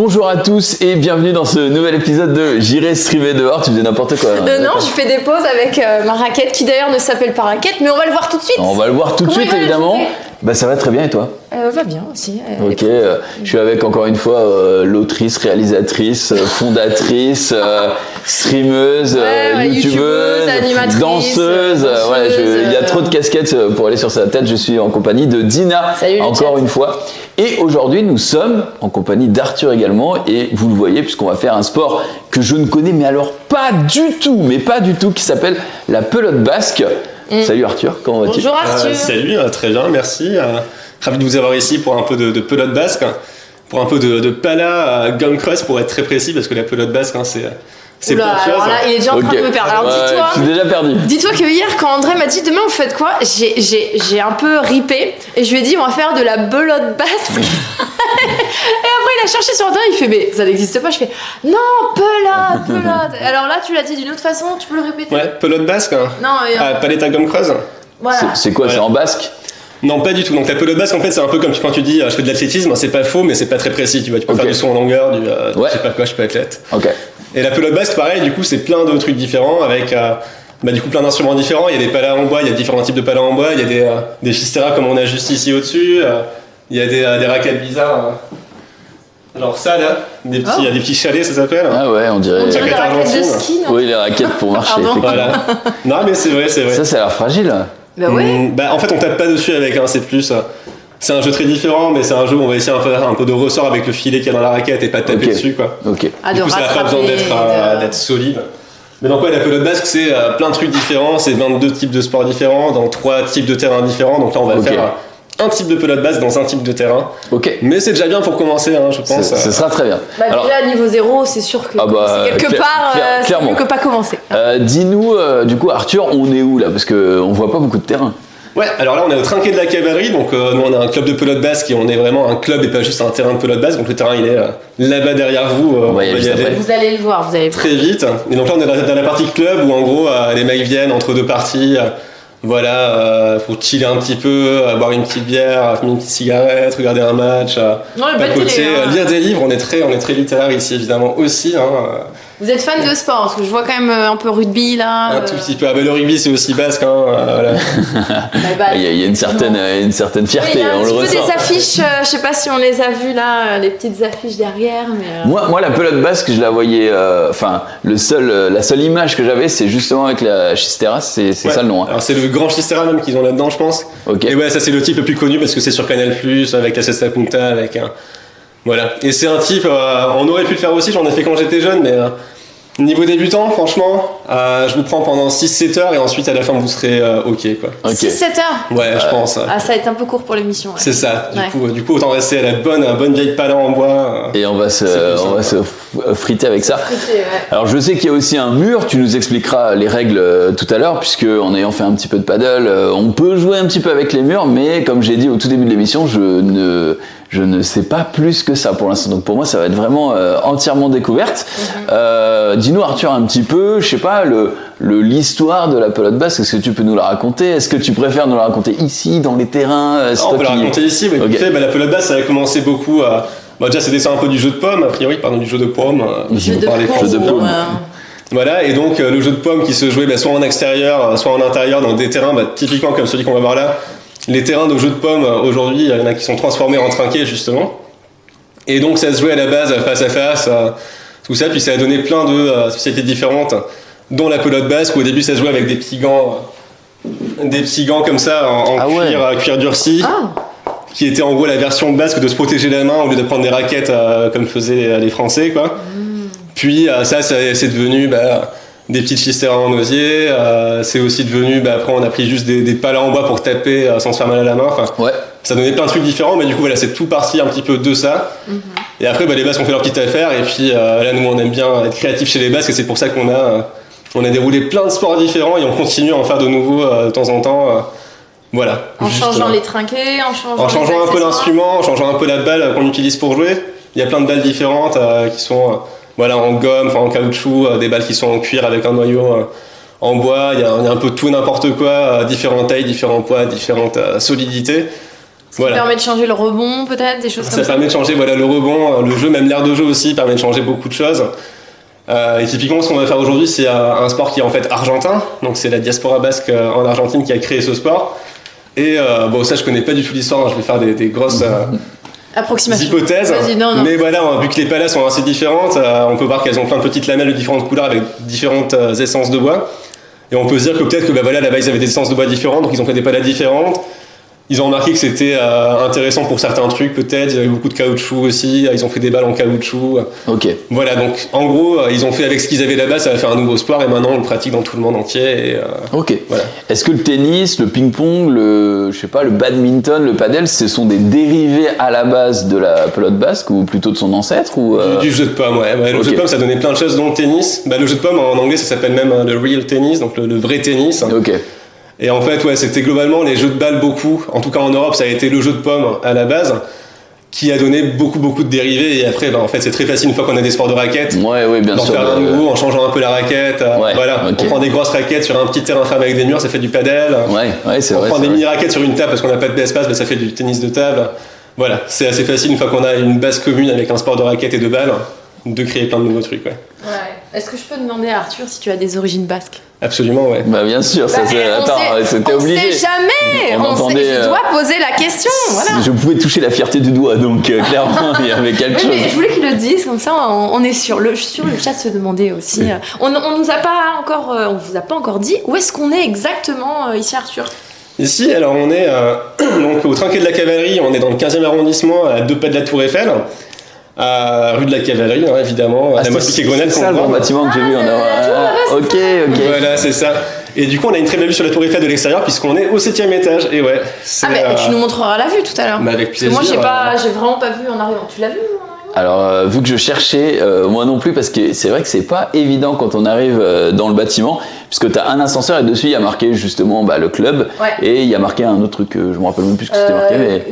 Bonjour à tous et bienvenue dans ce nouvel épisode de J'irai streamer dehors. Tu faisais n'importe quoi. Non, je fais des pauses avec ma raquette qui d'ailleurs ne s'appelle pas raquette, mais on va le voir tout de suite. On va le voir tout de suite évidemment. Bah ça va très bien et toi? Va bien aussi. Ok, je suis avec encore une fois l'autrice, réalisatrice, fondatrice, streameuse, youtubeuse, animatrice, danseuse. Il y a trop de casquettes pour aller sur sa tête. Je suis en compagnie de Dina, salut, encore une fois. Et aujourd'hui, nous sommes en compagnie d'Arthur également. Et vous le voyez, puisqu'on va faire un sport que je ne connais, mais alors pas du tout, qui s'appelle la pelote basque. Salut Arthur, comment vas-tu? Bonjour Arthur. Salut, très bien, merci. Ravi de vous avoir ici pour un peu de pelote basque, pour un peu de pala gum cross pour être très précis, parce que la pelote basque, c'est plein de choses. Alors là, il est déjà en train de me perdre. Alors dis-toi, je suis déjà perdu. Dis-toi que hier, quand André m'a dit demain vous faites quoi, j'ai un peu ripé et je lui ai dit on va faire de la belote basque. Et après il a cherché sur internet, il fait mais ça n'existe pas. Je fais non, pelote. Alors là tu l'as dit d'une autre façon, tu peux le répéter? Ouais, pelote basque. Non, paletta gum cross. Voilà. C'est quoi, c'est en basque? Non, pas du tout. Donc la pelote basque, en fait, c'est un peu comme quand tu dis je fais de l'athlétisme, c'est pas faux, mais c'est pas très précis. Tu vois, tu peux faire du saut en longueur, je sais pas quoi, je suis pas athlète. Ok. Et la pelote basque, pareil, du coup, c'est plein de trucs différents avec du coup plein d'instruments différents. Il y a des palas en bois, il y a différents types de palas en bois, il y a des chisteras comme on a juste ici au-dessus, il y a des raquettes bizarres. Genre ça là, il y a des petits chalets, ça s'appelle. Ah ouais, on dirait des raquettes de ski, non? Oui, les raquettes pour marcher. Voilà. Non, mais c'est vrai. Ça a l'air fragile. Bah ouais. En fait, on tape pas dessus avec, c'est plus. C'est un jeu très différent, mais c'est un jeu où on va essayer de faire un peu de ressort avec le filet qu'il y a dans la raquette et pas taper dessus, quoi. Ok. Du coup, ça n'a pas besoin d'être solide. Mais donc, la pelote basque, c'est plein de trucs différents, c'est 22 types de sports différents, dans 3 types de terrains différents. Donc là, on va faire un type de pelote basque dans un type de terrain. Ok. Mais c'est déjà bien pour commencer, je pense. Ce sera très bien. Alors, déjà, niveau 0, c'est sûr que quelque part, c'est mieux que pas commencer. Dis-nous, du coup, Arthur, on est où là? Parce qu'on voit pas beaucoup de terrain. Ouais, alors là on est au Trinquet de la Cavalerie, donc nous on a un club de pelote basque et on est vraiment un club et pas juste un terrain de pelote basque, donc le terrain il est là-bas derrière vous, on va y aller. Vous allez le voir, très vite. Et donc là on est dans la partie club où en gros les mecs viennent entre deux parties, pour chiller un petit peu, boire une petite bière, fumer une petite cigarette, regarder un match, papoter, lire des livres, on est très littéraire ici évidemment aussi. Vous êtes fan de sport, parce que je vois quand même un peu rugby là. Un tout petit peu. Le rugby c'est aussi basque. Voilà. Il y a une certaine fierté, on le ressent. Il y a un petit peu des affiches, je sais pas si on les a vues là, les petites affiches derrière. Mais moi la pelote basque, je la voyais. La seule image que j'avais, c'est justement avec la chistera, c'est ça le nom. Alors c'est le grand chistera même qu'ils ont là-dedans, je pense. Okay. Et ouais, ça c'est le type le plus connu parce que c'est sur Canal+, avec la Sesta Punta, avec un. Voilà. Et c'est un type, on aurait pu le faire aussi, j'en ai fait quand j'étais jeune, mais niveau débutant, franchement, je vous prends pendant 6-7 heures et ensuite à la fin vous serez ok quoi. 6-7 heures? Ouais, je pense. Ça va être un peu court pour l'émission. Ouais. C'est ça, du coup autant rester à la bonne vieille pala en bois. Et on va se friter avec ça. Alors je sais qu'il y a aussi un mur, tu nous expliqueras les règles tout à l'heure, puisque en ayant fait un petit peu de paddle, on peut jouer un petit peu avec les murs, mais comme j'ai dit au tout début de l'émission, je ne sais pas plus que ça pour l'instant. Donc pour moi, ça va être vraiment entièrement découverte. Dis-nous Arthur un petit peu, je sais pas, l'histoire de la pelote basque, est-ce que tu peux nous la raconter? Est-ce que tu préfères nous la raconter ici, dans les terrains? On peut la raconter ici, mais écoutez, la pelote basque, ça a commencé beaucoup à... déjà, c'est un peu du jeu de pommes, a priori, du jeu de pommes. Jeu de pommes. Voilà, et donc le jeu de pommes qui se jouait soit en extérieur, soit en intérieur, dans des terrains typiquement comme celui qu'on va voir là. Les terrains de jeu de pommes, aujourd'hui, il y en a qui sont transformés en trinquets, justement. Et donc, ça se jouait à la base, face à face, tout ça. Puis ça a donné plein de spécialités différentes, dont la pelote basque, où au début, ça se jouait avec des petits gants comme ça, en cuir durci, qui était en gros la version basque de se protéger la main au lieu de prendre des raquettes, comme faisaient les Français, quoi. Puis ça c'est devenu... des petites chisteras en osier, c'est aussi devenu, après on a pris juste des palas en bois pour taper sans se faire mal à la main, ça donnait plein de trucs différents, mais du coup voilà, c'est tout parti un petit peu de ça. Et après les Basques ont fait leur petite affaire, et puis là nous on aime bien être créatifs chez les Basques, et c'est pour ça qu'on a déroulé plein de sports différents, et on continue à en faire de nouveaux de temps en temps. Voilà. En changeant les trinquets, en changeant un peu l'instrument, en changeant un peu la balle qu'on utilise pour jouer. Il y a plein de balles différentes qui sont... en gomme, en caoutchouc, des balles qui sont en cuir avec un noyau en bois, il y a un peu tout et n'importe quoi, différentes tailles, différents poids, différentes solidités. Ce qui permet de changer le rebond, peut-être, des choses comme ça. Ça permet de changer le rebond, le jeu, même l'air de jeu aussi, permet de changer beaucoup de choses. Et typiquement, ce qu'on va faire aujourd'hui, c'est un sport qui est en fait argentin. Donc, c'est la diaspora basque en Argentine qui a créé ce sport. Et ça, je connais pas du tout l'histoire. Je vais faire des grosses hypothèses. Non. Mais voilà, vu que les palas sont assez différentes, on peut voir qu'elles ont plein de petites lamelles de différentes couleurs avec différentes essences de bois. Et on peut se dire que peut-être que là-bas, ils avaient des essences de bois différentes, donc ils ont fait des palas différentes. Ils ont remarqué que c'était intéressant pour certains trucs, peut-être. Il y avait beaucoup de caoutchouc aussi. Ils ont fait des balles en caoutchouc. Ok. Voilà, donc en gros, ils ont fait avec ce qu'ils avaient là-bas, ça va faire un nouveau sport et maintenant on le pratique dans tout le monde entier. Et, ok. Voilà. Est-ce que le tennis, le ping-pong, le badminton, le padel, ce sont des dérivés à la base de la pelote basque ou plutôt de son ancêtre ou Du jeu de pomme, ouais. Le jeu de pomme, ça donnait plein de choses dont le tennis. Le jeu de pomme, en anglais, ça s'appelle même le real tennis, donc le vrai tennis. Ok. Et en fait, c'était globalement les jeux de balles beaucoup. En tout cas, en Europe, ça a été le jeu de pomme à la base, qui a donné beaucoup de dérivés. Et après, en fait, c'est très facile une fois qu'on a des sports de raquettes. Ouais, bien d'en sûr. faire un nouveau en changeant un peu la raquette. Voilà. Okay. On prend des grosses raquettes sur un petit terrain fermé avec des murs, ça fait du padel. Ouais, c'est vrai. On prend des mini-raquettes sur une table parce qu'on n'a pas d'espace, ça fait du tennis de table. Voilà, c'est assez facile une fois qu'on a une base commune avec un sport de raquettes et de balles, de créer plein de nouveaux trucs. Ouais. Est-ce que je peux demander à Arthur si tu as des origines basques? Absolument, ouais. Bien sûr, c'était obligé. On sait jamais. Je dois poser la question. Voilà. Je pouvais toucher la fierté du doigt, donc clairement, il y avait quelque chose. Mais je voulais qu'il le dise, comme ça, on est sûr. Je suis sûr, le chat se demandait aussi. On vous a pas encore dit où est-ce qu'on est exactement ici, Arthur? Ici, alors on est donc au Trinquet de la Cavalerie, on est dans le 15e arrondissement, à 2 pas de la Tour Eiffel. Rue de la Cavalerie, évidemment, la mosquée Grenade. C'est ça le bon bâtiment que j'ai vu. Ok. Voilà, c'est ça. Et du coup, on a une très belle vue sur la Tour Eiffel de l'extérieur, puisqu'on est au 7e étage. Et ouais. Tu nous montreras la vue tout à l'heure. Avec plaisir. Parce que moi, j'ai vraiment pas vu en arrivant. Tu l'as vu? Alors, vu que je cherchais, moi non plus, parce que c'est vrai que c'est pas évident quand on arrive dans le bâtiment, puisque tu as un ascenseur et dessus il y a marqué justement le club, et il y a marqué un autre truc, je me rappelle même plus ce que c'était marqué, mais.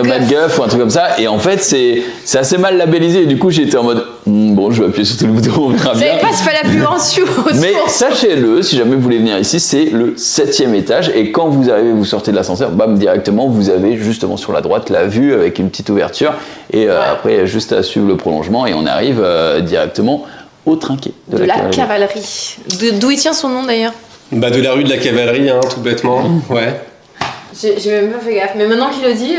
McGuff ou un truc comme ça, et en fait c'est assez mal labellisé, et du coup j'étais en mode, bon, je vais appuyer sur tout le bouton, on verra bien. Je savais pas s'il fallait appuyer en dessous. Mais sachez-le, si jamais vous voulez venir ici, c'est le 7e étage, et quand vous arrivez, vous sortez de l'ascenseur, bam, directement, vous avez justement sur la droite la vue avec une petite ouverture, et après, juste à suivre le prolongement et on arrive directement au Trinquet de la Cavalerie. D'où il tient son nom d'ailleurs? De la rue de la Cavalerie, tout bêtement. Ouais. J'ai même pas fait gaffe, mais maintenant qu'il le dit,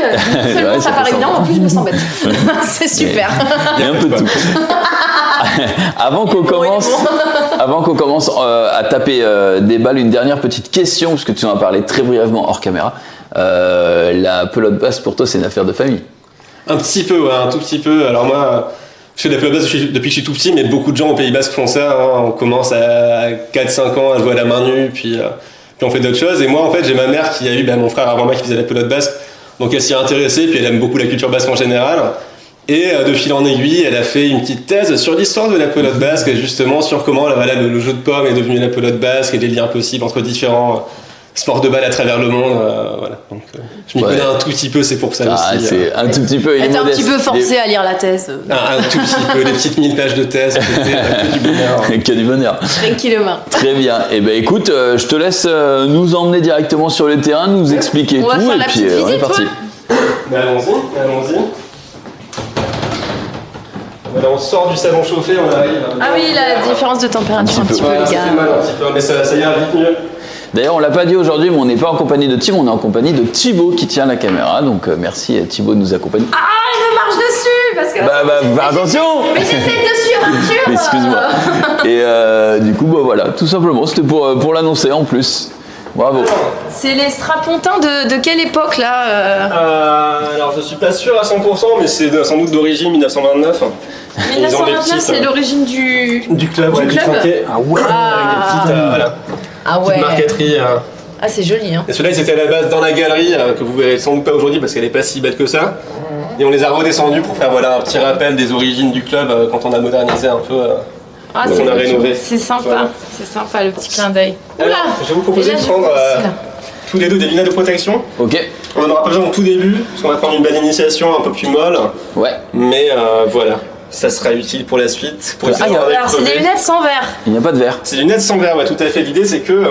seulement ça paraît évident, en plus je me sens bête. C'est super. Il y a un peu de tout. Avant qu'on commence à taper des balles, une dernière petite question, parce que tu en as parlé très brièvement hors caméra. La pelote basque pour toi, c'est une affaire de famille? Un petit peu, un tout petit peu. Alors moi, je fais de la pelote basque depuis que je suis tout petit, mais beaucoup de gens au Pays Basque font ça. On commence à 4-5 ans à jouer à la main nue, puis on fait d'autres choses. Et moi, en fait, j'ai ma mère qui a eu mon frère avant moi qui faisait la pelote basque. Donc elle s'y est intéressée, puis elle aime beaucoup la culture basque en général. Et de fil en aiguille, elle a fait une petite thèse sur l'histoire de la pelote basque, justement sur comment le jeu de pomme est devenu la pelote basque et les liens possibles entre différents sport de balle à travers le monde, voilà. Donc, je m'y connais un tout petit peu, c'est pour ça aussi. C'est un tout petit peu. Elle était un petit peu forcée à lire la thèse. Un tout petit peu, les petites 1000 pages de thèse, c'était que du bonheur. Que du bonheur. Tranquillement. Très bien. Et écoute, je te laisse nous emmener directement sur le terrain, nous expliquer tout, et puis on est parti. Allons-y. Voilà, on sort du salon chauffé, on arrive. Ah oui, la différence de température un petit peu, les gars. Ça fait mal un petit peu, mais ça ira vite mieux. D'ailleurs, on l'a pas dit aujourd'hui, mais on n'est pas en compagnie de Tim, on est en compagnie de Thibaut qui tient la caméra. Donc merci Thibaut de nous accompagner. Ah, il me marche dessus parce que. Attention. Mais j'essaie dessus, Arthur. Excuse-moi. Et du coup, voilà, tout simplement, c'était pour l'annoncer en plus. Bravo. C'est les strapontins de quelle époque là Alors je suis pas sûr à 100%, mais c'est sans doute d'origine 1929. 1929, c'est l'origine du club, du Trinquet. Ah ouais. Avec des petites, petite marqueterie. Ah, c'est joli, hein. Et ceux-là, ils étaient à la base dans la galerie, que vous verrez sans doute pas aujourd'hui parce qu'elle est pas si belle que ça. Et on les a redescendus pour faire un petit rappel des origines du club quand on a modernisé un peu. Ah, on a rénové. C'est sympa, c'est sympa le petit clin d'œil. Je vais vous proposer de prendre tous les deux des lunettes de protection. Ok. On n'en aura pas besoin au tout début, parce qu'on va prendre une belle initiation un peu plus molle. Ouais. Mais voilà, ça sera utile pour la suite. Alors c'est des lunettes sans verre. Il n'y a pas de verre. C'est des lunettes sans verre, ouais, tout à fait. L'idée c'est que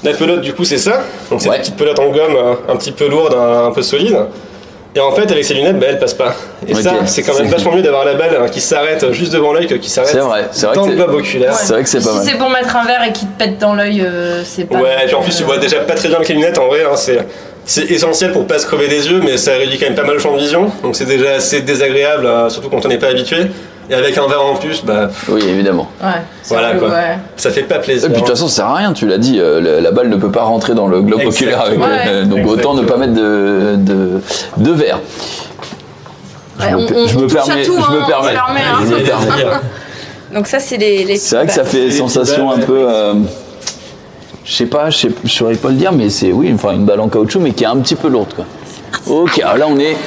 La pelote, du coup, c'est ça. Donc, c'est des petites pelotes en gomme un petit peu lourdes, un peu solides. Et en fait, avec ces lunettes, elle passe pas. Et ça, c'est quand même vachement mieux d'avoir la balle qui s'arrête juste devant l'œil que qui s'arrête dans le globe oculaire. C'est vrai que c'est pas mal. Si c'est pour mettre un verre et qu'il te pète dans l'œil, c'est pas. Ouais, et puis en plus, tu vois déjà pas très bien avec les lunettes, en vrai, c'est essentiel pour pas se crever des yeux, mais ça réduit quand même pas mal le champ de vision. Donc c'est déjà assez désagréable, surtout quand on n'est pas habitué. Et avec un verre en plus, oui, évidemment. Ouais, voilà quoi. Ouais. Ça fait pas plaisir. Et puis de toute façon, ça sert à rien, tu l'as dit, la balle ne peut pas rentrer dans le globe oculaire avec donc autant ne pas mettre de verre. Je me permets. Donc ça, c'est les c'est vrai que ça fait sensation un peu... je sais pas, je saurais pas le dire, mais c'est une balle en caoutchouc, mais qui est un petit peu lourde, quoi. Ok, alors là on est...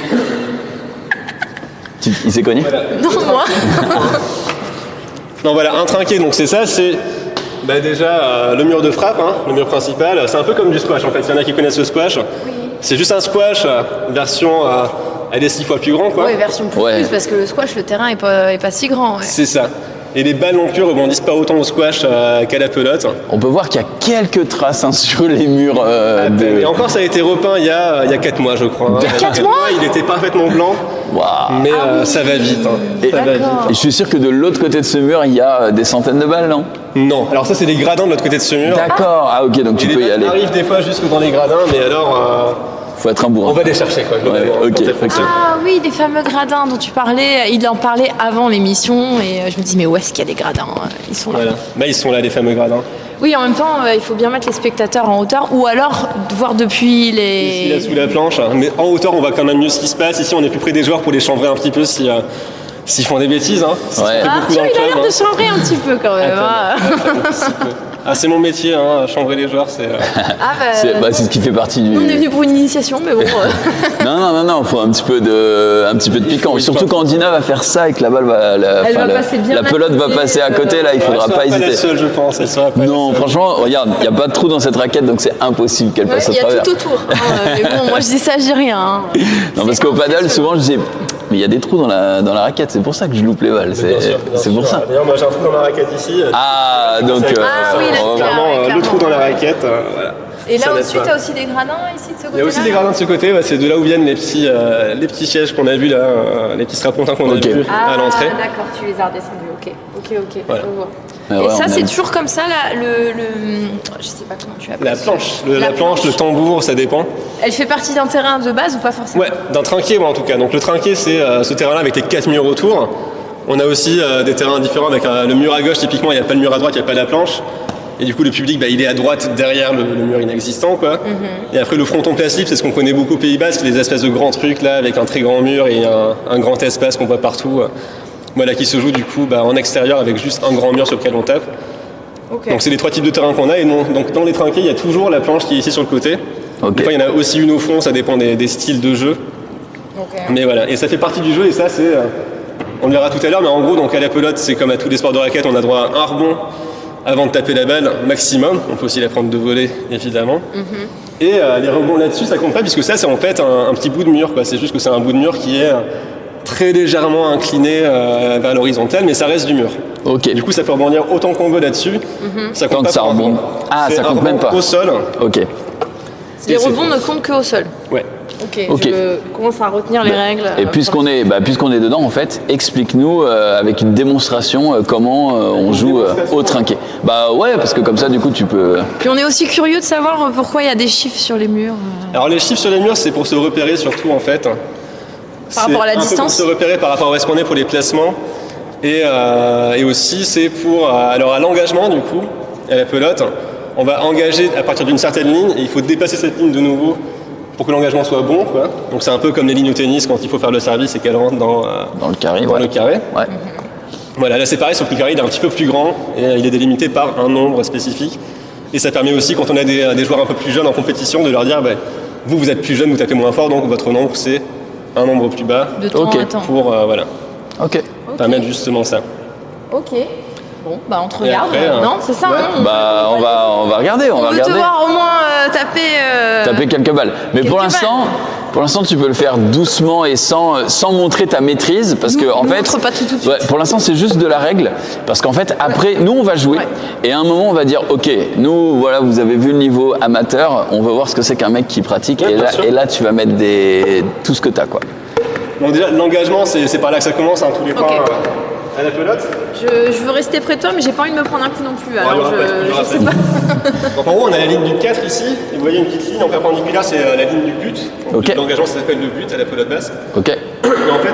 Il s'est cogné ? Non, moi. Non, voilà, un trinqué, donc c'est ça, c'est déjà le mur de frappe, le mur principal. C'est un peu comme du squash en fait. Il y en a qui connaissent le squash. Oui. C'est juste un squash version à des 6 fois plus grand, quoi. Oui, version plus, parce que le squash, le terrain est pas si grand. Ouais. C'est ça. Et les balles non plus rebondissent pas autant au squash qu'à la pelote. On peut voir qu'il y a quelques traces sur les murs. Et encore, ça a été repeint il y a 4 mois, je crois. Il y a 4 mois ? Il était parfaitement blanc. Wow. Mais ça va vite. Et je suis sûr que de l'autre côté de ce mur, il y a des centaines de balles, non ? Non. Alors ça, c'est les gradins de l'autre côté de ce mur. D'accord. Ah ok, donc tu peux y aller. On arrive des fois jusque dans les gradins, mais alors... faut être un bourrin. On va les chercher, quoi. Ah oui, les fameux gradins dont tu parlais. Il en parlait avant l'émission et je me dis mais où est-ce qu'il y a des gradins ? Ils sont là. Voilà. Ils sont là, les fameux gradins. Oui, en même temps, il faut bien mettre les spectateurs en hauteur ou alors voir depuis les... Ici, là, sous la planche. Mais en hauteur, on voit quand même mieux ce qui se passe. Ici, on est plus près des joueurs pour les chambrer un petit peu s'ils font des bêtises. Arthur, il a l'air de chambrer un petit peu quand même. C'est mon métier, chambrer les joueurs, c'est... c'est ce qui fait partie du... On est venu pour une initiation, mais bon... Non, faut un petit peu de piquant. Surtout quand Dina va faire ça et que la balle va... La pelote va passer à côté, là, il faudra pas hésiter. Elle sera pas la seule, je pense. Non, franchement, regarde, il n'y a pas de trou dans cette raquette, donc c'est impossible qu'elle passe au travers. Il y a tout autour. Mais bon, moi je dis ça, je dis rien. Non, parce qu'au paddle, souvent, je dis... Mais il y a des trous dans la raquette, c'est pour ça que je loupe les balles. C'est pour ça. D'ailleurs, moi j'ai un trou dans ma raquette ici. Donc... le trou dans la raquette. Voilà. Et là au-dessus, tu as aussi des gradins ici de ce côté-là ? Il y a aussi des gradins de ce côté, c'est de là où viennent les petits sièges qu'on a vus là, les petits strapontins qu'on a vus à l'entrée. Ah d'accord, tu les as redescendus, ok. Voilà. Je vois. Et ça, c'est toujours comme ça, là, je sais pas comment tu appelles la planche. La planche, le tambour, ça dépend. Elle fait partie d'un terrain de base ou pas forcément ? Ouais, d'un trinquet, en tout cas. Donc le trinquet, c'est ce terrain-là avec les 4 murs autour. On a aussi des terrains différents avec le mur à gauche, typiquement, il n'y a pas le mur à droite, il n'y a pas la planche. Et du coup, le public, il est à droite derrière le mur inexistant, quoi. Et après, le fronton plat slip, c'est ce qu'on connaît beaucoup au Pays Basque, les espèces de grands trucs, là, avec un très grand mur et un grand espace qu'on voit partout. Voilà, qui se joue, du coup, en extérieur avec juste un grand mur sur lequel on tape. Okay. Donc, c'est les 3 types de terrains qu'on a. Et donc, dans les trinquets, il y a toujours la planche qui est ici sur le côté. Okay. Des fois, il y en a aussi une au fond, ça dépend des styles de jeu. Okay. Mais voilà, et ça fait partie du jeu, et ça, c'est... on le verra tout à l'heure, mais en gros, donc à la pelote, c'est comme à tous les sports de raquette, on a droit à un rebond avant de taper la balle maximum. On peut aussi la prendre de volée, évidemment. Et les rebonds là-dessus, ça compte pas, puisque ça, c'est en fait un petit bout de mur, quoi. C'est juste que c'est un bout de mur qui est très légèrement incliné vers l'horizontale, mais ça reste du mur. Okay. Du coup, ça peut rebondir autant qu'on veut là-dessus. Ça compte tant pas que ça rebond. Ah, ça compte même pas. Au sol. Ok. Les rebonds ne comptent qu'au sol. Ouais. Ok. Je commence à retenir les règles. Et puisqu'on est dedans, en fait, explique-nous avec une démonstration comment on joue au trinquet. Ouais, parce que comme ça, du coup, tu peux... Puis on est aussi curieux de savoir pourquoi il y a des chiffres sur les murs. Alors les chiffres sur les murs, c'est pour se repérer surtout, en fait. Par rapport à la distance. Pour se repérer par rapport à où est-ce qu'on est pour les placements. Et aussi, c'est pour... alors à l'engagement, du coup, à la pelote, on va engager à partir d'une certaine ligne, et il faut dépasser cette ligne de nouveau pour que l'engagement soit bon, quoi. Donc c'est un peu comme les lignes au tennis quand il faut faire le service et qu'elle rentre dans le carré. Dans le carré. Ouais. Voilà, là c'est pareil, sauf que le carré il est un petit peu plus grand et il est délimité par un nombre spécifique. Et ça permet aussi, quand on a des joueurs un peu plus jeunes en compétition, de leur dire vous êtes plus jeune, vous tapez moins fort, donc votre nombre c'est un nombre plus bas. De temps à temps. Pour voilà. Permettre justement ça. Ok. Bon, on te regarde, après, non, c'est ça. On va regarder, on veut te voir au moins taper quelques balles. Mais pour l'instant, Pour l'instant, tu peux le faire doucement et sans montrer ta maîtrise, parce que en fait, montre pas tout de suite. ouais, pour l'instant, c'est juste de la règle, parce qu'en fait, après, nous, on va jouer, et à un moment, on va dire, ok, nous, voilà, vous avez vu le niveau amateur, on veut voir ce que c'est qu'un mec qui pratique, Ouais, et là, tu vas mettre tout ce que t'as, quoi. Donc déjà, l'engagement, c'est par là que ça commence, hein, tous les points à la pelote. Je veux rester près de toi, mais j'ai pas envie de me prendre un coup non plus. Alors je sais pas. Donc en gros, on a la ligne du 4 ici, et vous voyez une petite ligne en perpendiculaire, c'est la ligne du but. Donc, Ok. l'engagement, ça s'appelle le but à la pelote basse. Ok. Et en fait,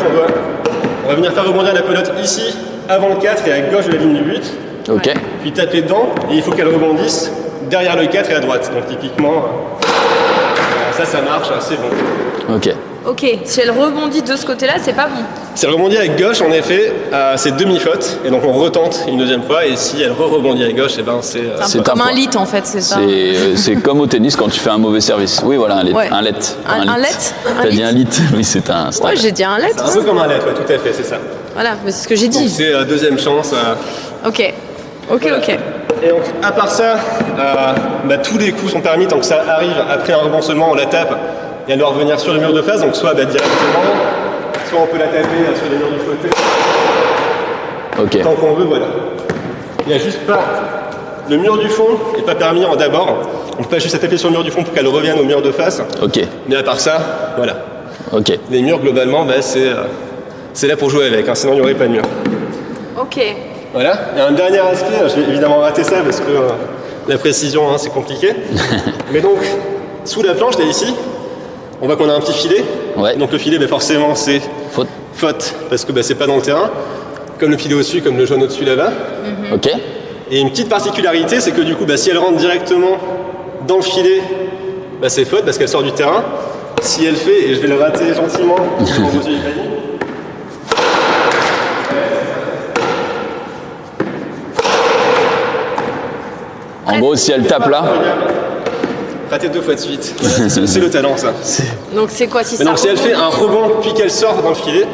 on va venir faire rebondir la pelote ici, avant le 4 et à gauche de la ligne du but, Ok. puis taper dedans, et il faut qu'elle rebondisse derrière le 4 et à droite. Donc typiquement, ça marche, c'est bon. Ok. Ok, si elle rebondit de ce côté-là, c'est pas bon. Si elle rebondit à gauche, en effet, c'est demi-faute, et donc on retente une deuxième fois, et si elle rebondit à gauche, et ben c'est... C'est un peu comme un lit en fait, c'est ça. C'est comme au tennis quand tu fais un mauvais service. Oui, voilà, un let. Ouais. Un let. Un let. T'as dit un lit. Oui, c'est un. Ouais, j'ai dit un let. C'est un peu comme un lettre, ouais, tout à fait, c'est ça. Voilà, mais c'est ce que j'ai Donc dit. c'est deuxième chance. Ok. Ok, Voilà. ok. Et donc, à part ça, tous les coups sont permis tant que ça arrive après un rebond seulement, on la tape et elle doit revenir sur le mur de face, donc soit directement, soit on peut la taper sur les murs du côté, Ok. tant qu'on veut, voilà. Il n'y a juste pas. Le mur du fond n'est pas permis d'abord, on ne peut pas juste la taper sur le mur du fond pour qu'elle revienne au mur de face, Ok. mais à part ça, voilà. Ok. Les murs, globalement, c'est là pour jouer avec, hein, sinon il n'y aurait pas de mur. Ok. Voilà, et un dernier aspect, je vais évidemment rater ça parce que la précision c'est compliqué. Mais donc, sous la planche, là ici, on voit qu'on a un petit filet. Ouais. Donc le filet, forcément, c'est faute parce que c'est pas dans le terrain. Comme le filet au-dessus, comme le jaune au-dessus là-bas. Ok. Et une petite particularité, c'est que du coup, si elle rentre directement dans le filet, c'est faute parce qu'elle sort du terrain. Si elle fait, et je vais le rater gentiment, En gros, si elle tape là. raté 2 fois de suite. C'est le talent, ça. Donc c'est quoi si Mais ça donc si elle fait rebondit un rebond puis qu'elle sort dans le filet,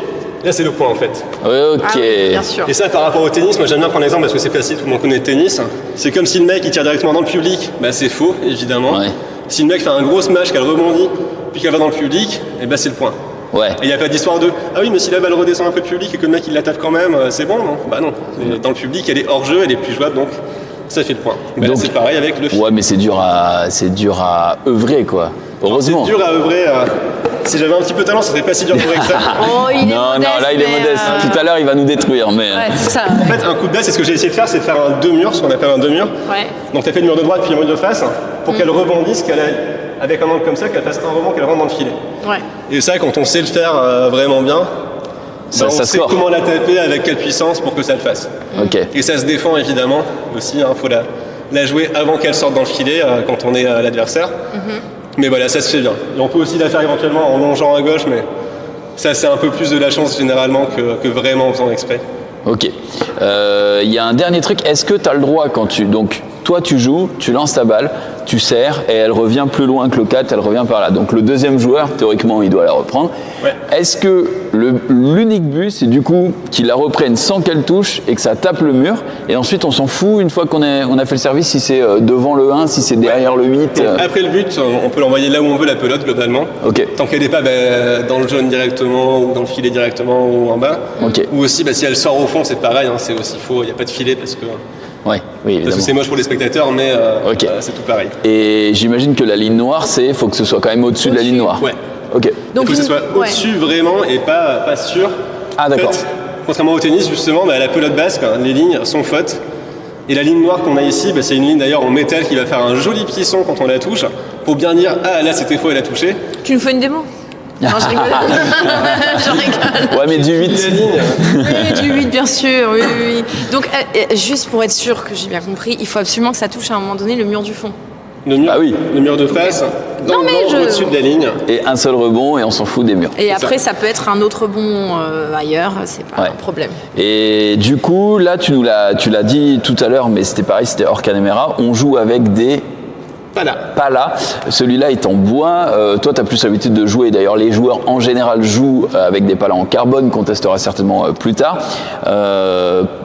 là c'est le point en fait. Ok. Ah oui, bien sûr. Et ça par rapport au tennis, moi j'aime bien prendre l'exemple parce que c'est facile, tout le monde connaît le tennis. C'est comme si le mec il tire directement dans le public, c'est faux évidemment. Ouais. Si le mec fait un gros smash, qu'elle rebondit, puis qu'elle va dans le public, et c'est le point. Ouais. Et il n'y a pas d'histoire de ah oui mais si la balle redescend un peu de public et que le mec il la tape quand même, c'est bon non? Bah non. Et dans le public elle est hors jeu, elle est plus jouable donc ça fait le point. Là, Donc- c'est pareil avec le filet. Ouais, mais c'est dur à œuvrer, quoi. Heureusement. C'est dur à œuvrer. Si j'avais un petit peu de talent, ça serait pas si dur à œuvrer que ça. Oh, il est Non, modeste, non, là il est mais, modeste. Tout à l'heure il va nous détruire, mais. Ouais, c'est ça. En fait, un coup de balle, c'est ce que j'ai essayé de faire, c'est de faire un deux-murs, ce qu'on appelle un deux-murs. Ouais. Donc tu as fait le mur de droite puis le mur de face, pour qu'elle rebondisse, qu'elle aille avec un angle comme ça, qu'elle fasse un rebond, qu'elle rentre dans le filet. Ouais. Et ça, quand on sait le faire vraiment bien, Ça on sait score. comment la taper, avec quelle puissance pour que ça le fasse. Ok. Et ça se défend évidemment aussi, il faut la jouer avant qu'elle sorte dans le filet quand on est l'adversaire. Mais voilà, ça se fait bien. Et on peut aussi la faire éventuellement en longeant à gauche, mais ça c'est un peu plus de la chance généralement que vraiment en faisant exprès. Ok. Il y a un dernier truc. Est-ce que tu as le droit quand tu. Donc, toi, tu joues, tu lances ta balle, tu serres et elle revient plus loin que le 4, elle revient par là. Donc, le deuxième joueur, théoriquement, il doit la reprendre. Ouais. Est-ce que l'unique but, c'est du coup qu'il la reprenne sans qu'elle touche et que ça tape le mur et ensuite on s'en fout une fois qu'on a fait le service si c'est devant le 1, si c'est derrière le 8 Donc, après le but, on peut l'envoyer là où on veut la pelote globalement. Ok. Tant qu'elle n'est pas dans le jaune directement ou dans le filet directement ou en bas. Ok. Ou aussi si elle sort au fond, c'est pareil, c'est aussi faux, il n'y a pas de filet parce que Ouais, oui, évidemment. c'est moche pour les spectateurs, mais Ok. c'est tout pareil. Et j'imagine que la ligne noire, faut que ce soit quand même au-dessus de la ligne noire. Ouais. Ok. Il faut que ce soit au-dessus vraiment et pas sur. Ah, d'accord. En fait, contrairement au tennis, justement, la pelote basque, les lignes sont fautes. Et la ligne noire qu'on a ici, c'est une ligne d'ailleurs en métal qui va faire un joli petit son quand on la touche, pour bien dire ah là c'était faux, elle a touché. Tu nous fais une démo? Non, je rigole. Je rigole. Ouais, mais du 8. La ligne. Oui, du 8, bien sûr. Oui, oui, oui. Donc, juste pour être sûr que j'ai bien compris, il faut absolument que ça touche à un moment donné le mur du fond. Le mur, Ah oui. le mur de face, Non, mais au-dessus de la ligne. Et un seul rebond et on s'en fout des murs. Et après, ça peut être un autre bon ailleurs, c'est pas Ouais. un problème. Et du coup, là, tu l'as dit tout à l'heure, mais c'était pareil, c'était hors caméra. On joue avec des Pala. Celui-là est en bois. Toi, tu as plus l'habitude de jouer. D'ailleurs, les joueurs en général jouent avec des palas en carbone, qu'on testera certainement plus tard.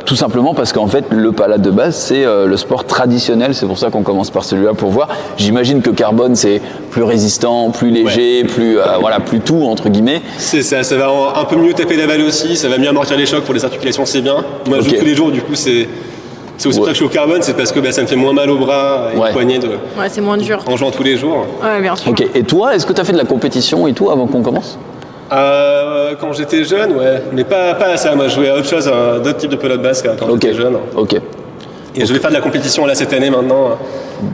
Tout simplement parce qu'en fait, le pala de base, c'est le sport traditionnel. C'est pour ça qu'on commence par celui-là pour voir. J'imagine que carbone, c'est plus résistant, plus léger, plus tout, entre guillemets. C'est ça, ça va un peu mieux taper la balle aussi, ça va mieux amortir les chocs pour les articulations, c'est bien. Moi, je joue tous les jours, du coup, c'est aussi pour ça que je suis au carbone, c'est parce que ça me fait moins mal au bras et aux poignets c'est moins dur. En jouant tous les jours. Ouais, bien sûr. Ok, et toi, est-ce que tu as fait de la compétition et tout avant qu'on commence? Quand j'étais jeune, ouais, mais pas à ça. Moi, je jouais à autre chose, à d'autres types de pelote basque quand j'étais jeune. Ok. Et je vais faire de la compétition là cette année maintenant.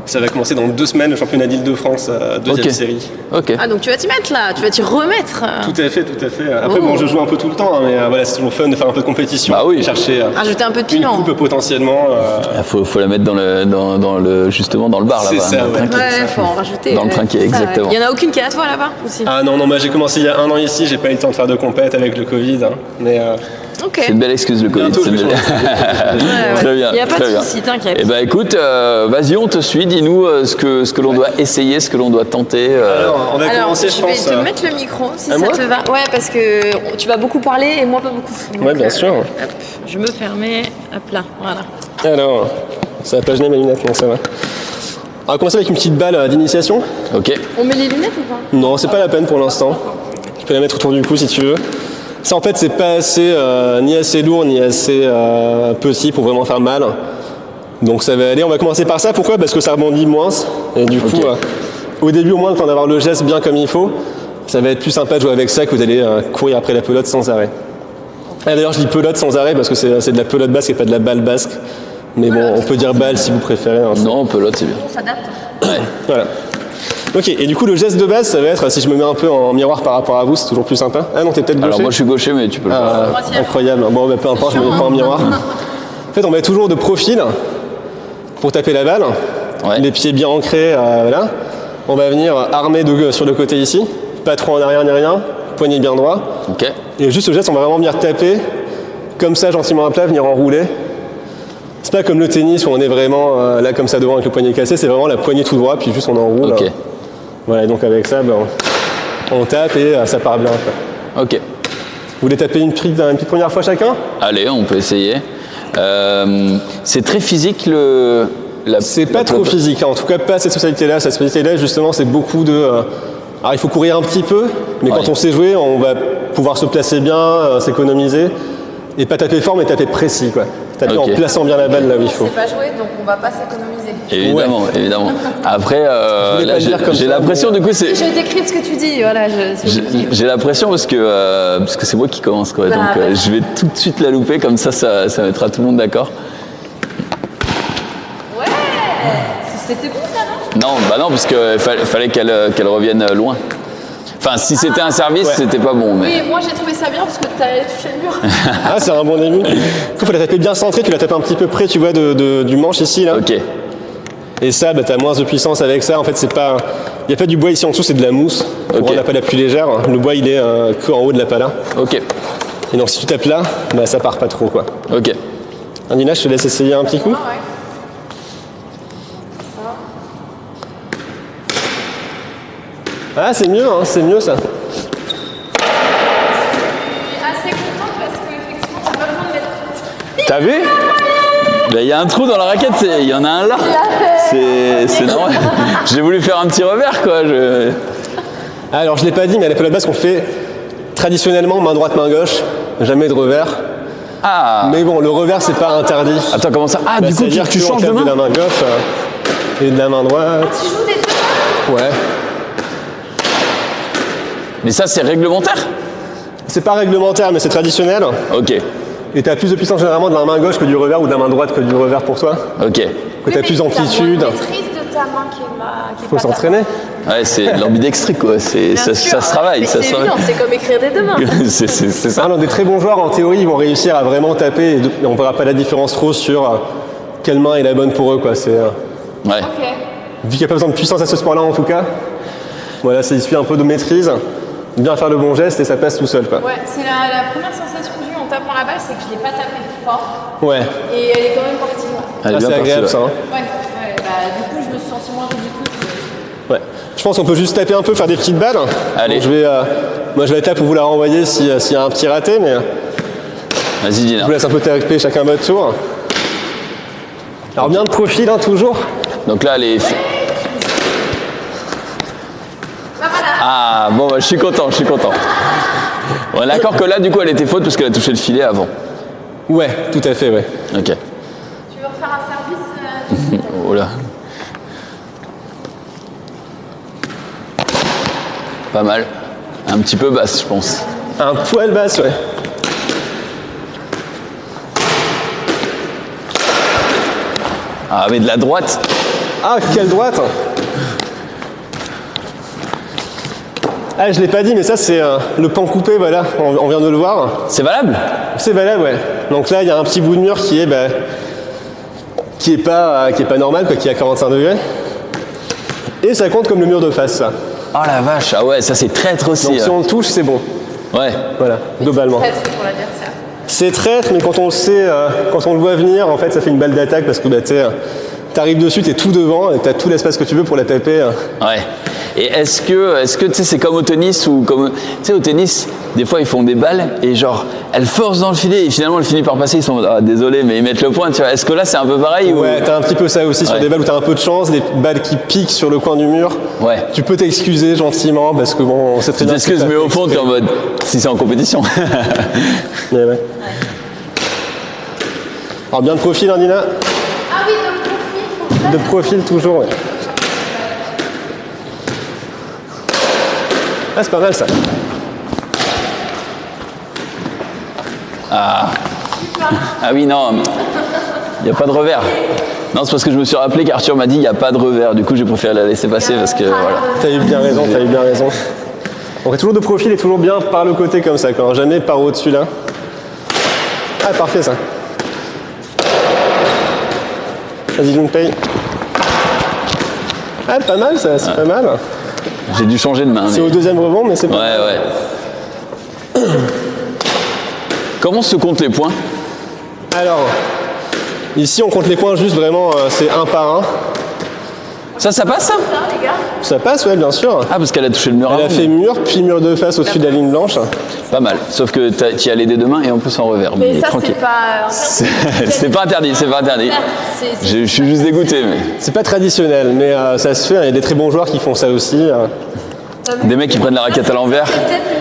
Ça va commencer dans 2 semaines, le championnat d'Île-de-France, deuxième série. Ok. Ah, donc tu vas t'y mettre là, tu vas t'y remettre. Tout à fait. Après, bon, je joue un peu tout le temps, mais voilà, c'est toujours fun de faire un peu de compétition. Bah oui. Chercher rajouter un peu de une piment. coupe potentiellement. Faut la mettre justement dans le bar là-bas. C'est ça, Ouais, faut en rajouter. Dans le trinquet, exactement. Il y en a aucune qui est à toi là-bas aussi. Ah non, moi j'ai commencé il y a 1 an ici, j'ai pas eu le temps de faire de compète avec le Covid, mais Ok. c'est une belle excuse le Covid. bientôt, je vais changer. Très bien. Il n'y a pas très de bien. souci, t'inquiète. Eh ben écoute, vas-y, on te suit. Dis-nous ce que l'on doit essayer, ce que l'on doit tenter. Alors, on va commencer, je pense. Je vais te mettre le micro si ça moi te va. Ouais, parce que tu vas beaucoup parler et moi pas beaucoup. Donc, Ouais, bien sûr. Hop, je me permets. Hop là, voilà. Alors, ça va pas gêner mes lunettes, non, ça va. On va commencer avec une petite balle d'initiation. Ok. On met les lunettes ou pas? Non, c'est pas la peine pour l'instant. Tu peux la mettre autour du cou si tu veux. Ça, en fait, c'est pas assez, ni assez lourd, ni assez petit pour vraiment faire mal. Donc ça va aller. On va commencer par ça. Pourquoi? Parce que ça rebondit moins. Et du coup, au début, au moins, le temps d'avoir le geste bien comme il faut, ça va être plus sympa de jouer avec ça que d'aller courir après la pelote sans arrêt. Et d'ailleurs, je dis pelote sans arrêt parce que c'est de la pelote basque et pas de la balle basque. Mais bon, on peut dire balle si vous préférez. Hein. Non, pelote, c'est bien. On s'adapte. Voilà. Ok, et du coup, le geste de base, ça va être, si je me mets un peu en miroir par rapport à vous, c'est toujours plus sympa. Ah non, t'es peut-être gaucher. Alors moi, je suis gaucher, mais tu peux le faire. Incroyable. Bon, peu importe, je me mets pas en miroir. En fait, on va être toujours de profil pour taper la balle. Ouais. Les pieds bien ancrés, voilà. On va venir armer sur le côté ici. Pas trop en arrière ni rien. Poignet bien droit. Ok. Et juste le geste, on va vraiment venir taper, comme ça, gentiment à plat, venir enrouler. C'est pas comme le tennis où on est vraiment là comme ça devant avec le poignet cassé, c'est vraiment la poignée tout droit, puis juste on enroule. Ok. Voilà, et donc avec ça, on tape et ça part bien. Quoi. Ok. Vous voulez taper une petite première fois chacun? Allez, on peut essayer. C'est très physique C'est pas trop physique, hein. En tout cas pas cette spécialité-là. Cette spécialité-là, justement, c'est beaucoup de... Alors il faut courir un petit peu, mais quand on sait jouer, on va pouvoir se placer bien, s'économiser, et pas taper fort, mais taper précis, quoi. Taper en plaçant bien la balle là où il faut. C'est pas joué, donc on va pas s'économiser. Évidemment, évidemment. Après, là, j'ai l'impression, du coup, c'est... Je décrypte ce que tu dis, voilà. J'ai l'impression parce que c'est moi qui commence, quoi. Donc je vais tout de suite la louper, comme ça mettra tout le monde d'accord. Ouais, c'était bon ça, non? Non, parce qu'il fallait qu'elle revienne loin. Enfin, si c'était un service, c'était pas bon. Mais... Oui, moi j'ai trouvé ça bien parce que t'as touché le mur. Ah, c'est un bon début. Il faut la taper bien centrée, tu la tapes un petit peu près, tu vois, du manche ici, là. Ok. Et ça, t'as moins de puissance avec ça. En fait, c'est pas... Il n'y a pas du bois ici en dessous, c'est de la mousse. Pour rendre la pala plus légère. Le bois, il est qu'en haut de la pala. Ok. Et donc, si tu tapes là, ça part pas trop, quoi. Ok. Andina, je te laisse essayer un petit coup. Ah ouais. Ah, c'est mieux ça. Je suis assez contente parce qu'effectivement, j'ai pas besoin de mettre. T'as vu? Il y a un trou dans la raquette, il y en a un là. C'est normal. J'ai voulu faire un petit revers, quoi. Alors, je l'ai pas dit, mais à la pelote basque, on fait traditionnellement main droite, main gauche. Jamais de revers. Ah. Mais bon, le revers, c'est pas interdit. Attends, comment ça? Ah, du coup, tu changes de main? De la main gauche et de la main droite. Tu joues des deux? Ouais. Mais ça, c'est réglementaire? C'est pas réglementaire, mais c'est traditionnel. Ok. Et t'as plus de puissance généralement de la main gauche que du revers ou de la main droite que du revers pour toi. Ok. Que t'as plus d'amplitude. La maîtrise de ta main qui est Faut s'entraîner. Ouais, c'est l'ambidextrie, quoi. Ça se travaille. C'est évident, c'est comme écrire des deux mains. c'est ça. Alors, des très bons joueurs, en théorie, ils vont réussir à vraiment taper et on verra pas la différence trop sur quelle main est la bonne pour eux, quoi. C'est, Ouais. Ok. vu qu'il n'y a pas besoin de puissance à ce sport-là, en tout cas, voilà, ça suffit un peu de maîtrise, bien faire le bon geste et ça passe tout seul, quoi. Ouais, c'est la première sensation que j'ai eu en tapant la balle, c'est que je l'ai pas tapé fort. Ouais. Et elle est quand même partie loin. Elle est bien c'est partie, agréable, là. ça. Hein. Ouais, du coup, je me suis sentie moins ridicule. Je pense qu'on peut juste taper un peu, faire des petites balles. Allez. Donc, moi je vais être là pour vous la renvoyer s'il y a un petit raté, mais Vas-y, je Dina. vous laisse un peu taper chacun votre tour. Alors bien de profil, hein, toujours. Donc là, les... Ah, bon, bah, je suis content, je suis content. On est d'accord que là, du coup, elle était faute parce qu'elle a touché le filet avant. Ouais, tout à fait, ouais. Ok. Tu veux refaire un service Oh là. Pas mal. Un petit peu basse, je pense. Un poil basse, ouais. Ah, mais de la droite. Ah, quelle droite! Ah, je l'ai pas dit, mais ça c'est le pan coupé, voilà, on vient de le voir. C'est valable? C'est valable, ouais. Donc là, il y a un petit bout de mur qui est pas normal, quoi, qui est à 45 degrés. Et ça compte comme le mur de face, ça. Oh la vache, ah ouais, ça c'est traître aussi. Donc si on le touche, c'est bon. Ouais. Voilà, globalement. Peut-être pour l'adversaire. C'est traître, mais quand on le sait, quand on le voit venir, en fait, ça fait une balle d'attaque parce que bah, t'arrives dessus, t'es tout devant, et t'as tout l'espace que tu veux pour la taper. Ouais. Et est-ce que tu sais, c'est comme au tennis ou comme, tu sais, au tennis, des fois ils font des balles et genre, elles forcent dans le filet et finalement, elles finissent par passer, ils sont, ah, désolé, mais ils mettent le point, tu vois. Est-ce que là, c'est un peu pareil Ouais, ou... t'as un petit peu ça aussi sur Ouais. des balles où t'as un peu de chance, des balles qui piquent sur le coin du mur. Ouais. Tu peux t'excuser gentiment parce que bon, on sait très Tu bien. que t'excuses, t'as mais au fait fond, t'es exprès. en mode, si c'est en compétition. Mais ouais. Alors bien de profil, hein, Nina. Ah oui, donc profil, faut De profil toujours, ouais. Ah, c'est pas mal ça. Ah oui, non, il n'y a pas de revers. Non, c'est parce que je me suis rappelé qu'Arthur m'a dit il n'y a pas de revers. Du coup, j'ai préféré la laisser passer parce que voilà. T'as eu bien raison, t'as eu bien raison. On fait toujours de profil et toujours bien par le côté comme ça, quoi. Jamais par au-dessus là. Ah, parfait ça. Vas-y, Junpei. Ah, pas mal ça, c'est pas mal. J'ai dû changer de main. C'est mais- au deuxième rebond, mais c'est pas mal. Ouais. Comment se comptent les points? Alors, ici on compte les points juste vraiment, c'est un par un. Ça passe ça? les gars. Ça passe, ouais, bien sûr. Ah, parce qu'elle a touché le mur Elle a avant. fait mur, puis mur de face au-dessus de la ligne blanche. Pas mal. Sauf que tu y allais des deux mains et en plus en revers. Mais ça, tranquille. c'est pas. C'est pas interdit, c'est pas interdit. Je suis juste dégoûté, mais. C'est pas traditionnel, mais ça se fait. Il y a des très bons joueurs qui font ça aussi. Des mecs qui prennent la raquette à l'envers,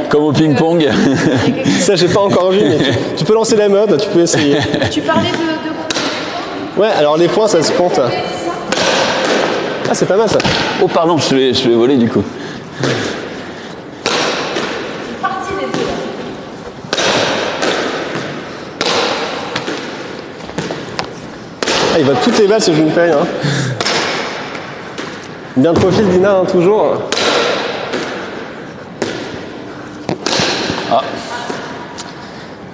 comme au ping-pong. Ça, j'ai pas encore vu, mais tu peux lancer la mode, tu peux essayer. Tu parlais de Ouais, alors les points, ça se compte. Ah, c'est pas mal ça. Oh, pardon, je l'ai volé du coup. partie des deux. Ah, il va toutes les balles, ce Junpei. Hein. Bien de profil, Dina, hein, toujours.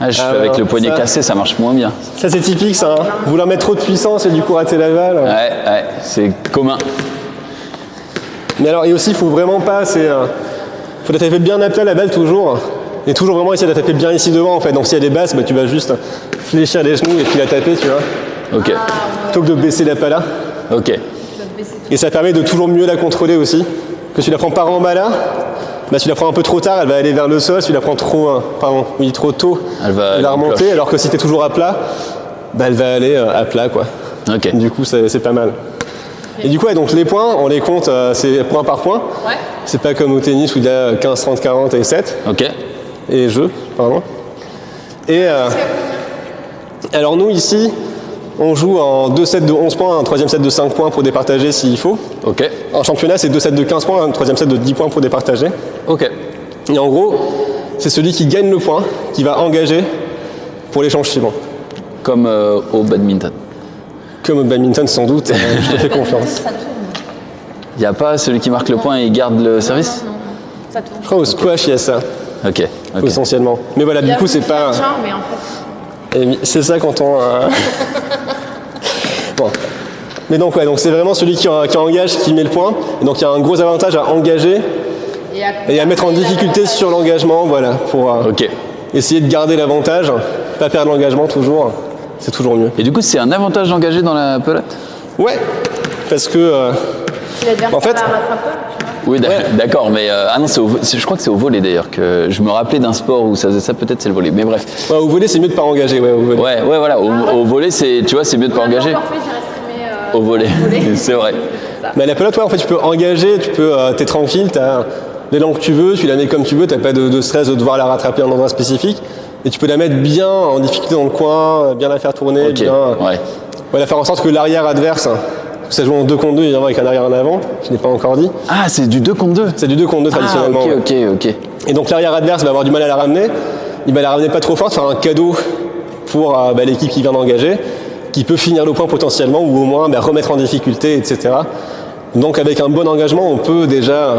Ah, je fais Ah, avec non, le poignet ça- cassé, ça marche moins bien. Ça, c'est typique, ça. Hein. Vouloir mettre trop de puissance et du coup rater la balle. Ouais, c'est commun. Mais alors, et aussi, il faut vraiment pas. Faut la taper bien à plat la balle toujours. Et toujours vraiment essayer de la taper bien ici devant en fait. Donc, si elle est basse, bah, tu vas juste fléchir les genoux et puis la taper, tu vois. Ok, Plutôt que de baisser la pala. ok. Et ça permet de toujours mieux la contrôler aussi. Que tu la prends par en bas là, bah, tu la prends un peu trop tard, elle va aller vers le sol. Si tu la prends trop, trop tôt, Elle va aller en remonter. cloche. Alors que si tu es toujours à plat, bah, elle va aller à plat quoi. Ok. Du coup, c'est pas mal. Et du coup, ouais, donc les points, on les compte, c'est point par point. Ouais. C'est pas comme au tennis où il y a 15, 30, 40 et 7. Ok. Et jeu, pardon. Et alors nous ici, on joue en 2 sets de 11 points, un troisième set de 5 points pour départager s'il faut. Ok. En championnat, c'est 2 sets de 15 points, un troisième set de 10 points pour départager. Ok. Et en gros, c'est celui qui gagne le point qui va engager pour l'échange suivant. Comme au badminton. Comme au badminton, sans doute, je te fais confiance. Ça tourne. Il n'y a pas celui qui marque le point et garde le service? Non, ça tourne. Je crois au squash, il y a ça, Ok. Ok. essentiellement. Mais voilà, du coup, c'est pas... Genre, mais en fait. Et c'est ça quand on... Bon. Mais donc, ouais, donc c'est vraiment celui qui engage qui met le point. Et donc il y a un gros avantage à engager et à mettre en difficulté sur l'engagement, voilà, pour Ok. essayer de garder l'avantage, pas perdre l'engagement toujours, c'est toujours mieux. Et du coup, c'est un avantage d'engager dans la pelote? Ouais, parce que Si l'adversaire En fait- va rattraper, tu Oui, d'accord, mais ah non, je crois que c'est au volley d'ailleurs que je me rappelais d'un sport où ça faisait ça, peut-être c'est le volley, mais bref. Ouais, au volley, c'est mieux de pas engager, ouais, au volley. Ouais, voilà, au volley, c'est mieux de pas engager. En fait, j'ai resté Au volley, c'est vrai. Mais la pelote, ouais, en fait, tu peux engager, t'es tranquille, t'as l'élan que tu veux, tu la mets comme tu veux, t'as pas de stress de devoir la rattraper à un endroit spécifique, et tu peux la mettre bien en difficulté dans le coin, bien la faire tourner, Ok, ouais. Ouais, faire en sorte que l'arrière adverse, ça joue en 2 contre 2 évidemment avec un arrière en avant, je n'ai pas encore dit. Ah, c'est du 2 contre 2. C'est du 2 contre 2 traditionnellement. Ah, ok. Et donc l'arrière adverse va avoir du mal à la ramener, il va la ramener pas trop fort, faire un cadeau pour l'équipe qui vient d'engager, qui peut finir le point potentiellement ou au moins remettre en difficulté, etc. Donc avec un bon engagement, on peut déjà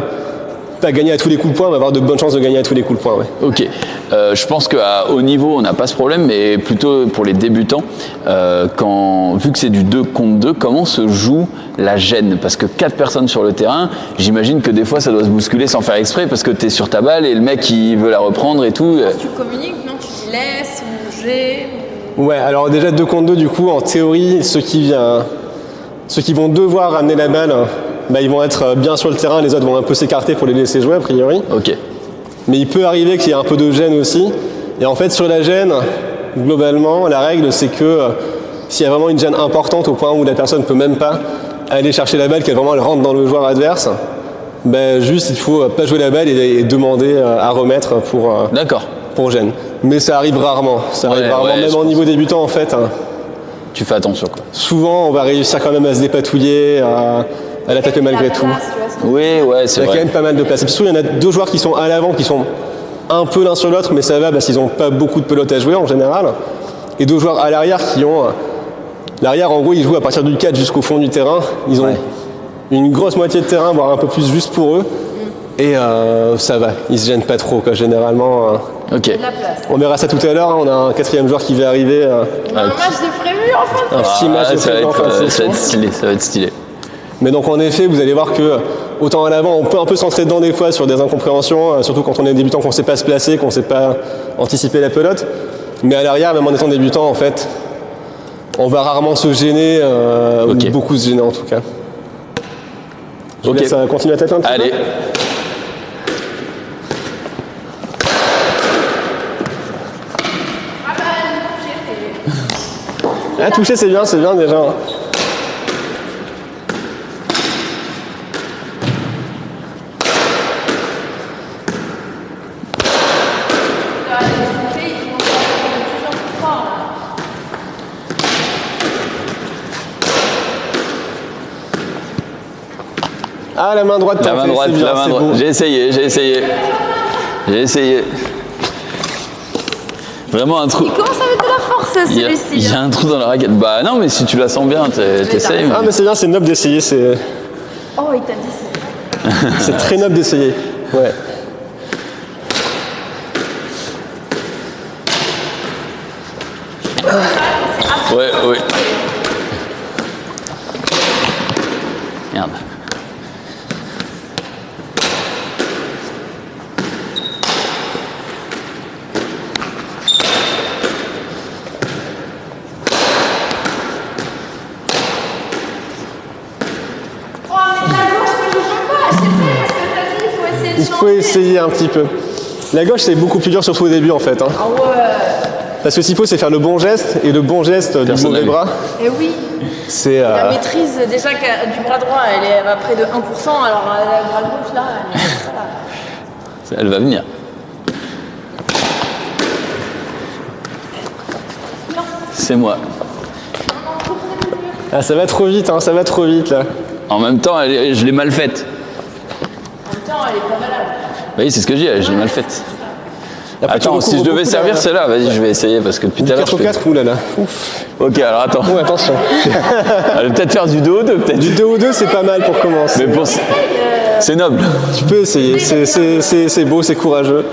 pas gagner à tous les coups de poing, mais avoir de bonnes chances de gagner à tous les coups de poing. Ouais. Ok. Je pense qu'à haut niveau, on n'a pas ce problème, mais plutôt pour les débutants, vu que c'est du 2 contre 2, comment se joue la gêne? Parce que 4 personnes sur le terrain, j'imagine que des fois ça doit se bousculer sans faire exprès parce que tu es sur ta balle et le mec il veut la reprendre et tout. Tu communiques, non? Tu dis laisse ou j'ai. Ouais, alors déjà 2 contre 2, du coup, en théorie, ceux qui vont devoir ramener la balle, ils vont être bien sur le terrain, les autres vont un peu s'écarter pour les laisser jouer a priori. Ok. Mais il peut arriver qu'il y ait un peu de gêne aussi. Et en fait, sur la gêne, globalement, la règle, c'est que s'il y a vraiment une gêne importante au point où la personne ne peut même pas aller chercher la balle, qu'elle vraiment elle rentre dans le joueur adverse, juste il faut pas jouer la balle et demander à remettre pour gêne. Mais ça arrive rarement. Ça arrive rarement, même en niveau débutant en fait. Tu fais attention quoi. Souvent, on va réussir quand même à se dépatouiller, à la taper malgré tout. Oui, ouais, c'est vrai. Il y a quand même pas mal de place. Et puis, il y en a 2 joueurs qui sont à l'avant, qui sont un peu l'un sur l'autre, mais ça va parce qu'ils n'ont pas beaucoup de pelote à jouer en général. Et 2 joueurs à l'arrière qui ont... L'arrière, en gros, ils jouent à partir du 4 jusqu'au fond du terrain. Ils ont une grosse moitié de terrain, voire un peu plus juste pour eux. Et ça va, ils se gênent pas trop, quoi, généralement. Ok. On verra ça tout à l'heure, on a un 4e joueur qui va arriver. Un match de prévu en fait. Un petit match de prévu en fin de session. Ça va être stylé. Mais donc en effet, vous allez voir que autant à l'avant, on peut un peu s'entrer dedans des fois sur des incompréhensions, surtout quand on est débutant, qu'on ne sait pas se placer, qu'on ne sait pas anticiper la pelote. Mais à l'arrière, même en étant débutant, en fait, on va rarement se gêner, ou beaucoup se gêner en tout cas. Je vous laisse continuer à taper un petit peu. Allez. Ah, toucher, c'est bien déjà. Ah, la main droite, la main droite. J'ai essayé. Vraiment un trou. Il commence à mettre de la force celui-ci. Il y a un trou dans la raquette. Bah non, mais si tu la sens bien, t'essayes. Ah, mais c'est bien, c'est noble d'essayer. Oh, il t'a dit ça. C'est très noble d'essayer. Ouais. Ouais. Merde. Il faut essayer un petit peu. La gauche, c'est beaucoup plus dur, surtout au début, en fait. Hein. Ah ouais. Parce que s'il faut, c'est faire le bon geste, et le bon geste du mauvais bras. Et oui. C'est. La maîtrise déjà du bras droit, elle est à près de 1%, alors le bras gauche là, elle va venir. C'est moi. Ah, ça va trop vite, hein, ça va trop vite là. En même temps, je l'ai mal faite. En même temps, elle est pas malade. Oui, c'est ce que je dis, je l'ai mal faite. Après, attends, si je devais servir celle-là, vas-y, je vais essayer parce que depuis tout à l'heure. 4 oulala. Ouf. Ok, alors attends. Oh, attention. Elle va peut-être faire du 2 au 2, peut-être. Du 2 au 2, c'est pas mal pour commencer. Mais pour... c'est noble. Tu peux essayer, c'est beau, c'est courageux.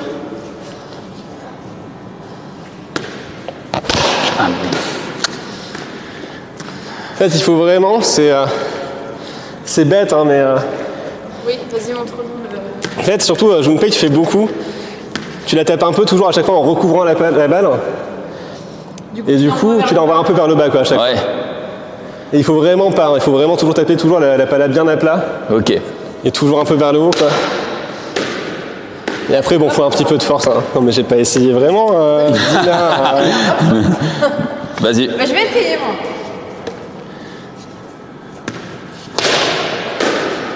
En fait, il faut vraiment, c'est bête, hein, mais. Oui, vas-y, montre-nous. En fait, surtout, Junpei, tu fais beaucoup. Tu la tapes un peu toujours à chaque fois en recouvrant la balle. Et du coup, tu l'envoies un peu vers le bas, quoi, à chaque fois. Et il faut vraiment pas, il faut vraiment toujours taper toujours la pala bien à plat. Ok. Et toujours un peu vers le haut, quoi. Et après, bon, faut un petit peu de force. Hein. Non, mais j'ai pas essayé vraiment. Dina, Vas-y. Bah, je vais essayer, moi.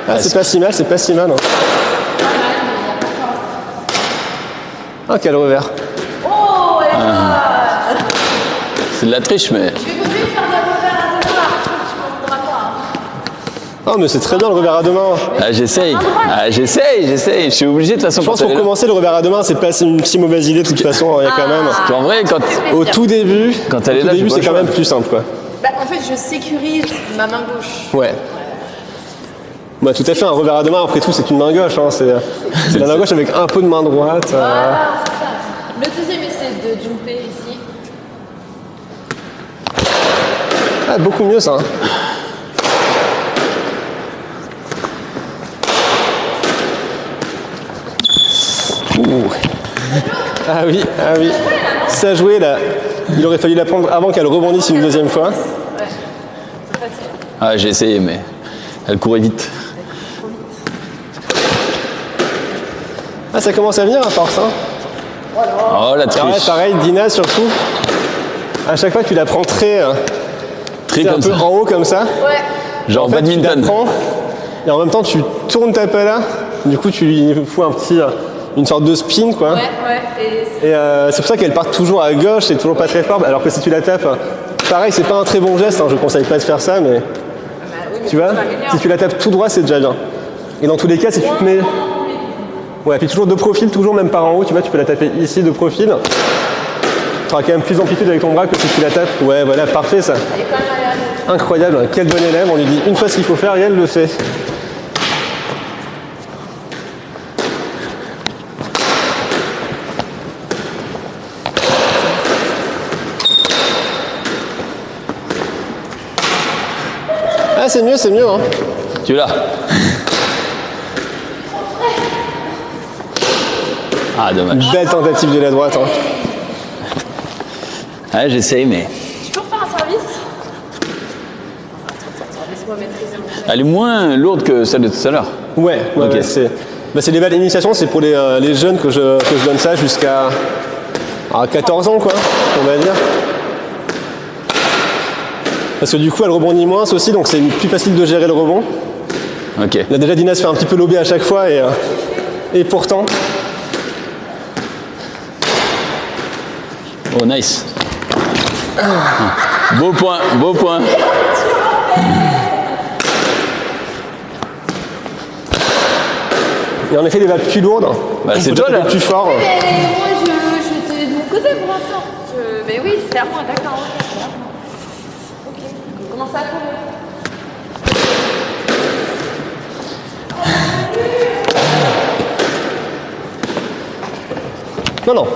Ah, c'est pas si mal, c'est pas si mal. Hein. Ah, quel revers. Oh, elle est bonne. C'est de la triche, mais. Je vais continuer de faire des revers à deux doigts. Tu m'en voudras pas. Ah, mais c'est très bien le revers à deux mains. Ah, j'essaye. Ah, j'essaye. Je suis obligé de toute façon. Je pense pour commencer, le revers à deux mains, c'est pas une si mauvaise idée de toute façon. Il y a quand même. En vrai, Au tout début, quand elle est là, c'est quand même plus simple, quoi. Bah, en fait, je sécurise ma main gauche. Ouais. Bah, tout à fait, un revers à deux mains, après tout, c'est une main gauche. Hein. C'est la main gauche avec un peu de main droite. Voilà, c'est ça. Le deuxième essai de jumper ici. Ah, beaucoup mieux ça. Hein. Ouh. Ah oui. Ça jouait là. Il aurait fallu la prendre avant qu'elle rebondisse une deuxième fois. Ouais, c'est facile. Ah, j'ai essayé, mais elle courait vite. Ah, ça commence à venir à force. Hein. Oh, la Ah ouais, triche. pareil, Dina surtout. À chaque fois, tu la prends très Très un comme peu ça. en haut comme ça. Ouais. Genre En fait, tu la badminton. prends et en même temps, tu tournes ta pala. Du coup, tu lui fous une sorte de spin, quoi. Ouais. Et Et c'est pour ça qu'elle part toujours à gauche et toujours pas très fort. Alors que si tu la tapes, pareil, c'est pas un très bon geste. Hein, je conseille pas de faire ça, mais tu vois, si tu la tapes tout droit, c'est déjà bien. Et dans tous les cas, si tu te mets. Ouais, puis toujours de profil, toujours même par en haut, tu vois, tu peux la taper ici de profil. Tu auras quand même plus d'amplitude avec ton bras que si tu la tapes. Ouais, voilà, parfait ça. elle est quand même agréable. Incroyable, quel bon élève, on lui dit une fois ce qu'il faut faire et elle le fait. Ah, c'est mieux, hein. Tu l'as. Ah, dommage. Belle tentative de la droite. Hein. Ouais, j'essaye, mais. Je peux refaire un service? Attends, laisse-moi maîtriser mon. Elle est moins lourde que celle de tout à l'heure. Ouais, Ok. c'est des balles d'initiation, c'est pour les jeunes que je donne ça jusqu'à 14 ans, quoi, on va dire. Parce que du coup, elle rebondit moins aussi, donc c'est plus facile de gérer le rebond. Ok. Là, déjà, Dina se fait un petit peu lober à chaque fois, et pourtant... Oh, nice. Beau point, beau point. Et en effet, les balles plus lourdes, Bah, c'est faut toi, taper là. plus fort. Mais moi, je suis de mon côté pour l'instant. Mais oui, c'est à moi, d'accord, ok, c'est à moi. Ok, on commence à courir. Non.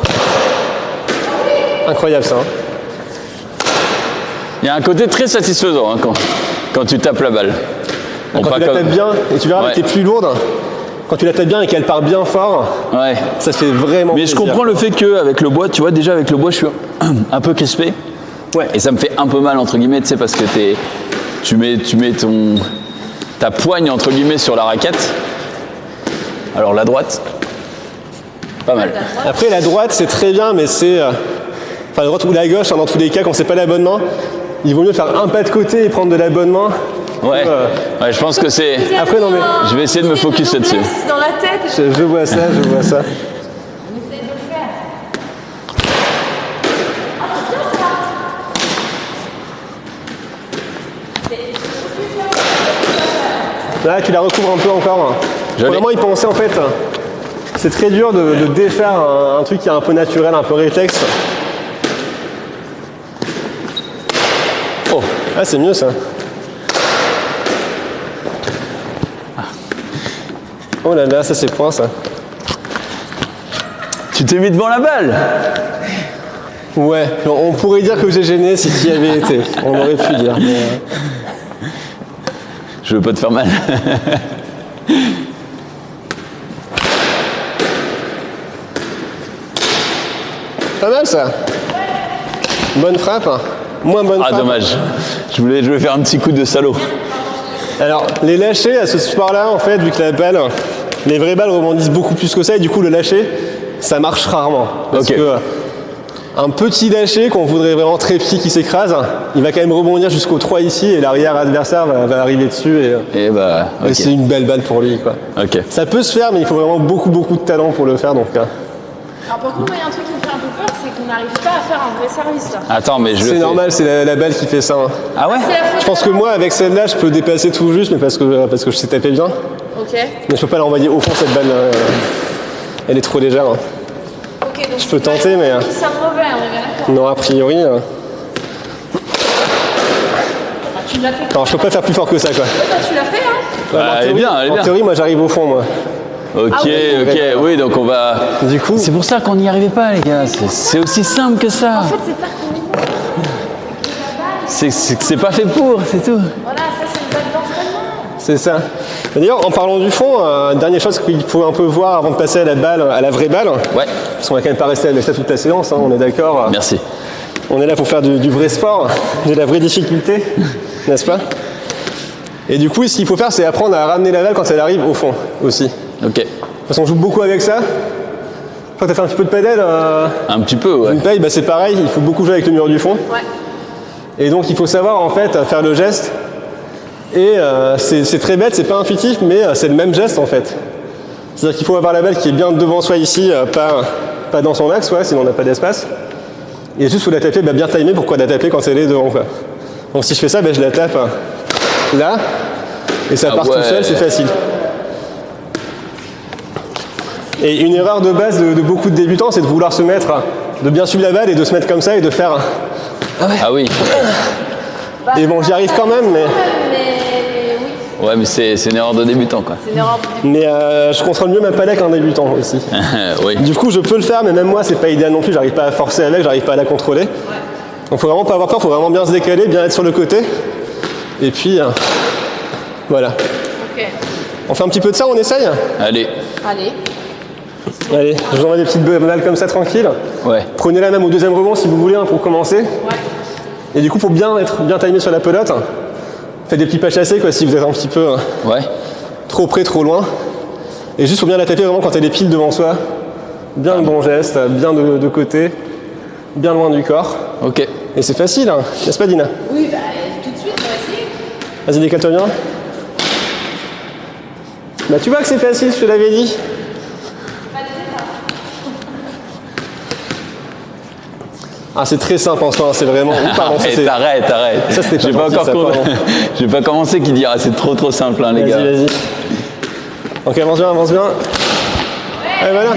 Incroyable, ça. Hein. Il y a un côté très satisfaisant hein, quand tu tapes la balle. Bon, Quand pas tu la comme- tapes bien, et tu verras Ouais. qu'elle est plus lourde, quand tu la tapes bien et qu'elle part bien fort, Ouais. ça se fait vraiment Mais je plaisir. comprends le fait qu'avec le bois, tu vois, déjà avec le bois, je suis un peu crispé. Ouais. Et ça me fait un peu mal, entre guillemets, tu sais, parce que tu mets ta poigne, entre guillemets, sur la raquette. Alors la droite, pas mal. Après, la droite, c'est très bien, mais c'est... Enfin, la droite ou la gauche, hein, dans tous les cas, quand c'est pas la bonne main, il vaut mieux faire un pas de côté et prendre de la bonne main. Ouais, ouais, je pense que c'est... Après, non, mais... Je vais essayer de me focus là-dessus. Dans la tête, Je vois ça. on essaye de le faire. Là, tu la recouvres un peu encore. Je l'ai. Vraiment, il pensait en fait... C'est très dur de défaire un truc qui est un peu naturel, un peu réflexe. Oh, Ah, c'est mieux, ça. Oh là là, ça c'est point, ça. tu t'es mis devant la balle. Ouais, on pourrait dire que j'ai gêné si tu y avais été. On aurait pu dire. Mais... Je veux pas te faire mal. Pas mal, ça. Bonne frappe. Moins bonne Ah, frappe. dommage. Je voulais faire un petit coup de salaud. Alors, les lâchers à ce sport-là, en fait, vu que la balle, les vraies balles rebondissent beaucoup plus que ça, et du coup, le lâcher, ça marche rarement. Parce que un petit lâcher qu'on voudrait vraiment très petit qui s'écrase, il va quand même rebondir jusqu'au 3 ici, et l'arrière adversaire va arriver dessus, et c'est une belle balle pour lui, quoi. Ça peut se faire, mais il faut vraiment beaucoup de talent pour le faire, donc... Alors par contre, il y a un truc qui me fait un peu peur, c'est qu'on n'arrive pas à faire un vrai service là. Attends, mais c'est normal, c'est la balle qui fait ça. Hein. Ah ouais? Je pense que moi, avec celle-là, je peux dépasser tout juste, mais parce que je sais taper bien. Ok. Mais je peux pas l'envoyer au fond, cette balle. Elle est trop légère. Hein. Ok, donc je peux tenter, mais... Ça me revient, on est bien d'accord. Non, a priori... Tu l'as fait. Alors, je peux pas faire plus fort que ça, quoi. Ouais, bah, tu l'as fait, hein. Elle est bien, elle est bien. En théorie, moi, j'arrive au fond, moi. Ok, oui, donc on va... Du coup... C'est pour ça qu'on n'y arrivait pas, les gars. C'est aussi simple que ça. En fait, c'est pas qu'on c'est pas fait pour, c'est tout. Voilà, ça, c'est une balle d'entraînement. C'est ça. D'ailleurs, en parlant du fond, dernière chose qu'il faut un peu voir avant de passer à la balle, à la vraie balle. Ouais. Parce qu'on va quand même pas rester avec ça toute la séance, hein, on est d'accord. Merci. On est là pour faire du vrai sport, de la vraie difficulté, n'est-ce pas? Et du coup, ce qu'il faut faire, c'est apprendre à ramener la balle quand elle arrive au fond aussi. Ok. Parce qu'on joue beaucoup avec ça. Quand tu as fait un petit peu de padel, un petit peu, ouais. une paille, bah c'est pareil, il faut beaucoup jouer avec le mur du fond. Ouais. Et donc il faut savoir en fait faire le geste. Et c'est très bête, c'est pas intuitif, mais c'est le même geste en fait. C'est-à-dire qu'il faut avoir la balle qui est bien devant soi ici, pas dans son axe, ouais, sinon on n'a pas d'espace. Et juste faut la taper bien timée, pourquoi la taper quand elle est devant, quoi. Donc si je fais ça, je la tape là, et ça part tout seul, c'est facile. Et une erreur de base de beaucoup de débutants, c'est de vouloir se mettre, de bien suivre la balle et de se mettre comme ça et de faire... Ah oui. Et bon, j'y arrive quand même, mais... Ouais, mais c'est une erreur de débutant, quoi. C'est une erreur de débutant. Mais je contrôle mieux ma palette qu'un débutant aussi. Oui. Du coup, je peux le faire, mais même moi, c'est pas idéal non plus. J'arrive pas à forcer avec, j'arrive pas à la contrôler. Ouais. Donc faut vraiment pas avoir peur, faut vraiment bien se décaler, bien être sur le côté. Et puis, voilà. Ok. On fait un petit peu de ça, on essaye? Allez. Allez, je vous envoie des petites balles comme ça, tranquille. Ouais. Prenez-la même au deuxième rebond si vous voulez, pour commencer. Ouais. Et du coup, pour bien être bien timé sur la pelote, faites des petits pas chassés, quoi, si vous êtes un petit peu trop près, trop loin. Et juste, faut bien la taper vraiment quand elle est pile devant soi. Bien le bon geste, bien de côté, bien loin du corps. Ok. Et c'est facile, hein, n'est-ce pas, Dina? Oui, bah tout de suite, on va essayer. Vas-y, décale-toi bien. Bah tu vois que c'est facile, je te l'avais dit. Ah, c'est très simple en soi, c'est vraiment... Pardon, arrête. Ça, c'était J'ai pas commencé qui dire c'est trop simple, hein, les gars. Vas-y. Ok, avance bien. Allez, voilà.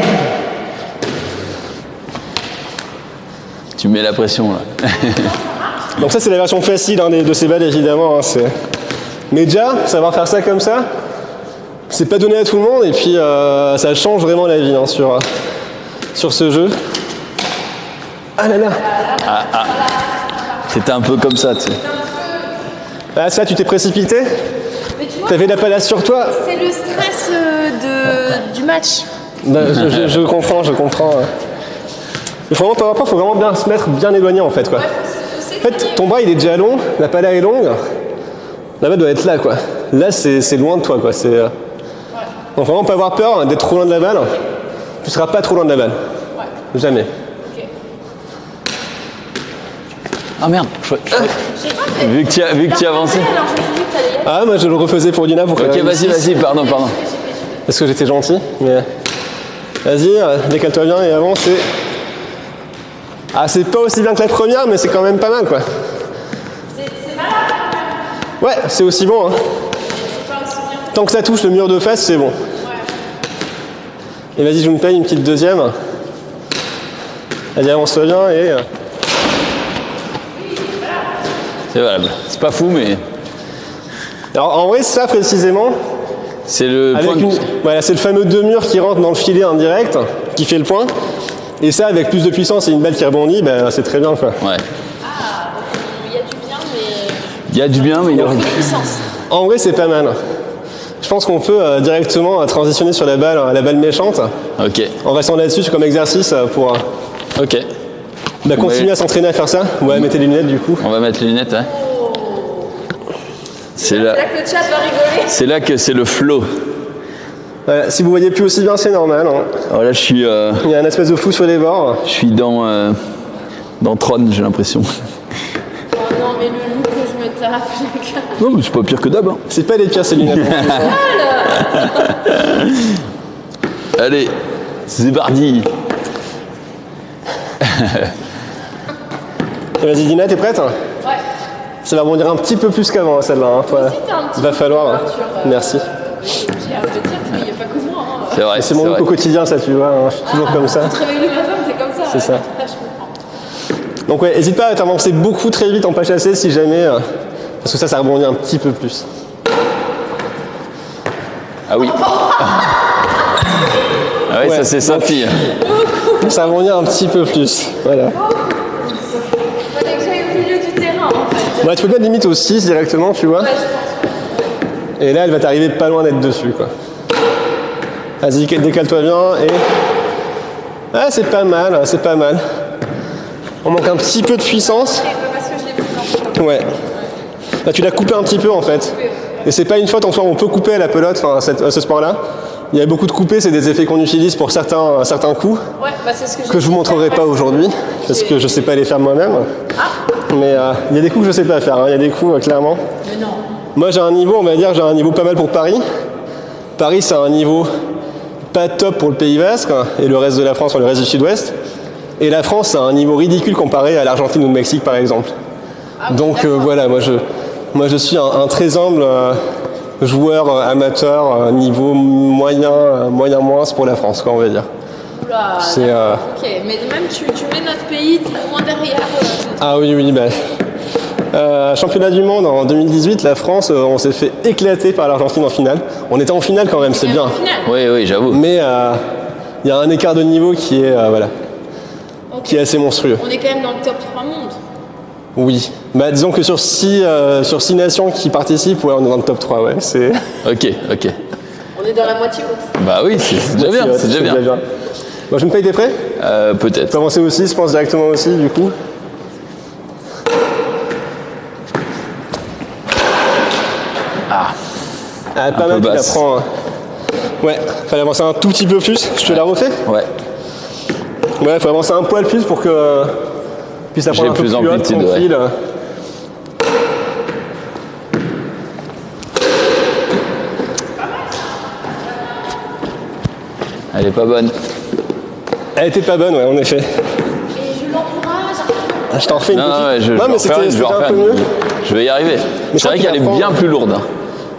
Tu mets la pression, là. Donc ça, c'est la version facile de ces balles, évidemment. Hein, mais déjà, savoir faire ça comme ça, c'est pas donné à tout le monde, et puis ça change vraiment la vie sur ce jeu. Ah là là. C'était un peu comme ça, tu sais. Ah, ça, tu t'es précipité? T'avais la palace sur toi? C'est le stress du match. Je comprends. Il faut vraiment bien se mettre bien éloigné, en fait, quoi. En fait, ton bras, il est déjà long, la pala est longue, la balle doit être là, quoi. Là, c'est loin de toi, quoi. Donc vraiment pas avoir peur d'être trop loin de la balle. Tu seras pas trop loin de la balle. Jamais. Ah merde, vu que tu as avancé. Ah, moi je le refaisais pour Dina pour que... Ok, vas-y, pardon. Parce que j'étais gentil, mais... Vas-y, décale-toi bien et avance et... Ah, c'est pas aussi bien que la première, mais c'est quand même pas mal, quoi. C'est mal. Ouais, c'est aussi bon, hein. Tant que ça touche le mur de face, c'est bon. Ouais. Et vas-y, je me paye une petite deuxième. Vas-y, avance-toi bien et... C'est valable. C'est pas fou, mais... Alors, en vrai, ça, précisément... C'est le point... Voilà, c'est le fameux deux murs qui rentre dans le filet indirect, qui fait le point. Et ça, avec plus de puissance et une balle qui rebondit, c'est très bien, quoi. Ouais. Ah, il y a du bien, mais... Il y a du bien, mais il y a plus de puissance. En vrai, c'est pas mal. Je pense qu'on peut directement transitionner sur la balle méchante. Ok. En restant là-dessus comme exercice pour... Ok. Continuer à s'entraîner à faire ça. Ouais, mettez les lunettes du coup. On va mettre les lunettes, hein. C'est là, C'est là que le chat va rigoler. c'est là que c'est le flow. Voilà, si vous voyez plus aussi bien, c'est normal. Hein. Alors là, Il y a un espèce de flou sur les bords. je suis dans Tron, j'ai l'impression. Oh non, mais le loup que je me tape. Non, mais c'est pas pire que d'hab. Hein. C'est pas les pires, ces lunettes. Allez, c'est parti. Vas-y, Dina, t'es prête? Ouais. Ça va rebondir un petit peu plus qu'avant, hein, celle-là. Hein. Va falloir. Hein. Merci. J'ai hâte de dire, parce qu'il n'y a pas que moi. Hein. C'est vrai. C'est mon look au quotidien, ça, tu vois. Hein. Je suis toujours comme ça. Tu te réveilles le matin, c'est comme ça. C'est ça. Ah, je comprends. Donc ouais, n'hésite pas à t'avancer beaucoup très vite en pas chassé si jamais, parce que ça rebondit un petit peu plus. Ah oui. Ah oui, Ouais, ça c'est senti. Ça rebondit un petit peu plus, voilà. Fallait que j'aille au milieu du terrain, en fait. Ouais, tu peux te mettre limite au 6 directement, tu vois. Ouais, je pense. Et là, elle va t'arriver pas loin d'être dessus, quoi. Vas-y, décale-toi bien et... Ah, c'est pas mal, c'est pas mal. On manque un petit peu de puissance. Parce que je l'ai pris dans le Ouais. Là, tu l'as coupé un petit peu, en fait. Et c'est pas une faute en soi, on peut couper à la pelote, enfin, à ce sport-là. Il y a beaucoup de coupés, c'est des effets qu'on utilise pour certains coups, Ouais, bah c'est ce que j'ai que je vous montrerai pas aujourd'hui, parce que je sais pas les faire moi-même. Mais il y a des coups que je sais pas faire, hein. Il y a des coups, clairement. Mais non. Moi, j'ai un niveau, on va dire, j'ai un niveau pas mal pour Paris. Paris, c'est un niveau pas top pour le Pays Basque, hein, et le reste de la France, le reste du Sud-Ouest. Et la France, c'est un niveau ridicule comparé à l'Argentine ou le Mexique, par exemple. Donc voilà, moi je suis un très humble joueur amateur, niveau moyen moins pour la France, quoi, on va dire. Oula, C'est, ok, mais même tu mets notre pays loin derrière. Ah oui, championnat du monde en 2018, la France, on s'est fait éclater par l'Argentine en finale. On était en finale quand même, c'est bien. Au final. Oui, j'avoue. Mais il y a un écart de niveau qui est, qui est assez monstrueux. On est quand même dans le top 3 monde. Oui. Bah, disons que sur 6 nations qui participent, ouais, on est dans le top 3, ouais. C'est... Ok. On est dans la moitié haute. Bah oui, c'est déjà bien, c'est déjà bien. Bon, je me paye, t'es prêt? Tu Peut-être. peux avancer aussi, je pense directement aussi, du coup. Ah, pas Un mal, peu tu la basse. prends. Hein. Ouais, fallait avancer un tout petit peu plus. Je te la refais? Ouais. Ouais, faut avancer un poil plus pour que puisse la J'ai prendre un peu plus plus haute, d'amplitude, tranquille. Elle est pas bonne. Elle était pas bonne, ouais, en effet. Et je l'encourage. Ah, je t'en refais une Non, petite. ouais, je non, vais mais refaire une, je vais c'était un refaire peu une. mieux. Je vais y arriver. je C'est crois vrai qu'il qu'elle est apprend- bien plus lourde. Hein.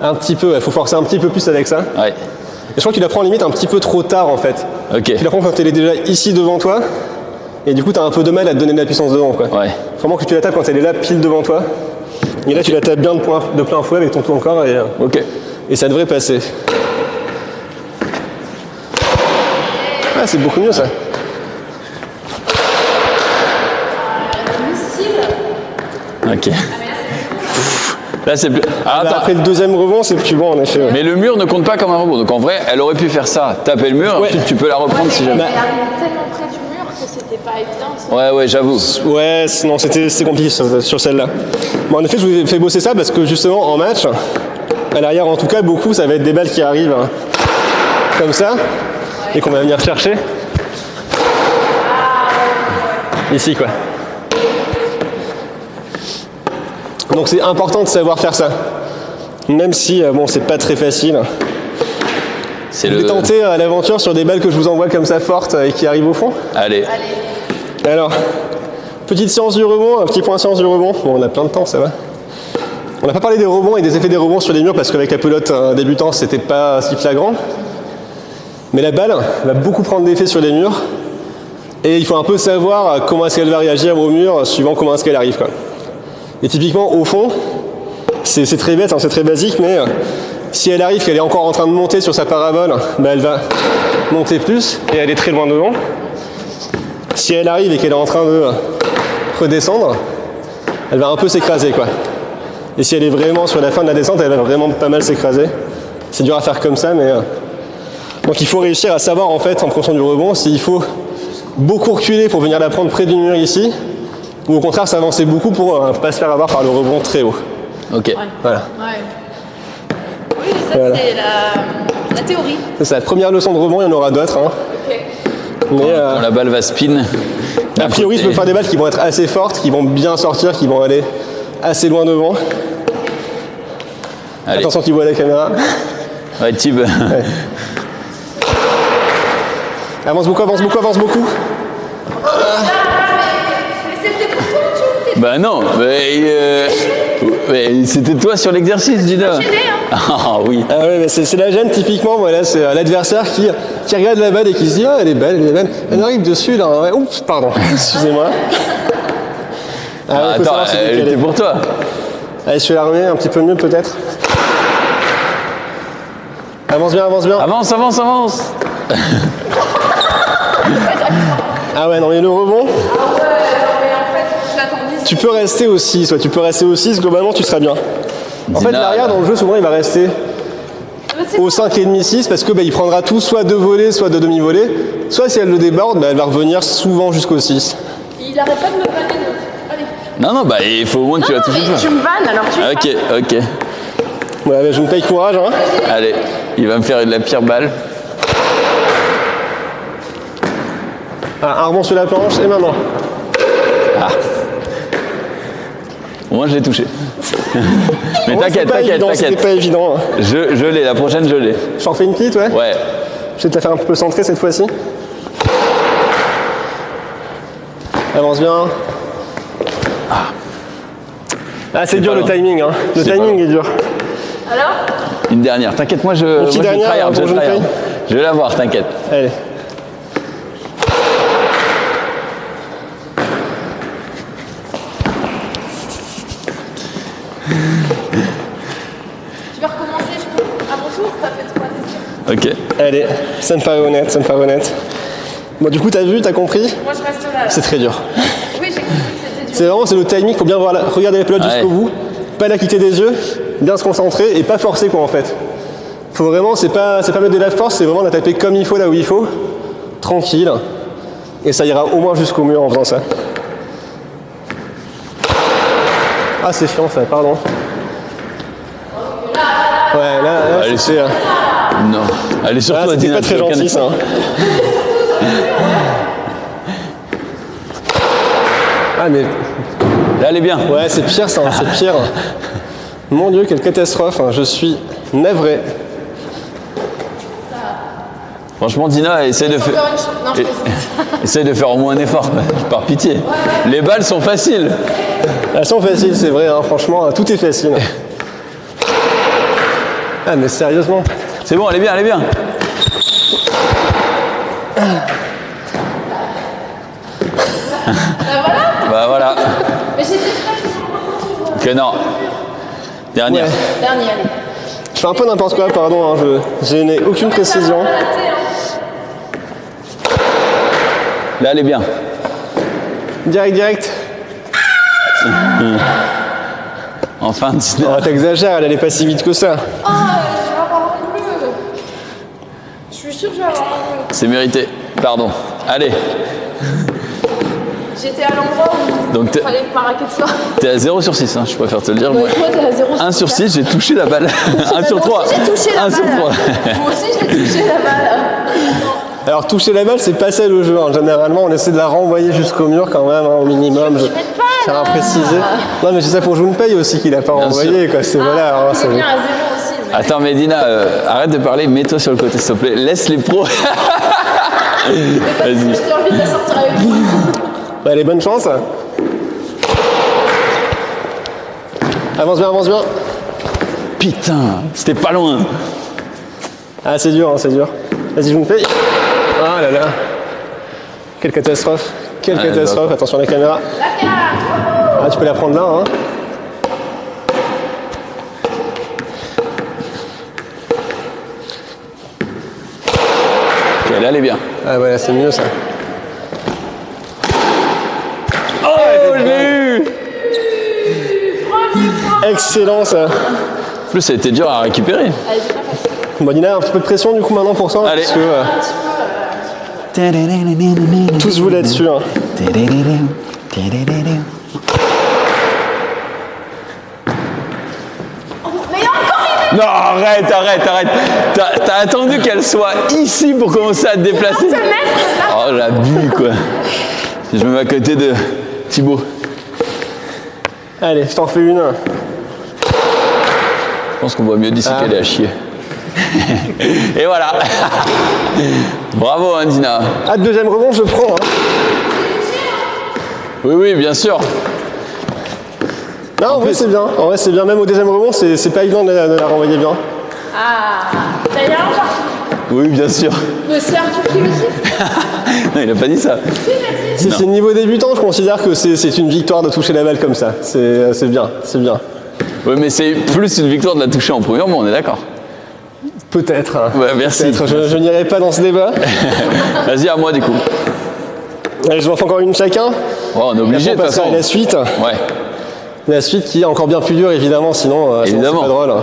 Un petit peu, il faut forcer un petit peu plus avec ça. Ouais. Et je crois que tu la prends limite un petit peu trop tard en fait. Ok. Tu la prends quand elle est déjà ici devant toi. Et du coup, tu as un peu de mal à te donner de la puissance devant, quoi. Ouais. Vraiment que tu la tapes quand elle est là, pile devant toi. Et là, tu la tapes bien de plein fouet avec ton tout encore Ok. et ça devrait passer. Ah, c'est beaucoup mieux ça. Ok. Là, c'est plus. Ah, Là, attends. après le deuxième rebond, c'est plus bon en effet. Ouais. Mais le mur ne compte pas comme un rebond. Donc en vrai, elle aurait pu faire ça, taper le mur, Ouais. ensuite tu peux la reprendre si jamais. Elle arrive tellement près du mur que c'était pas évident. Ouais, j'avoue. Ouais, non, c'était compliqué sur celle-là. Bon, en effet, je vous ai fait bosser ça parce que justement en match, à l'arrière en tout cas, beaucoup, ça va être des balles qui arrivent hein, comme ça et qu'on va venir chercher. Ici, quoi. Donc c'est important de savoir faire ça. Même si, bon, c'est pas très facile. C'est Je vais le. tenter l'aventure sur des balles que je vous envoie comme ça fortes et qui arrivent au fond. Allez. Alors, petite séance du rebond, un petit point séance du rebond. Bon, on a plein de temps, ça va. On n'a pas parlé des rebonds et des effets des rebonds sur les murs parce qu'avec la pelote débutant, c'était pas si flagrant. Mais la balle va beaucoup prendre d'effet sur les murs. Et il faut un peu savoir comment est-ce qu'elle va réagir au mur suivant comment est-ce qu'elle arrive, quoi. Et typiquement, au fond, c'est très bête, hein, c'est très basique, mais si elle arrive qu'elle est encore en train de monter sur sa parabole, bah, elle va monter plus et elle est très loin devant. Si elle arrive et qu'elle est en train de redescendre, elle va un peu s'écraser, quoi. Et si elle est vraiment sur la fin de la descente, elle va vraiment pas mal s'écraser. C'est dur à faire comme ça, mais... Donc il faut réussir à savoir, en fait, en fonction du rebond, s'il faut beaucoup reculer pour venir la prendre près du mur ici, ou au contraire s'avancer beaucoup pour pas se faire avoir par le rebond très haut. Ok. Voilà. Ouais. Oui, ça Voilà. c'est la théorie. C'est ça, première leçon de rebond, il y en aura d'autres. Hein. Ok. Mais Quand la balle va spin. a priori, je peux faire des balles qui vont être assez fortes, qui vont bien sortir, qui vont aller assez loin devant. Allez. Attention, tu vois la caméra. Ouais, Tib. Ouais. Avance beaucoup, avance beaucoup, avance beaucoup. Bah non, mais c'était toi sur l'exercice, Dina. Ah oui. Ah ouais, mais c'est la gêne typiquement, voilà, c'est l'adversaire qui regarde la balle et qui se dit ah elle est belle, elle est belle. Elle arrive dessus là, ouais. Oups, pardon, excusez-moi. Ah, ouais, faut Attends, savoir c'est elle lequel était est. pour toi. Allez, je vais la remettre un petit peu mieux peut-être. Avance bien, avance bien. Avance, avance, avance. Ah ouais, non mais le rebond, tu peux rester au 6, ouais, tu peux rester au 6, globalement tu seras bien. En fait, Dina, l'arrière dans le jeu, souvent il va rester au 5,5, 6 parce que il prendra tout soit de volée, soit de demi-volée. Soit si elle le déborde, elle va revenir souvent jusqu'au 6. Il arrête pas de me vanner. Allez. Non, non, bah il faut au moins que tu la touches une Tu fois. me vannes alors tu Ok, ok. Voilà, je me paye courage. Hein. Allez, il va me faire de la pire balle. Ah, un rebond sur la planche et maintenant. Au moins je l'ai touché. Mais Bon, t'inquiète, c'est pas t'inquiète, évident, c'était t'inquiète. pas évident. Hein. Je l'ai, la prochaine je l'ai. Je t'en fais une petite, ouais. Ouais. Je vais te la faire un peu centrée cette fois-ci. Avance bien. Ah, c'est dur pas le loin. timing. Hein. Le C'est timing pas est dur. Alors Une dernière. T'inquiète, moi je. petite moi, dernière, tryhard, pour je je me tryhard. paye. Je vais la voir, t'inquiète. Allez. Tu vas recommencer à mon tour. T'as fait 3 essais. Ok. Allez, ça me paraît honnête, ça me paraît honnête. Bon, du coup, t'as vu, t'as compris. Moi je reste là. C'est très dur. Oui, j'ai compris que c'était dur. C'est vraiment le timing, faut bien voir regarder la pelote Ouais. jusqu'au bout, pas la quitter des yeux, bien se concentrer et pas forcer quoi en fait. Faut vraiment, c'est pas mettre de la force, c'est vraiment la taper comme il faut là où il faut, tranquille, et ça ira au moins jusqu'au mur en faisant ça. Ah c'est chiant ça, pardon. Ouais, là Allez, c'est... Non. Allez, surtout Là, à c'était Dina. pas très tu as aucun gentil ça. effort. Hein. Ah mais... Là, elle est bien. Ouais, c'est pire ça, c'est pire. Mon Dieu, quelle catastrophe, hein. Je suis navré. Franchement, Dina, essaye de faire. Encore une chance. Non, je plaisante. Essaye de faire au moins un effort, par pitié. Les balles sont faciles. Elles sont faciles, c'est vrai, hein, franchement, tout est facile. Ah, mais sérieusement. C'est bon, elle est bien, elle est bien. Bah voilà. Mais j'étais prête. Ok, non. Dernière. Ouais. Dernier, allez. Je fais un peu n'importe quoi, pardon, hein, je n'ai aucune précision. Là, elle est bien. Direct, direct. Enfin, Dina. Oh, t'exagères, elle allait pas si vite que ça. Ah, je vais avoir un bleu. Je suis sûre que je vais avoir un bleu. C'est mérité. Pardon. Allez. J'étais à l'endroit où Donc, il fallait pas raquer de ça. t'es à 0 sur 6, hein, je préfère te le dire. Bah, Moi. toi, t'es à 0 1 sur 6, j'ai touché la balle. 1 sur 3. Moi aussi, j'ai touché la 1 balle. sur 3. Moi aussi, j'ai touché la balle. Alors, toucher la balle, c'est pas ça le jeu. Hein. Généralement, on essaie de la renvoyer jusqu'au mur quand même, hein, au minimum. Je tiens à préciser. Non, mais c'est ça pour Junpei aussi qu'il a pas renvoyé, quoi. C'est voilà. Hein, C'est c'est- bien à 0 aussi. mais- Attends, mais Dina, arrête de parler, mets-toi sur le côté, s'il te plaît. Laisse les pros. Vas-y. J'ai envie de la sortir avec moi. Bah, allez, bonne chance. Avance bien, avance bien. Putain, c'était pas loin. Ah, c'est dur, hein, c'est dur. Vas-y, Junpei. Ah là là. Quelle catastrophe. Quelle Ouais, catastrophe. bah. Attention à la caméra. Ah, tu peux la prendre là, hein. Ok, là, elle est bien. Ah, voilà, c'est mieux ça. Oh, je l'ai eu. Excellent ça. En plus, ça a été dur à récupérer. Allez, c'est pas facile. Bon, Dina, un petit peu de pression du coup maintenant pour ça. Allez. Parce que tous vous là-dessus. Hein. Non, arrête. T'as attendu qu'elle soit ici pour commencer à te déplacer. Oh, j'abuse, quoi. Je me mets à côté de Thibaut. Allez, je t'en fais une. Je pense qu'on voit mieux d'ici qu'elle est à chier. Et voilà. Bravo, hein, Dina. Ah, deuxième rebond, je prends. Hein. Oui, bien sûr. Non, en vrai, c'est bien. En vrai, c'est bien. Même au deuxième rebond, c'est pas évident de la renvoyer bien. Ah, t'as rien Oui, bien sûr. Mais c'est Arthur qui le dit. Non, il a pas dit ça. Si c'est niveau débutant, je considère que c'est une victoire de toucher la balle comme ça. C'est bien, c'est bien. Oui, mais c'est plus une victoire de la toucher en premier, on est d'accord. Peut-être. Hein. Ouais, merci. Peut-être. Je n'irai pas dans ce débat. Vas-y, à moi, du coup. Allez, je m'en fais encore une chacun. Oh, on est obligé, de toute façon. La suite. Ouais. La suite qui est encore bien plus dure, évidemment, sinon c'est pas drôle.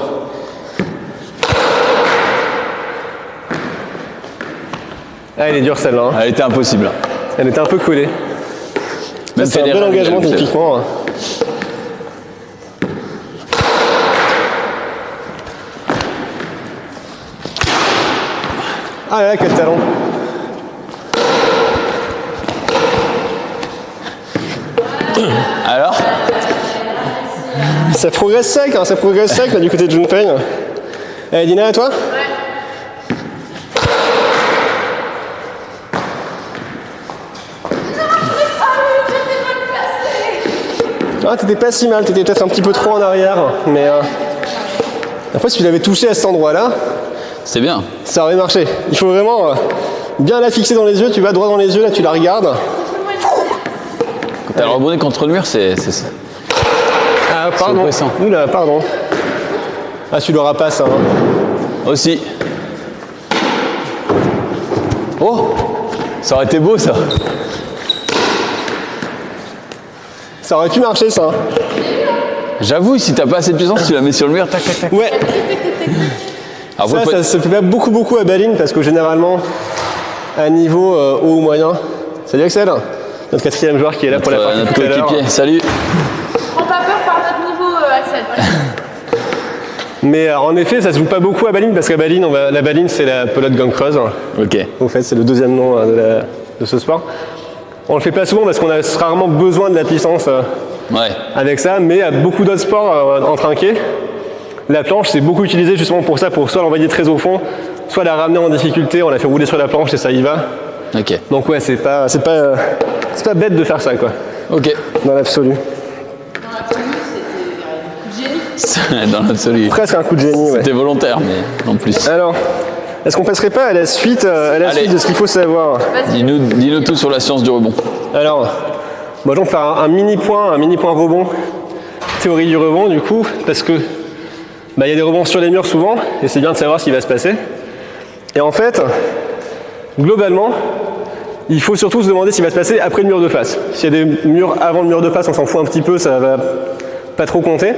Ah, elle est dure celle-là. Hein. Elle était impossible. Elle était un peu collée. C'est un bel engagement, typiquement. Ah là là, quel talent. Alors? Ça progresse sec, hein, là du côté de Junpei. Allez, Dina, à toi? Ouais. Ah, t'étais pas si mal, t'étais peut-être un petit peu trop en arrière, mais après si tu l'avais touché à cet endroit-là, c'est bien. Ça aurait marché. Il faut vraiment bien la fixer dans les yeux, tu vas droit dans les yeux, là tu la regardes. Quand t'as rebondi contre le mur, c'est ça. Ah, pardon. Oula, pardon. Ah, tu l'auras pas, ça. Hein. Aussi. Oh, ça aurait été beau, ça. Ça aurait pu marcher, ça. J'avoue, si t'as pas assez de puissance, tu la mets sur le mur, tac, tac, tac. Ouais. Alors, ça se fait pas beaucoup à baline parce que généralement, à niveau haut ou moyen. Salut Axel, notre quatrième joueur qui est là pour la partie notre tout à l'heure. coéquipier. Salut. Prends pas peur par notre niveau, Axel. Mais en effet, ça se joue pas beaucoup à baline parce qu'à baline, la baline c'est la pelote gang creuse. Ok. En fait, c'est le deuxième nom de ce sport. On le fait pas souvent parce qu'on a rarement besoin de la puissance avec ça, mais à beaucoup d'autres sports en trinqué, la planche c'est beaucoup utilisé justement pour ça, pour soit l'envoyer très au fond, soit la ramener en difficulté, on la fait rouler sur la planche et ça y va. Ok. Donc ouais, c'est pas bête de faire ça quoi. Ok. Dans l'absolu. Dans l'absolu. Presque un coup de génie, ouais. C'était volontaire, mais en plus. Alors, est-ce qu'on passerait pas à la suite, de ce qu'il faut savoir? Dis-nous tout sur la science du rebond. Alors, moi je vais faire un mini point rebond, théorie du rebond du coup, parce que y a des rebonds sur les murs souvent, et c'est bien de savoir ce qui va se passer. Et en fait, globalement, il faut surtout se demander ce qui va se passer après le mur de face. S'il y a des murs avant le mur de face, on s'en fout un petit peu, ça va pas trop compter.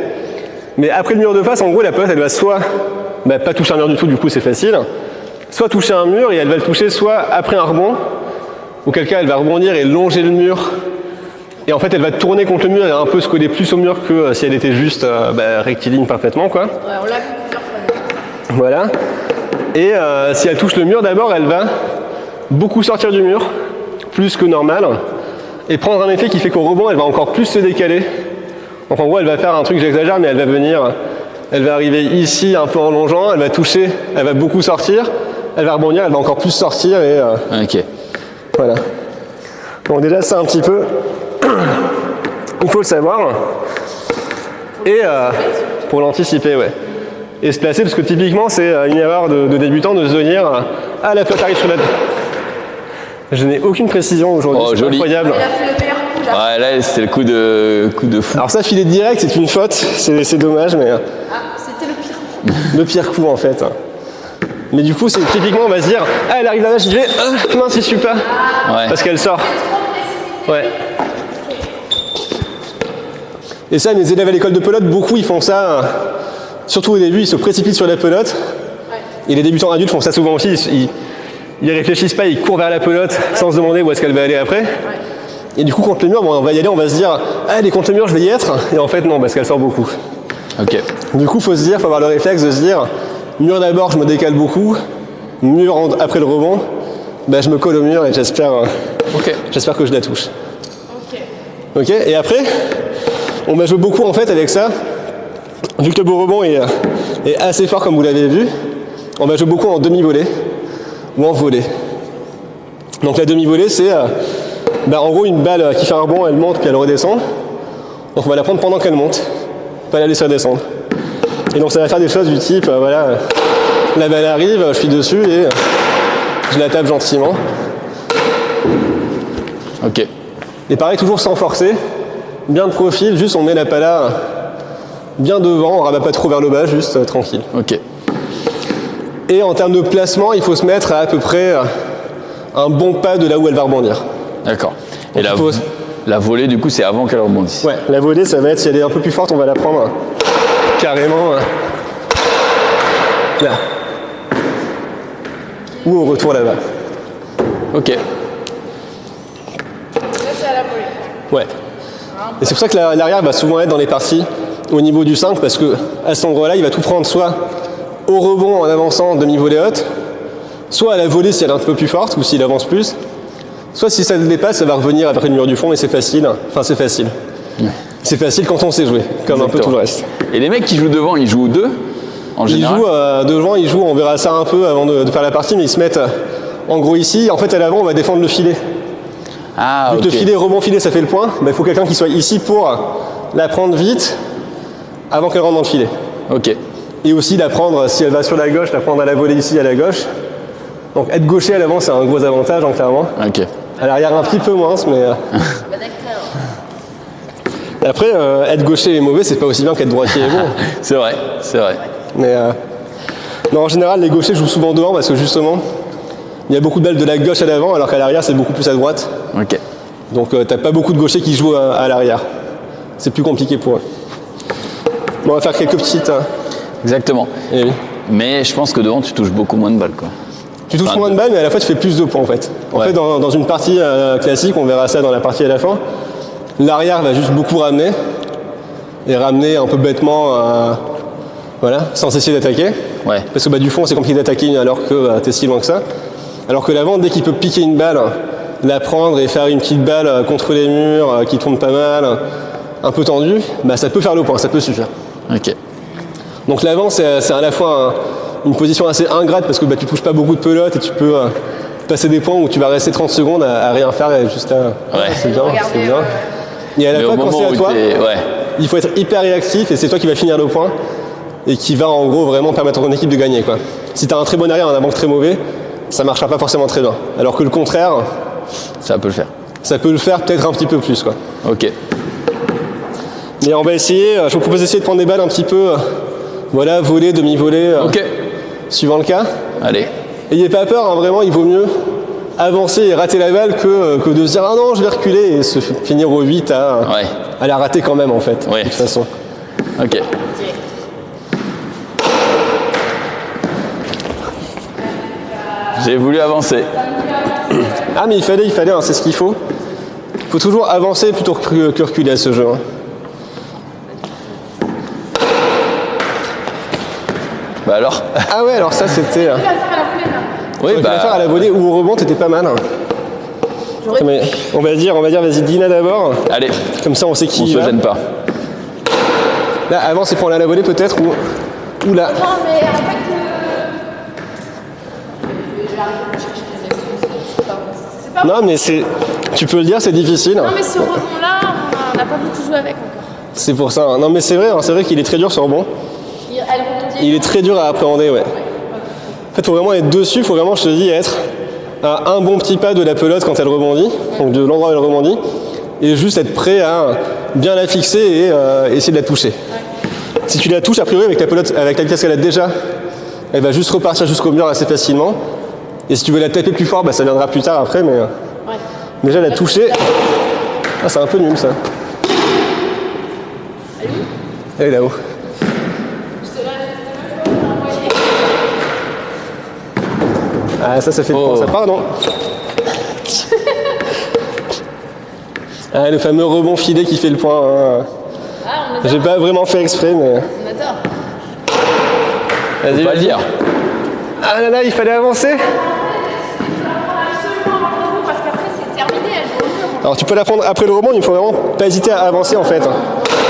Mais après le mur de face, en gros, la pelote, elle va soit pas toucher un mur du tout, du coup c'est facile, soit toucher un mur et elle va le toucher soit après un rebond, auquel cas elle va rebondir et longer le mur. Et en fait, elle va tourner contre le mur et un peu se coller plus au mur que si elle était juste rectiligne parfaitement, quoi. Ouais, on l'a vu plusieurs fois. Voilà. Et si elle touche le mur, d'abord, elle va beaucoup sortir du mur, plus que normal, et prendre un effet qui fait qu'au rebond, elle va encore plus se décaler. Donc en gros, elle va faire un truc, j'exagère, mais elle va arriver ici un peu en longeant, elle va toucher, elle va beaucoup sortir, elle va rebondir, elle va encore plus sortir et ok. Voilà. Donc déjà ça un petit peu, il faut le savoir. Et pour l'anticiper, ouais. Et se placer, parce que typiquement c'est une erreur de débutant de se dire ah la pelote arrive sur la... Je n'ai aucune précision aujourd'hui, c'est incroyable. Il a fait le meilleur coup là. Ouais, là c'était le coup de fou. Alors ça, filet direct, c'est une faute, c'est dommage, mais... Ah, c'était le pire coup. Le pire coup en fait. Mais du coup, c'est typiquement, on va se dire, ah elle arrive là, j'y vais, mince, j'y suis pas. Ouais. Parce qu'elle sort. Ouais. Et ça, mes élèves à l'école de pelote, beaucoup ils font ça, surtout au début, ils se précipitent sur la pelote. Et les débutants adultes font ça souvent aussi, ils réfléchissent pas, ils courent vers la pelote sans se demander où est-ce qu'elle va aller après. Et du coup, contre le mur, on va y aller, on va se dire, ah elle est contre le mur, je vais y être. Et en fait, non, parce qu'elle sort beaucoup. Ok. Du coup, faut avoir le réflexe de se dire, mur d'abord, je me décale beaucoup, mur après le rebond, bah, je me colle au mur et j'espère que je la touche. Ok. Et après, on va jouer beaucoup en fait avec ça. Vu que le beau rebond est assez fort comme vous l'avez vu, on va jouer beaucoup en demi-volée ou en volée. Donc la demi-volée, c'est en gros une balle qui fait un rebond, elle monte puis elle redescend. Donc on va la prendre pendant qu'elle monte, pas la laisser redescendre. Et donc ça va faire des choses du type, la balle arrive, je suis dessus et je la tape gentiment. Ok. Et pareil, toujours sans forcer, bien de profil, juste on met la pala bien devant, on rabat pas trop vers le bas, juste tranquille. Ok. Et en termes de placement, il faut se mettre à peu près un bon pas de là où elle va rebondir. D'accord. Et la volée, du coup, c'est avant qu'elle rebondisse. Ouais, la volée, ça va être, si elle est un peu plus forte, on va la prendre carrément là. Ou au retour là-bas. Ok. Là, c'est à la volée. Ouais. Et c'est pour ça que l'arrière va souvent être dans les parties au niveau du 5, parce que à cet endroit-là, il va tout prendre soit au rebond en avançant en demi-volée haute, soit à la volée si elle est un peu plus forte ou s'il avance plus, soit si ça le dépasse, ça va revenir après le mur du fond et c'est facile. Enfin, c'est facile. Ouais. C'est facile quand on sait jouer, comme Exactement. Un peu tout le reste. Et les mecs qui jouent devant, ils jouent deux en général? Ils jouent devant, on verra ça un peu avant de faire la partie, mais ils se mettent en gros ici. En fait, à l'avant, on va défendre le filet. Ah, vu que le filet, rebond filet, ça fait le point, il faut quelqu'un qui soit ici pour la prendre vite avant qu'elle rentre dans le filet. Ok. Et aussi la prendre, si elle va sur la gauche, la prendre à la volée ici à la gauche. Donc être gaucher à l'avant, c'est un gros avantage, clairement. Ok. À l'arrière, un petit peu moins, mais. Après, être gaucher et mauvais, c'est pas aussi bien qu'être droitier et bon. C'est vrai, c'est vrai. Mais non, en général, les gauchers jouent souvent devant parce que justement, il y a beaucoup de balles de la gauche à l'avant, alors qu'à l'arrière, c'est beaucoup plus à droite. Ok. Donc t'as pas beaucoup de gauchers qui jouent à l'arrière. C'est plus compliqué pour eux. Bon, on va faire quelques petites. Exactement. Et oui. Mais je pense que devant, tu touches beaucoup moins de balles, quoi. Tu touches moins de balles, mais à la fois, tu fais plus de points, en fait. En fait, dans une partie classique, on verra ça dans la partie à la fin, l'arrière va juste beaucoup ramener. Et ramener un peu bêtement, sans essayer d'attaquer. Ouais. Parce que du fond, c'est compliqué d'attaquer alors que t'es si loin que ça. Alors que l'avant, dès qu'il peut piquer une balle, la prendre et faire une petite balle contre les murs, qui tourne pas mal, un peu tendue, ça peut faire le point, ça peut suffire. Ok. Donc l'avant, c'est à la fois une position assez ingrate parce que tu touches pas beaucoup de pelotes et tu peux passer des points où tu vas rester 30 secondes à rien faire et juste à... Ouais. C'est bien, c'est bien. Et à la fois, quand c'est à toi, il faut être hyper réactif et c'est toi qui vas finir le point et qui va en gros vraiment permettre à ton équipe de gagner, quoi. Si tu as un très bon arrière et un avant très mauvais, ça marchera pas forcément très bien. Alors que le contraire... Ça peut le faire. Ça peut le faire peut-être un petit peu plus, quoi. Ok. Et on va essayer, je vous propose d'essayer de prendre des balles un petit peu, volée, demi-volée, suivant le cas. Allez. N'ayez pas peur, vraiment, il vaut mieux avancer et rater la balle que de se dire « Ah non, je vais reculer » et se finir au 8 à la rater quand même, en fait, de toute façon. Ok. J'ai voulu avancer. Ah, mais il fallait, c'est ce qu'il faut. Il faut toujours avancer plutôt que reculer à ce jeu. Alors Ah ouais, alors ça c'était... Oui, tu vas faire à la volée ou au rebond, t'étais pas mal. Mais on va dire, vas-y, Dina d'abord. Allez. Comme ça, on sait qui on se gêne pas. Là, avant, c'est pour aller à la volée peut-être ou là. Non, mais en fait... Non, mais tu peux le dire, c'est difficile. Non, mais ce rebond-là, on n'a pas beaucoup joué avec encore. C'est pour ça. Non, mais c'est vrai qu'il est très dur ce rebond. Il est très dur à appréhender, ouais. En fait, il faut vraiment être dessus, il faut vraiment, je te dis, être à un bon petit pas de la pelote quand elle rebondit, donc de l'endroit où elle rebondit, et juste être prêt à bien la fixer et essayer de la toucher. Si tu la touches, a priori, avec la pelote, avec la vitesse qu'elle a déjà, elle va juste repartir jusqu'au mur assez facilement. Et si tu veux la taper plus fort, ça viendra plus tard après, mais déjà la toucher, c'est un peu nul ça. Elle est là-haut. Ah, ça fait le point, ça. Pardon. Le fameux rebond filet qui fait le point. J'ai pas vraiment fait exprès, mais... Vas-y, Faut pas le dire. Ah là là, il fallait avancer. Parce qu'après, c'est terminé. Alors tu peux la prendre après le rebond, il faut vraiment pas hésiter à avancer en fait.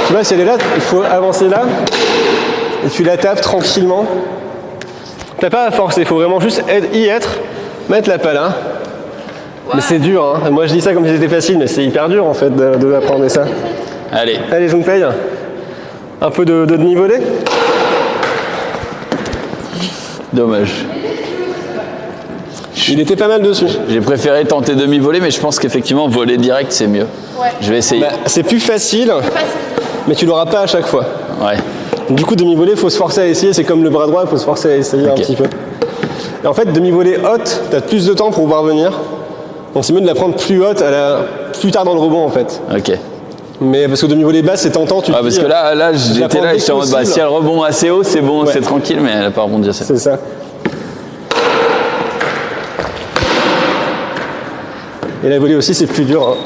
Tu vois, si elle est là, il faut avancer là. Et tu la tapes tranquillement. T'as pas à forcer, il faut vraiment juste y être, mettre la pale. Hein. Ouais. Mais c'est dur, hein. Moi je dis ça comme si c'était facile, mais c'est hyper dur en fait de apprendre ça. Allez. Allez, je me paye. Un peu de demi-volée. Dommage. Il était pas mal dessus. J'ai préféré tenter demi-volée, mais je pense qu'effectivement, voler direct, c'est mieux. Ouais. Je vais essayer. Bah, c'est plus facile, mais tu l'auras pas à chaque fois. Ouais. Du coup, demi-volée, il faut se forcer à essayer. C'est comme le bras droit, il faut se forcer à essayer un petit peu. Et en fait, demi-volée haute, tu as plus de temps pour pouvoir venir. Donc c'est mieux de la prendre plus haute, plus tard dans le rebond en fait. Ok. Mais parce que demi-volée basse, c'est tentant. Tu parce que là j'étais là et j'étais en mode, si elle rebond assez haut, c'est bon, c'est tranquille, mais elle n'a pas rebondi assez. C'est ça. Et la volée aussi, c'est plus dur. Hein.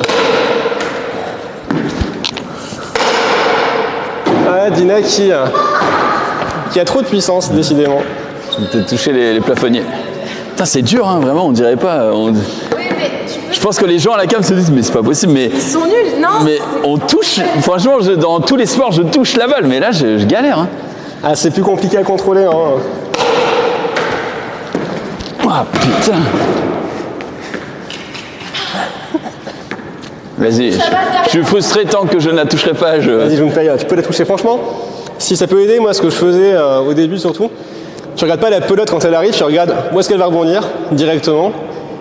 Ah, Dina qui a trop de puissance, décidément. Je vais peut-être toucher les plafonniers. Putain, c'est dur, hein, vraiment, on dirait pas. Oui, mais tu peux... Je pense que les gens à la cam se disent, mais c'est pas possible, mais. Ils sont nuls, non? Mais on touche, franchement, dans tous les sports, je touche la balle, mais là, je galère. Hein. Ah, c'est plus compliqué à contrôler. Hein. Ah, putain. Vas-y, je suis frustré tant que je ne la toucherai pas. Vas-y, je me paye. Tu peux la toucher, franchement. Si ça peut aider, moi, ce que je faisais au début surtout, tu regardes pas la pelote quand elle arrive, tu regardes où est-ce qu'elle va rebondir directement.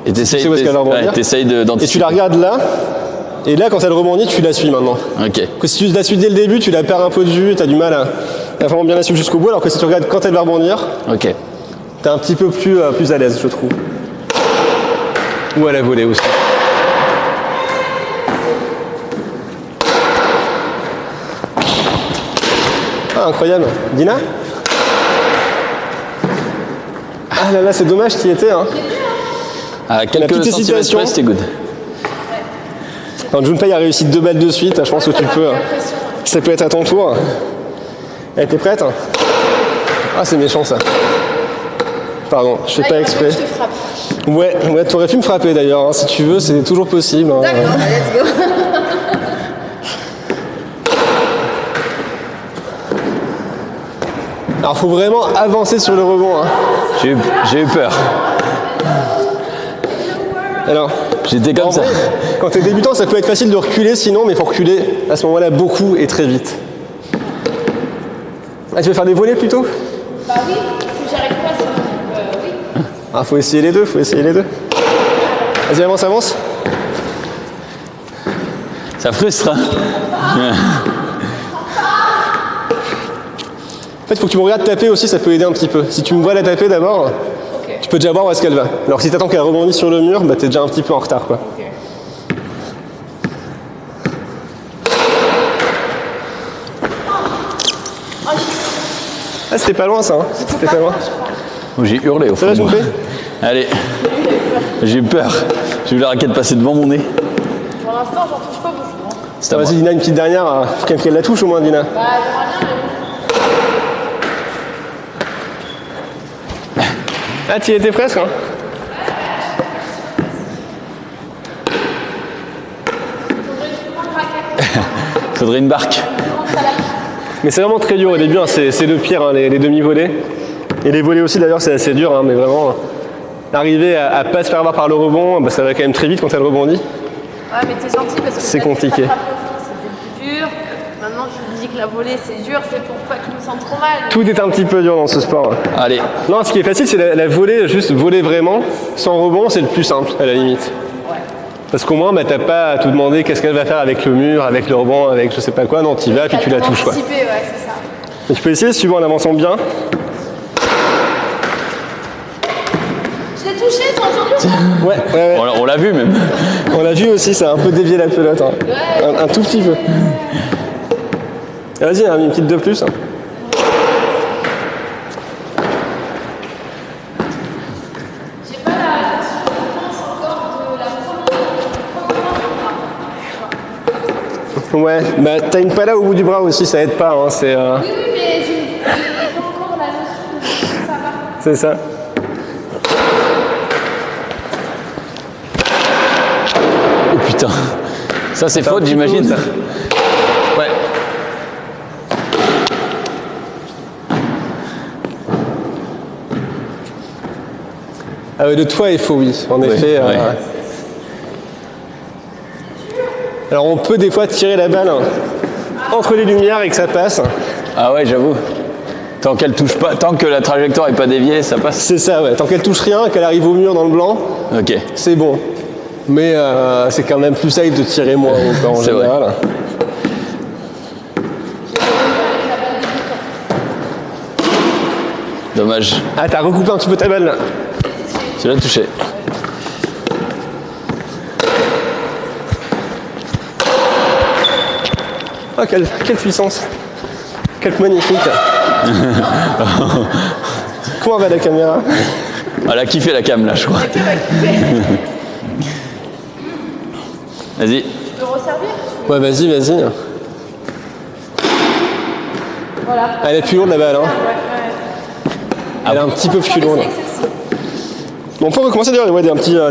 Et t'essayes et tu la regardes là, et là, quand elle rebondit, tu la suis maintenant. Ok. Que si tu la suis dès le début, tu la perds un peu de vue, tu as du mal à vraiment bien la suivre jusqu'au bout, alors que si tu regardes quand elle va rebondir, ok. T'es un petit peu plus à l'aise, je trouve. Ou à la volée aussi. Ah, incroyable. Dina? Ah là là, c'est dommage qu'il y était. Hein. À quelques centimètres près, c'était good. Junpei a réussi 2 balles de suite. Je pense que tu peux. Ça peut être à ton tour. Elle était prête? Ah, c'est méchant ça. Pardon, je fais pas exprès. Je te frappe. Ouais, t'aurais pu me frapper d'ailleurs. Hein. Si tu veux, c'est toujours possible. Hein. D'accord, let's go. Alors, faut vraiment avancer sur le rebond. Hein. J'ai eu peur. Alors, j'étais comme ça. Vrai, quand t'es débutant, ça peut être facile de reculer sinon, mais il faut reculer à ce moment-là beaucoup et très vite. Ah, tu veux faire des volées plutôt? Bah oui, parce que j'arrive pas, sinon, oui. Ah, faut essayer les deux, Vas-y, avance. Ça frustre, hein. En fait, il faut que tu me regardes taper aussi, ça peut aider un petit peu. Si tu me vois la taper d'abord, tu peux déjà voir où est-ce qu'elle va. Alors si t'attends qu'elle rebondisse sur le mur, bah t'es déjà un petit peu en retard, quoi. Okay. Ah, c'était pas loin ça, hein. C'était pas loin. J'ai hurlé au fond. Ça va, je me fais? Allez, j'ai eu peur. J'ai vu la raquette passer devant mon nez. Pour l'instant, j'en touche pas beaucoup. Vas-y, Dina, une petite dernière. Faut qu'elle la touche au moins, Dina. Bah, j'aimerais bien, mais... Ah, tu y étais presque, hein. Faudrait une barque. Mais c'est vraiment très dur au début, hein. C'est le pire, hein, les demi-volées. Et les volées aussi d'ailleurs, c'est assez dur, hein, mais vraiment, arriver à pas se faire avoir par le rebond, bah, ça va quand même très vite quand elle rebondit. Ouais, mais t'es gentil parce que c'est compliqué. C'était plus dur. Maintenant, tu me dis que la volée c'est dur, c'est pour pas que je me sente trop mal. Tout est un petit peu dur dans ce sport. Allez. Non, ce qui est facile, c'est la volée, juste voler vraiment, sans rebond, c'est le plus simple, à la limite. Ouais. Parce qu'au moins, bah, t'as pas à tout demander qu'est-ce qu'elle va faire avec le mur, avec le rebond, avec je sais pas quoi. Non, t'y vas, puis tu la touches, quoi. Ouais, c'est ça. Et tu peux essayer, suivant en avançant bien. Je l'ai touché, t'as entendu? Ouais. On l'a vu même. On l'a vu aussi, ça a un peu dévié la pelote. Hein. Ouais. Un tout petit peu. Et vas-y, une petite de plus. Hein. J'ai pas la surprise encore de la Ouais, bah t'as une pala au bout du bras aussi, ça aide pas. Hein. Oui, mais j'ai pas encore la notion. C'est ça. Oh putain. Ça c'est faute, j'imagine. Ça. Ouais. Ah ouais, le toit est faux, oui, en effet. ouais. Alors on peut des fois tirer la balle entre les lumières et que ça passe. Ah ouais, j'avoue. Tant qu'elle touche pas, tant que la trajectoire est pas déviée, ça passe. C'est ça, ouais. Tant qu'elle touche rien, qu'elle arrive au mur dans le blanc, Ok. c'est bon. Mais c'est quand même plus safe de tirer moins haut, quoi, en C'est vrai. général. Dommage. Ah, t'as recoupé un petit peu ta balle là. Tu l'as touché. Ah, quelle puissance. Quelle magnifique. Comment va la caméra? Elle a kiffé la cam là, je crois. Vas-y. Tu peux resservir? Ouais, vas-y. Voilà. Elle est plus lourde la balle, hein. Elle est un petit peu plus lourde. Bon, on peut recommencer d'ailleurs, ouais, des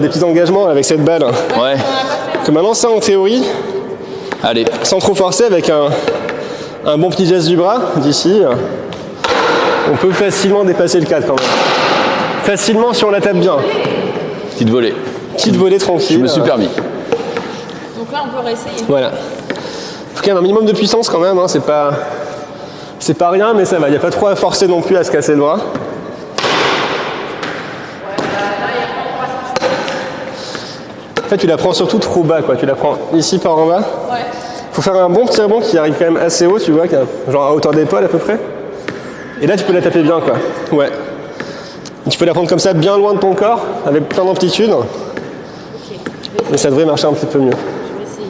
petits engagements avec cette balle. Ouais. Que maintenant, ça en théorie, Allez. sans trop forcer, avec un bon petit geste du bras d'ici, on peut facilement dépasser le cadre quand même. Facilement si on la tape bien. Petite volée. Petite volée tranquille. Je me suis permis. Donc là, on peut réessayer. Voilà. Faut quand même un minimum de puissance quand même, hein. C'est pas rien, mais ça va. Il n'y a pas trop à forcer non plus à se casser le bras. En fait, tu la prends surtout trop bas, quoi. Tu la prends ici par en bas. Ouais. Faut faire un bon petit rebond qui arrive quand même assez haut, tu vois, genre à hauteur d'épaule à peu près. Et là, tu peux la taper bien, quoi. Ouais. Tu peux la prendre comme ça, bien loin de ton corps, avec plein d'amplitude. Et ça devrait marcher un petit peu mieux. Je vais essayer.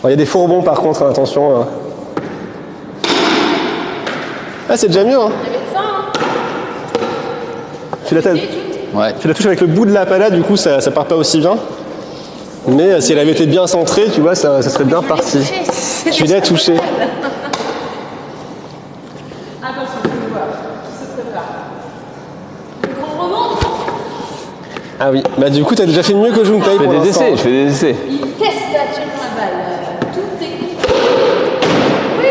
Il y a des faux rebonds par contre, hein, attention. Ah, c'est déjà mieux, hein. Il y avait de ça, hein. Ouais. Tu la touches avec le bout de la palette, du coup, ça part pas aussi bien. Mais si elle avait été bien centrée, tu vois, ça serait bien parti. Tu l'as touché. Attention, je vois. Tout se prépare. Le grand remonte. Ah oui, bah du coup, t'as déjà fait mieux que Junpei Je pour fais des l'instant. essais, je fais des essais. Il teste actuellement la balle. Tout est... Oui.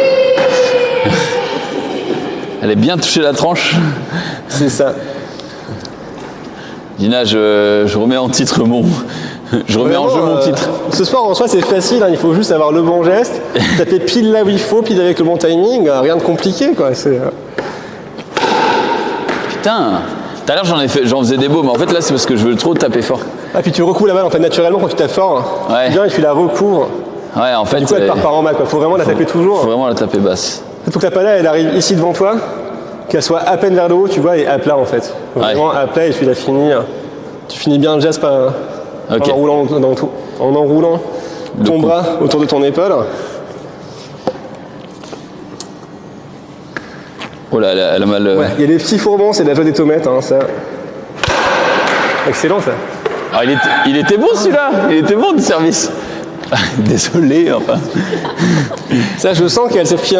Elle est bien touchée la tranche. C'est ça. Dina, je remets en titre mon... Je remets en jeu mon titre. Ce sport en soi c'est facile, hein, il faut juste avoir le bon geste, taper pile là où il faut, pile avec le bon timing, rien de compliqué quoi. Putain. Tout à l'heure j'en faisais des beaux, mais en fait là c'est parce que je veux trop taper fort. Ah puis tu recouvres la balle en fait naturellement quand tu tapes fort, Ouais. bien et tu la recouvres. Ouais, en fait. Du coup elle part par en bas quoi, faut vraiment la taper toujours. Faut vraiment la taper basse. Faut que la balle elle arrive ici devant toi, qu'elle soit à peine vers le haut, tu vois, et à plat en fait. Vraiment à plat et tu la finis. Tu finis bien le geste Ok. en enroulant ton bras autour de ton épaule. Oh là, elle a mal. Ouais, il y a des petits fourbons, c'est de la joie des tomates, hein, ça. Excellent ça. Ah, il était bon celui-là. Il était bon du service. Désolé, enfin. Ça, je sens qu'elle s'est pris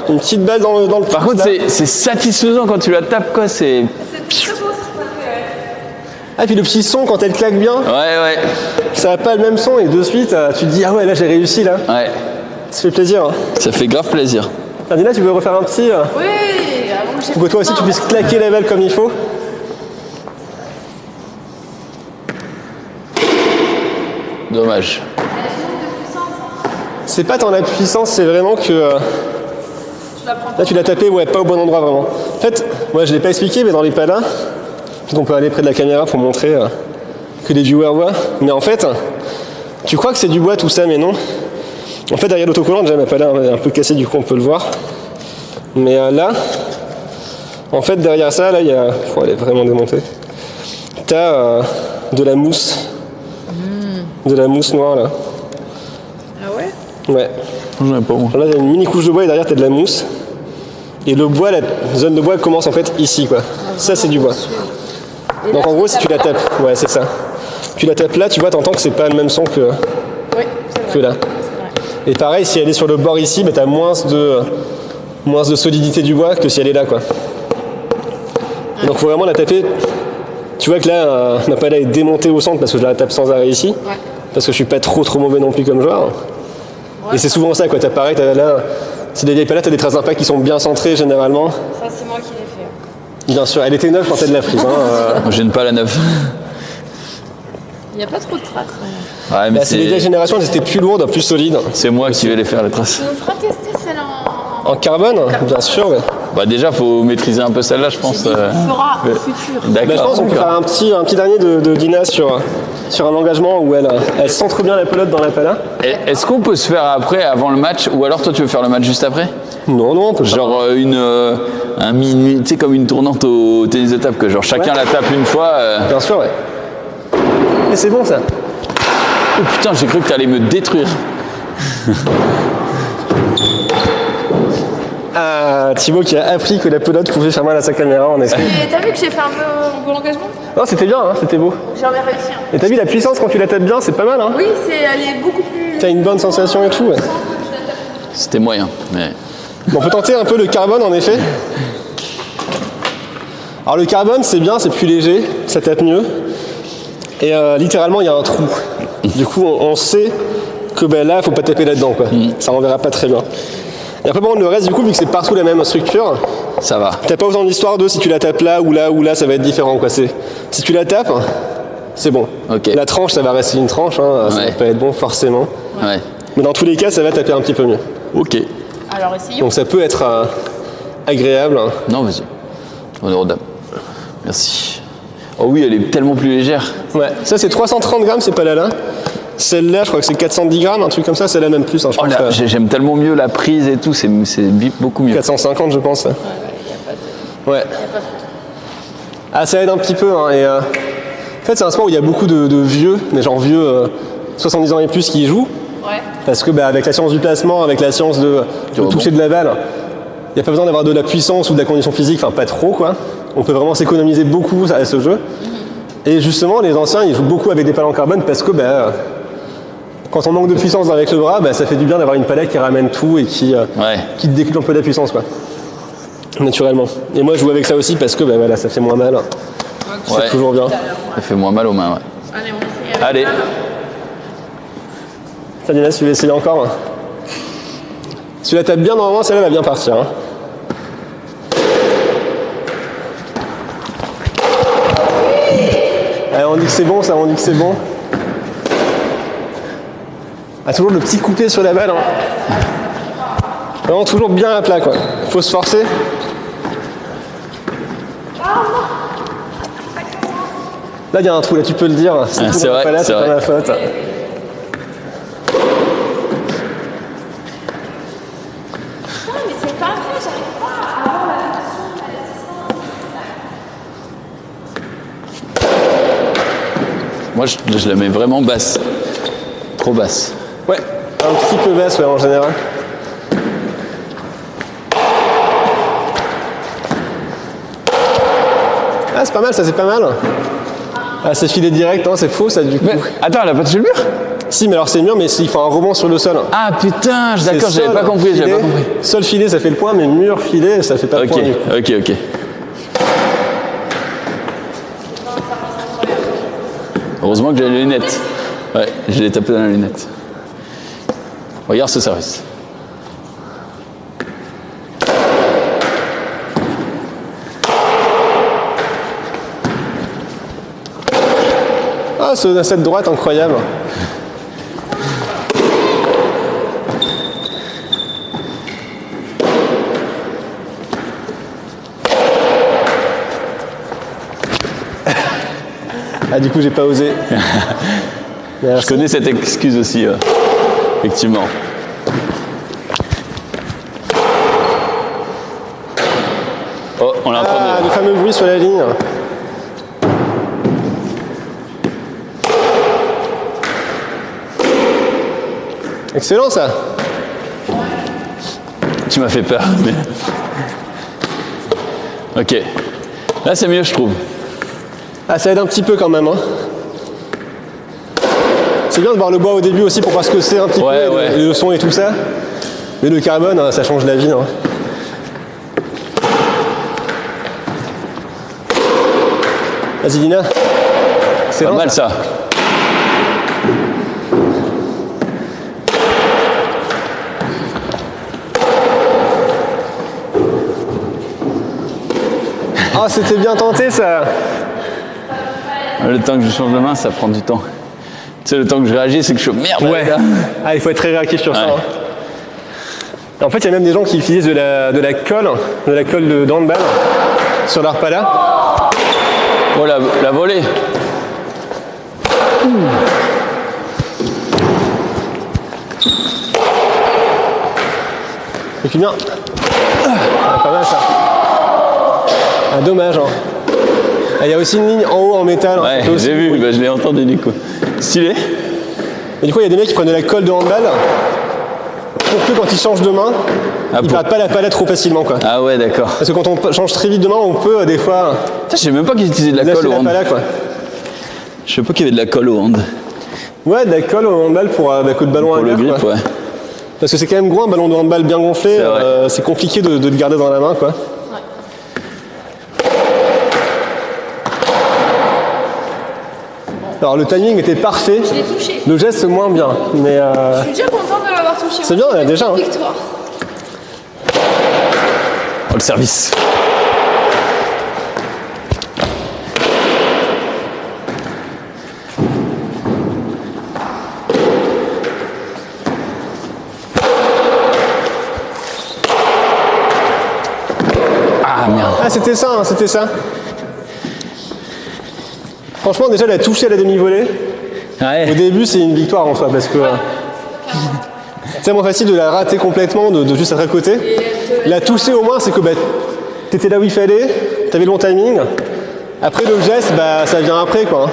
une petite balle dans le Par contre, c'est satisfaisant quand tu la tapes, quoi. C'est. C'est très beau ce qu'on a fait. Ah, puis le petit son, quand elle claque bien, Ouais. ça n'a pas le même son, et de suite, tu te dis, ah ouais, là, j'ai réussi, là. Ouais. Ça fait plaisir. Hein. Ça fait grave plaisir. Dina, tu veux refaire un petit Oui, avant que j'ai... pour que toi aussi, tu puisses claquer la balle comme il faut. Dommage. C'est pas tant la puissance, c'est vraiment que... là, tu l'as tapé, ouais, pas au bon endroit, vraiment. En fait, moi, je l'ai pas expliqué, mais dans les palas, on peut aller près de la caméra pour montrer que les viewers voient. Mais en fait, tu crois que c'est du bois, tout ça, mais non. En fait, derrière l'autocollant, déjà, ma pala est un peu cassée, du coup, on peut le voir. Mais là, en fait, derrière ça, là, il y a... Oh, elle est vraiment démontée. T'as de la mousse. De la mousse noire, là. Ah ouais? Ouais. J'en ai pas moi. Là, il y a une mini couche de bois et derrière, tu as de la mousse. Et le bois, la zone de bois commence en fait ici, quoi. Ça, c'est du bois. Donc en gros, si tu la tapes, ouais, c'est ça. Tu la tapes là, tu vois, t'entends que c'est pas le même son que là. Et pareil, si elle est sur le bord ici, bah, t'as moins de solidité du bois que si elle est là, quoi. Donc faut vraiment la taper. Tu vois que là, ma pala est démontée au centre parce que je la tape sans arrêt ici. Ouais. Parce que je suis pas trop mauvais non plus comme joueur. Ouais, et c'est souvent ça, quoi. T'as pareil, là, c'est des vieilles palas, t'as des traces d'impact qui sont bien centrées généralement. Ça, c'est moi qui l'ai fait. Bien sûr, elle était neuve quand t'as de la prise. Hein. Moi, j'ai une pala neuve. Il n'y a pas trop de traces. Ouais, mais Bah, c'est les vieilles générations, elles étaient plus lourdes, plus solides. c'est moi qui vais les faire les traces. Tu nous feras tester celle En carbone, bien sûr. Ouais. Bah déjà, faut maîtriser un peu celle-là, je pense. On fera au futur. D'accord. Bah, je pense qu'on peut faire un petit dernier de Dina sur un engagement où elle centre bien la pelote dans la pala. Est-ce qu'on peut se faire après, avant le match, ou alors toi tu veux faire le match juste après? Non, on peut Genre un mini, tu sais, comme une tournante au tennis de table, que genre chacun la tape une fois. Bien sûr, ouais. Et c'est bon ça. Oh putain, j'ai cru que t'allais me détruire. Ah, Thibaut qui a appris que la pelote pouvait faire mal à sa caméra, en effet. Et t'as vu que j'ai fait un beau engagement? Non, c'était bien, hein, c'était beau. J'en ai réussi. Et t'as vu la puissance quand tu la tapes bien, c'est pas mal. Hein. Oui, elle est beaucoup plus. T'as une bonne sensation et tout. Ouais. C'était moyen, mais. Bon, on peut tenter un peu le carbone en effet. Alors le carbone c'est bien, c'est plus léger, ça tape mieux. Et littéralement il y a un trou. Du coup on sait que ben, là il faut pas taper là-dedans quoi. Ça renverra pas très bien. Et après bon le reste du coup vu que c'est partout la même structure, Ça va. t'as pas autant d'histoire de si tu la tapes là ou là ça va être différent quoi. Si tu la tapes, c'est bon. Ok. La tranche ça va rester une tranche, hein, ça Ouais. va pas être bon forcément. Ouais. Mais dans tous les cas ça va taper un petit peu mieux. Ok. Alors essayons. Donc ça peut être agréable. Non, vas-y. Honneur aux dames. Merci. Oh oui, elle est tellement plus légère. Ouais, ça c'est 330 grammes, c'est pas là. Celle-là, je crois que c'est 410 grammes, un truc comme ça, celle-là même plus. Hein, je Oh pense là, que j'aime tellement mieux la prise et tout, c'est beaucoup mieux. 450, je pense. Ouais. Ah, ça aide un petit peu. Hein, et, en fait, c'est un sport où il y a beaucoup de vieux, mais genre vieux 70 ans et plus qui y jouent. Ouais. Parce que bah, avec la science du placement, avec la science de toucher de la balle, il n'y a pas besoin d'avoir de la puissance ou de la condition physique, enfin pas trop quoi. On peut vraiment s'économiser beaucoup à ce jeu. Et justement, les anciens, ils jouent beaucoup avec des pales en carbone parce que bah, quand on manque de puissance avec le bras, bah, ça fait du bien d'avoir une palette qui ramène tout et qui te décuple un peu de la puissance quoi. Naturellement. Et moi, je joue avec ça aussi parce que bah, voilà, ça fait moins mal. C'est Ouais. toujours bien. Ça fait moins mal aux mains, ouais. Allez, on essaye avec Allez. ça. Tanina, si tu veux essayer encore. Si tu la tapes bien, normalement, celle-là va bien partir. Hein. Allez, on dit que c'est bon, ça, on dit que c'est bon. Ah, toujours le petit coupé sur la balle. Hein. Vraiment, toujours bien à plat, quoi. Faut se forcer. Là, il y a un trou, là, tu peux le dire. C'est vrai, pas là, c'est c'est pas vrai. ma faute. Mais c'est pas vrai, j'arrive pas à avoir la notion de la distance. Moi, je la mets vraiment basse. Trop basse. Ouais, un petit peu basse, ouais, en général. Ah, c'est pas mal, ça, c'est pas mal. Ah, c'est filé direct, non, c'est faux, ça, du coup. Mais, attends, elle a pas touché le mur? Si, mais alors c'est mur, mais il faut un rebond sur le sol. Ah putain, d'accord, C'est j'avais sol, pas compris, filet. j'avais pas compris. Sol filé, ça fait le point, mais mur filé, ça fait pas le Ok, point. Du coup. ok. Heureusement que j'ai les lunettes. Ouais, je l'ai tapé dans la lunette. Regarde ce service. Ah, cette droite, incroyable. Ah, du coup, j'ai pas osé. Je connais cette excuse aussi, effectivement. Oh, on a un Ah, problème. le fameux bruit sur la ligne. Excellent, ça. Tu m'as fait peur. Mais... Ok. Là, c'est mieux, je trouve. Ah, ça aide un petit peu quand même. Hein. C'est bien de voir le bois au début aussi pour voir ce que c'est un petit Ouais, peu, ouais. le son et tout ça. Mais le carbone, hein, ça change la vie. Hein. Vas-y Dina. C'est Pas mal ça. Ah, c'était bien tenté ça. Le temps que je change de main, ça prend du temps. Tu sais, le temps que je réagis, c'est que je suis merde. Ouais. Là. Ah, il faut être très réactif sur ça. Ouais. En fait, il y a même des gens qui utilisent de la colle de handball sur leur pala. Oh, la volée. Et puis bien. Ah, pas mal ça. Ah, dommage. Hein. Ah, il y a aussi une ligne en haut en métal. Ouais, Hein, j'ai vu, bah, je l'ai entendu du coup. Stylé. Et du coup, il y a des mecs qui prennent de la colle de handball pour que quand ils changent de main, ils perdent pas la palette trop facilement. Quoi. Ah ouais, d'accord. Parce que quand on change très vite de main, on peut des fois Je sais même pas qu'ils utilisaient de la colle au hand. quoi. Je sais pas qu'il y avait de la colle au hand. Ouais, de la colle au handball pour coup de ballon Pour à le l'air, grip, quoi. ouais. Parce que c'est quand même gros un ballon de handball bien gonflé, c'est compliqué de le garder dans la main quoi. Alors le timing était parfait, Je l'ai touché. le geste moins bien, mais Je suis déjà contente de l'avoir touché. c'est bien déjà. Hein. Victoire. Oh, le service. Ah merde. Ah c'était ça, hein, c'était ça. Franchement déjà la toucher à la demi-volée, au Ouais. début c'est une victoire en soi parce que c'est tellement facile de la rater complètement, de juste être à côté. La toucher au moins c'est que bah, t'étais là où il fallait, t'avais le bon timing. Après le geste, bah ça vient après quoi.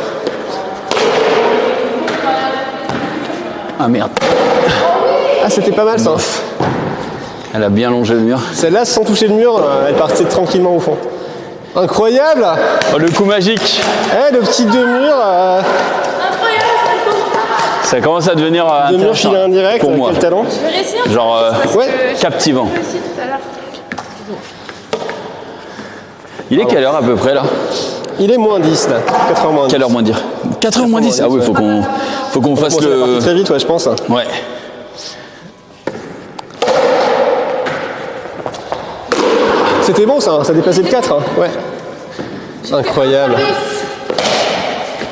Ah merde. Ah c'était pas mal ça. Elle a bien longé le mur. Celle-là sans toucher le mur, elle partait tranquillement au fond. Incroyable. Oh, le coup magique. Eh le petit deux-murs, Ça commence à devenir deux-murs intéressant filé indirect, pour moi. quel talent. Je vais réessayer. Genre Ouais. captivant. J'ai essayé tout à l'heure. Il est quelle heure à peu près là? Il est moins 10 là, 4h moins 10. Quelle heure moins dire? 4h moins 10. Ah oui, faut qu'on fasse Bon, c'est parti le. très vite ouais je pense. Ouais. C'était bon ça dépassait le 4 hein. Ouais. Incroyable.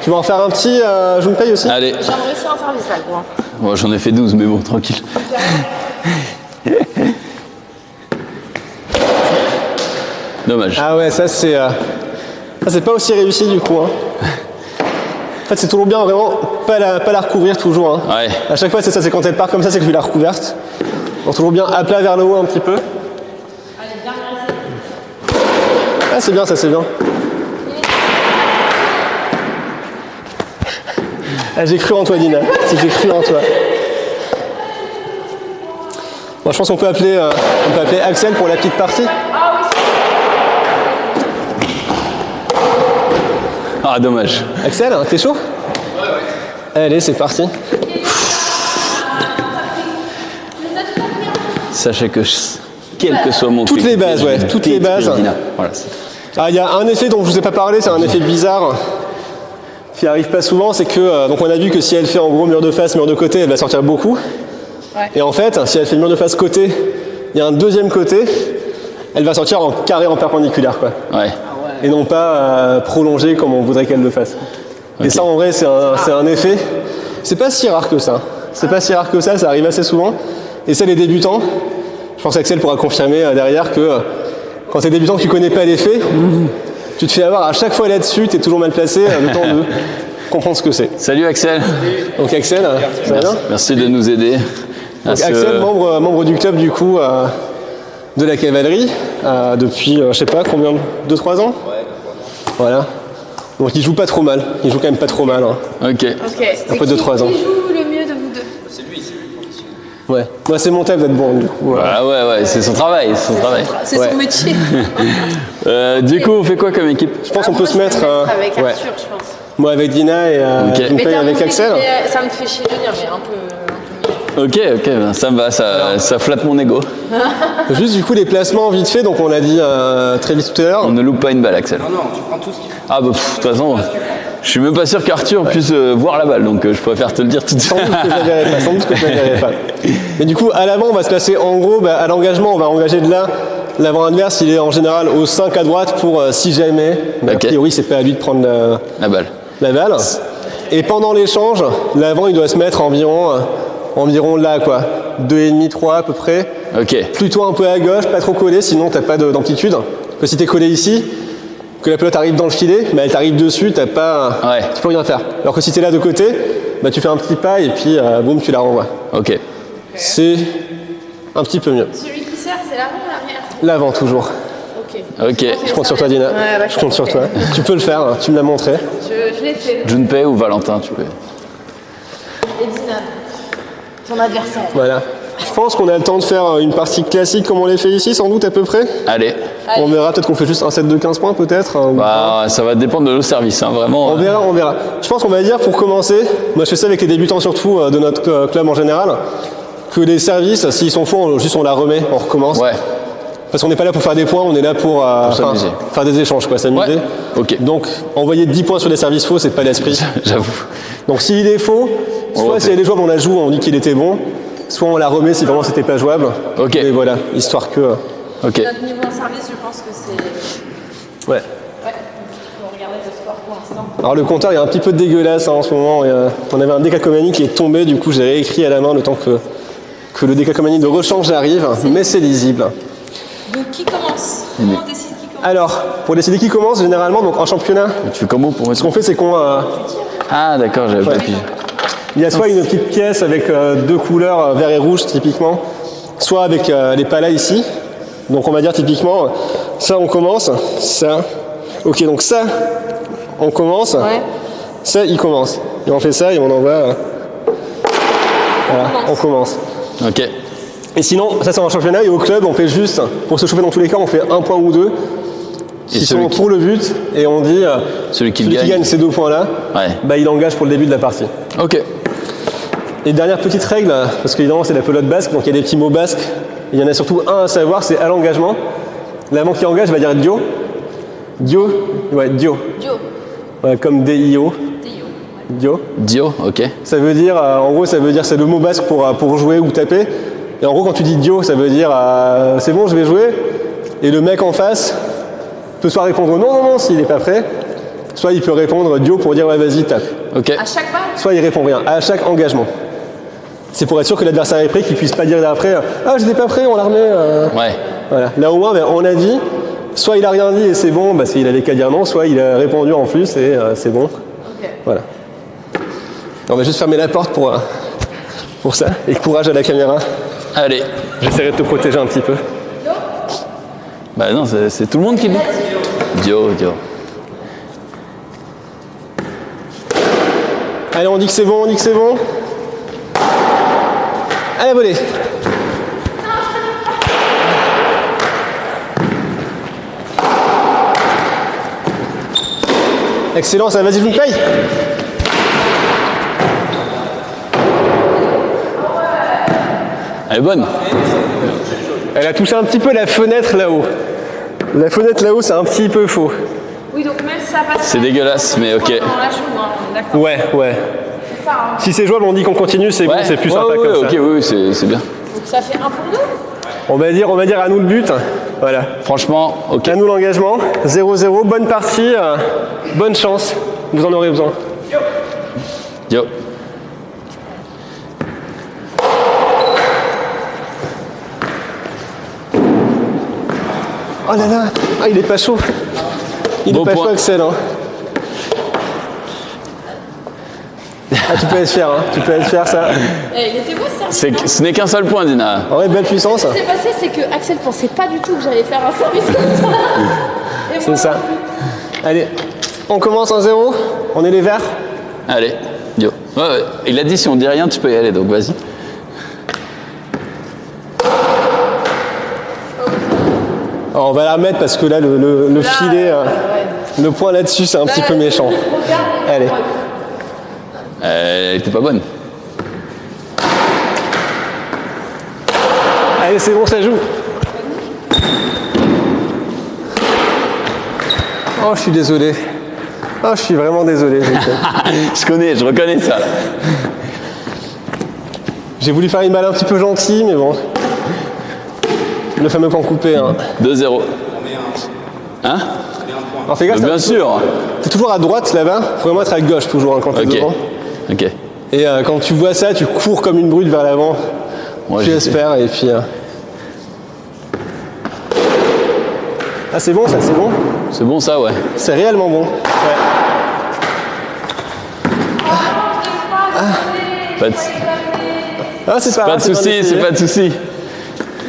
Tu vas en faire un petit je me paye aussi. Allez. J'ai réussi à en service là, gros. Bon, j'en ai fait 12, mais bon, tranquille. Dommage. Ah ouais ça c'est pas aussi réussi du coup hein. En fait c'est toujours bien vraiment pas la recouvrir toujours hein. Ouais. À chaque fois c'est ça, c'est quand elle part comme ça c'est que je vais la recouverte. Donc toujours bien à plat vers le haut un petit peu. Ah c'est bien ça c'est bien. Ah, j'ai cru en toi Dina, j'ai cru en toi. Bon, je pense qu'on peut appeler Axel pour la petite partie. Ah, dommage. Axel, t'es chaud? Ouais. Allez, c'est parti. Sachez que quel que soit mon Toutes les coéquipier, bases, je ouais, vais toutes les détruire bases. Dina. Voilà. Ah, il y a un effet dont je vous ai pas parlé, c'est un effet bizarre qui arrive pas souvent, c'est que donc on a vu que si elle fait en gros mur de face, mur de côté, elle va sortir beaucoup. Ouais. Et en fait, si elle fait mur de face côté, il y a un deuxième côté, elle va sortir en carré en perpendiculaire quoi. Ouais. Et non pas prolongé comme on voudrait qu'elle le fasse. Et ça en vrai c'est un effet. C'est pas si rare que ça. C'est pas si rare que ça arrive assez souvent. Et ça les débutants, je pense qu'Axel pourra confirmer derrière que quand t'es débutant que tu connais pas l'effet, tu te fais avoir à chaque fois là-dessus, t'es toujours mal placé, le temps de comprendre ce que c'est. Salut Axel. Donc Axel, ça va bien? Merci de nous aider. à Donc ce- Axel, membre du club du coup de la cavalerie depuis je sais pas combien, 2-3 ans. Voilà. Donc il joue pas trop mal, il joue quand même pas trop mal. Hein. Ok. Ok. Après 2-3 ans. Qui joue le mieux de vous deux? Ouais. Moi c'est mon thème d'être bon du coup. Ah ouais, c'est son travail, c'est son travail. C'est Ouais. son métier. Du coup, on fait quoi comme équipe? Je pense qu'on peut se mettre avec ouais. Arthur, je pense. Moi avec Dina et Ok. je me paye t'as avec montré Axel. que ça me fait chier de dire, mais un peu mieux. Ok, ben, ça me va, ça flatte mon ego. Juste du coup les placements vite fait, donc on l'a dit très vite tout à l'heure. On ne loupe pas une balle, Axel. Non, tu prends tout ce qu'il faut. Ah bah de toute façon, je suis même pas sûr qu'Arthur puisse voir la balle, donc je préfère te le dire tout de suite. Sans doute que je la verrai pas, sans doute que je la verrai pas. Mais du coup, à l'avant, on va se placer en gros, à l'engagement, on va engager de là. L'avant adverse, il est en général au 5 à droite pour si jamais. Mais a priori, c'est pas à lui de prendre la balle. Et pendant l'échange, l'avant, il doit se mettre environ là, quoi. 2,5, 3 à peu près. Ok. Plutôt un peu à gauche, pas trop collé, sinon t'as pas d'amplitude. Que si t'es collé ici, que la pelote arrive dans le filet, elle t'arrive dessus, tu peux rien faire. Alors que si t'es là de côté, tu fais un petit pas et puis boum, tu la renvoies. Ok. C'est un petit peu mieux. Celui qui sert, c'est l'avant ou l'arrière? L'avant toujours. Ok. Je compte sur toi, Dina. Ouais, je compte sur toi. Tu peux le faire, hein, tu me l'as montré. Je l'ai fait. Junpei ou Valentin, tu peux. Et Dina, ton adversaire. Voilà. Je pense qu'on a le temps de faire une partie classique comme on les fait ici, sans doute à peu près. Allez. On verra, peut-être qu'on fait juste un set de 15 points peut-être. Ça va dépendre de nos services, hein, vraiment. On verra. Je pense qu'on va dire pour commencer, moi je fais ça avec les débutants surtout de notre club en général, que les services, s'ils sont faux, juste on la remet, on recommence. Ouais. Parce qu'on n'est pas là pour faire des points, on est là pour faire des échanges, quoi, s'amuser. Ouais. Ok. Donc envoyer 10 points sur les services faux, c'est pas l'esprit. J'avoue. Donc s'il est faux, soit si elle est jouable, on la joue, on dit qu'il était bon, soit on la remet si vraiment c'était pas jouable. Ok. Et voilà, histoire que. Ok. Notre niveau en service, je pense que c'est. Ouais. On va regarder le score pour l'instant. Alors le compteur il est un petit peu dégueulasse en ce moment. On avait un Dekakomani qui est tombé, du coup j'ai réécrit à la main le temps que le Dekakomani de rechange arrive, mais c'est lisible. Donc qui commence? Comment on décide qui commence? Alors, pour décider qui commence, généralement, donc en championnat, Tu fais comment pour ce qu'on fait c'est qu'on... Ah d'accord, j'avais pas pigé. il y a soit une petite pièce avec deux couleurs, vert et rouge typiquement, soit avec les palas ici. Donc on va dire typiquement, ça on commence, ça... Ok, donc ça, on commence, ça il commence. Et on fait ça et on envoie... Voilà, on commence. Ok. Et sinon, ça c'est en championnat et au club, on fait juste, pour se chauffer dans tous les cas, on fait un point ou deux qui sont pour le but et on dit celui qui gagne ces 2 points-là, il engage pour le début de la partie. Ok. Et dernière petite règle, parce qu'évidemment c'est la pelote basque, donc il y a des petits mots basques, il y en a surtout un à savoir, c'est à l'engagement. L'avant qui engage va dire Dio. Dio. Ouais, comme D-I-O. Dio. Dio, ok. Ça veut dire, en gros, c'est le mot basque pour jouer ou taper. Et en gros, quand tu dis Dio, ça veut dire c'est bon, je vais jouer. Et le mec en face peut soit répondre non s'il n'est pas prêt, soit il peut répondre Dio pour dire ouais, vas-y, tape. Ok. À chaque balle? Soit il répond rien, à chaque engagement. C'est pour être sûr que l'adversaire est prêt, qu'il puisse pas dire après je n'étais pas prêt, on la remet. Ouais. Voilà. Là au moins, on a dit, soit il a rien dit et c'est bon, parce qu'il avait qu'à dire non, soit il a répondu en plus et c'est bon. Ok. Voilà. On va juste fermer la porte pour ça. Et courage à la caméra. Allez. J'essaierai de te protéger un petit peu. Bah non, c'est tout le monde qui le dit. Dio. Allez, on dit que c'est bon, Allez, volée. Excellent, ça, vas-y, je vous paye. Elle est bonne. Elle a touché un petit peu la fenêtre là-haut. La fenêtre là-haut, c'est un petit peu faux. Oui, donc même ça passe. C'est dégueulasse, mais ok. On la joue, hein, d'accord. Ouais. C'est ça, hein. Si c'est jouable, on dit qu'on continue, c'est bon, c'est plus sympa comme ça. Ok, oui, c'est bien. Donc ça fait 1 pour nous? On va dire à nous le but. Voilà. Franchement, ok. À nous l'engagement. 0-0, bonne partie, bonne chance. Vous en aurez besoin. Dio. Oh là là, il est pas chaud. Il Beau est pas point. chaud, Axel. Hein. Tu peux être fier, ça. Il était beau ce service. Ce n'est qu'un seul point, Dina. En vrai, belle puissance. Ce qui s'est passé, c'est que Axel pensait pas du tout que j'allais faire un service comme ça. Et C'est moi, ça. Allez, on commence 1-0. On est les verts. Allez, Dio. Ouais. Il a dit si on dit rien, tu peux y aller, donc vas-y. Alors, on va la remettre parce que là, le filet, le point là-dessus, c'est un petit peu méchant. Allez. Elle était pas bonne. Allez, c'est bon, ça joue. Oh, je suis désolé. Oh, je suis vraiment désolé. Je reconnais ça. J'ai voulu faire une balle un petit peu gentille, mais bon. Le fameux point coupé. Hein. 2-0. Hein? Alors fais gaffe, bien sûr. T'es toujours à droite là-bas, faut vraiment être à gauche toujours hein, quand t'es devant. Ok. Et quand tu vois ça, tu cours comme une brute vers l'avant. Ouais, j'espère et puis. Ah c'est bon ça, c'est bon. C'est bon ça, ouais. C'est réellement bon. Ouais. Pas de, Ah c'est pas de soucis, c'est pas de soucis.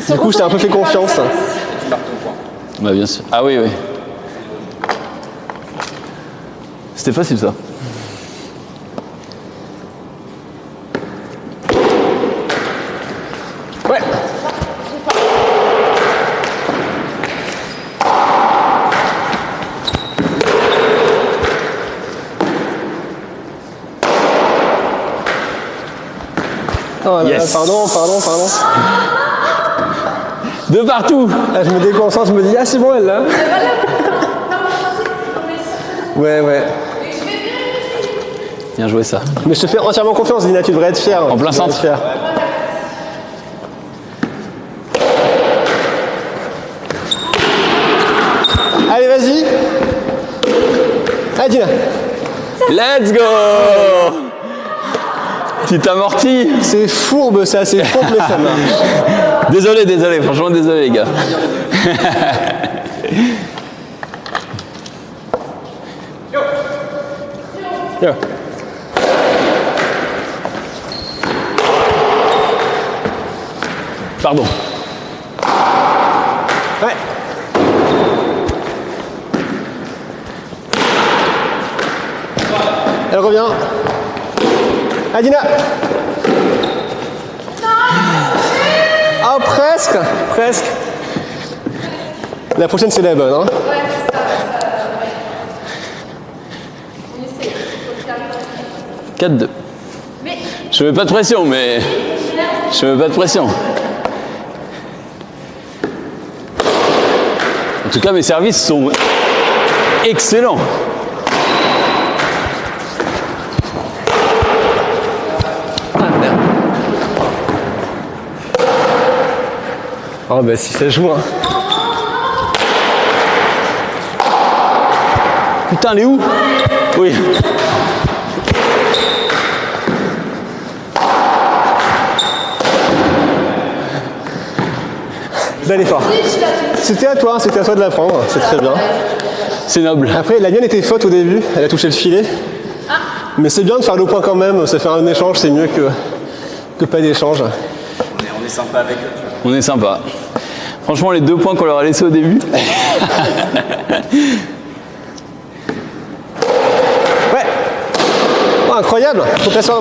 Du coup, je t'ai un peu fait confiance. Bah bien sûr. Ah oui, oui. C'était facile ça. Ouais. Oh là Yes. là, pardon. De partout. Ah, je me déconcentre, je me dis, ah c'est bon elle là. Ouais. Bien joué ça. Mais je te fais entièrement confiance, Dina, tu devrais être fier. En plein centre. Allez, vas-y. Allez, Dina. Let's go. Tu t'amortis. C'est fourbe ça, c'est fourbe, mais ça marche. Désolé, franchement désolé les gars. Yo. Pardon. Ouais. Elle revient. Adina. Ah, presque. La prochaine, c'est la bonne. Hein. Ouais, c'est ça. On essaie. 4-2. Je mets pas de pression, mais... Je mets pas de pression. En tout cas, mes services sont excellents. Oh bah si ça joue. Hein. Putain, elle est où? Oui. Bel effort. C'était à toi de la prendre, c'est très bien. C'est noble. Après, la mienne était faute au début, elle a touché le filet. Mais c'est bien de faire le point quand même, ça fait un échange, c'est mieux que pas d'échange. On est sympa avec eux. On est sympa. Franchement, les 2 points qu'on leur a laissés au début. Ouais. Oh, incroyable. Replace-toi.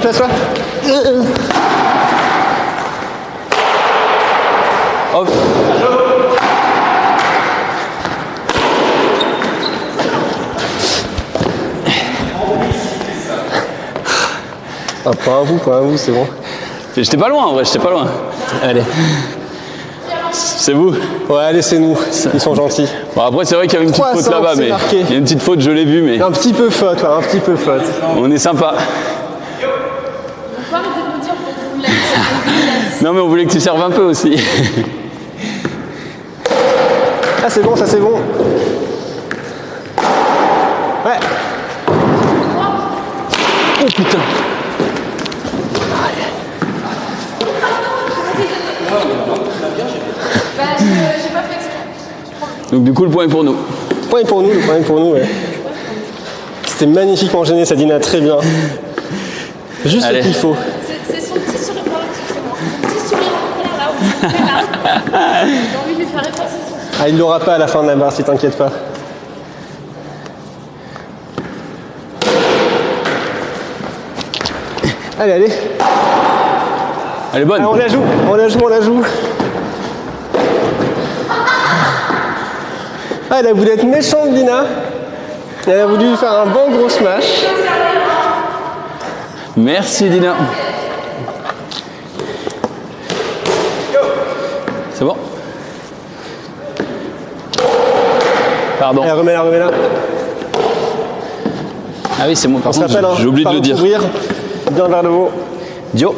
Hop. Ah, point à vous, c'est bon. J'étais pas loin en vrai, Allez. C'est vous? Ouais, allez, c'est nous. Ils sont gentils. Bon, après, c'est vrai qu'il y a une petite 300, faute là-bas, c'est mais marqué. il y a une petite faute, je l'ai vue, mais Un petit peu faute. on est sympa. Non, mais on voulait que tu serves un peu aussi. Ah, c'est bon, ça c'est bon. Ouais. Oh putain. J'ai pas fait exprès. Donc du coup, le point est pour nous. Le point est pour nous, ouais. C'était magnifiquement gêné, ça dîne très bien. Juste Allez. ce qu'il faut. C'est son petit sourire relatif, c'est moi. Son petit sourire en colère là où il fait là. J'ai envie de lui faire effacer son sourire. Ah, il l'aura pas à la fin de la barre, si t'inquiète pas. Allez. Elle est bonne. Ah, on la joue. Ah, elle a voulu être méchante, Dina. Elle a voulu faire un bon gros smash. Merci Dina. C'est bon? Pardon. Allez, remets-la, remets-la. Ah oui, c'est moi, par On se contre, rappelle, j'ai oublié de le dire. Ouvrir, bien vers le haut. Dio.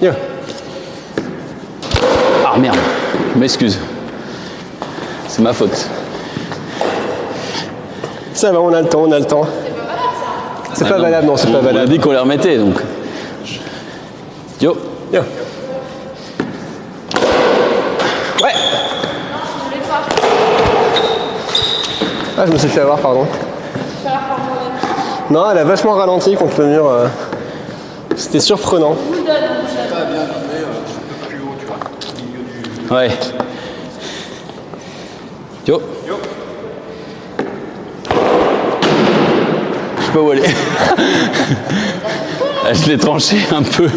Yo. Ah merde, je m'excuse. C'est ma faute. Ça va, on a le temps, on a le temps. C'est pas valable, non, c'est pas On a valable. dit qu'on les remettait, donc. Dio. Yo. Ouais. Ah, je me suis fait avoir, pardon. Non, elle a vachement ralenti contre le mur. C'était surprenant. Ouais. Yo. Je sais pas où aller. Ah, je l'ai tranché un peu.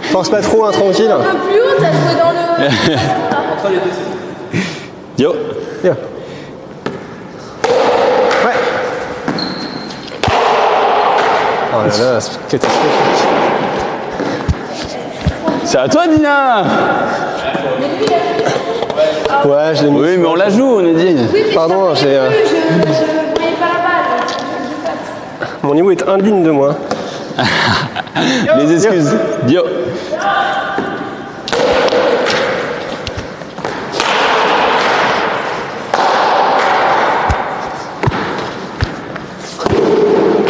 Force pas trop, hein, tranquille. Un peu plus haut, t'as joué dans le... Yo. Yo. Ouais. Oh là là, c'est catastrophique. C'est à toi, Dina. Ouais, je l'ai mis. Oui, mais on la joue, on a dit. Pardon, j'ai. Je voyais pas la balle. Mon niveau est indigne de moi. Les excuses. Dio.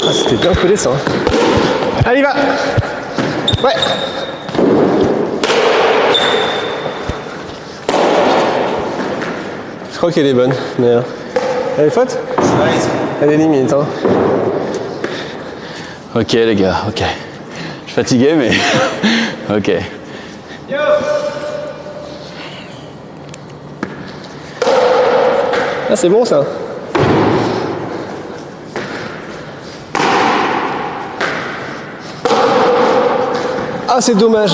Ah, c'était bien collé ça. Allez, va. Ouais. Je crois qu'elle est bonne, mais elle est faute. Elle est limite, hein. Ok, les gars, ok. Je suis fatigué, mais. Ok. Ah, c'est bon ça. Ah, c'est dommage.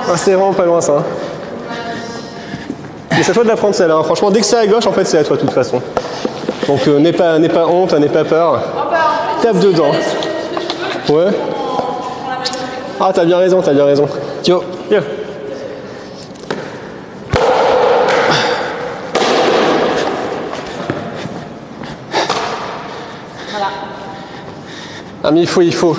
Ah, c'est vraiment pas loin ça. Mais c'est à toi de la prendre celle-là. Franchement, dès que c'est à gauche, en fait, c'est à toi de toute façon. Donc, n'aie pas honte, n'aie pas peur. Tape dedans. Ouais. Ah, t'as bien raison, t'as bien raison. Dio. Bien. Ah, mais il faut.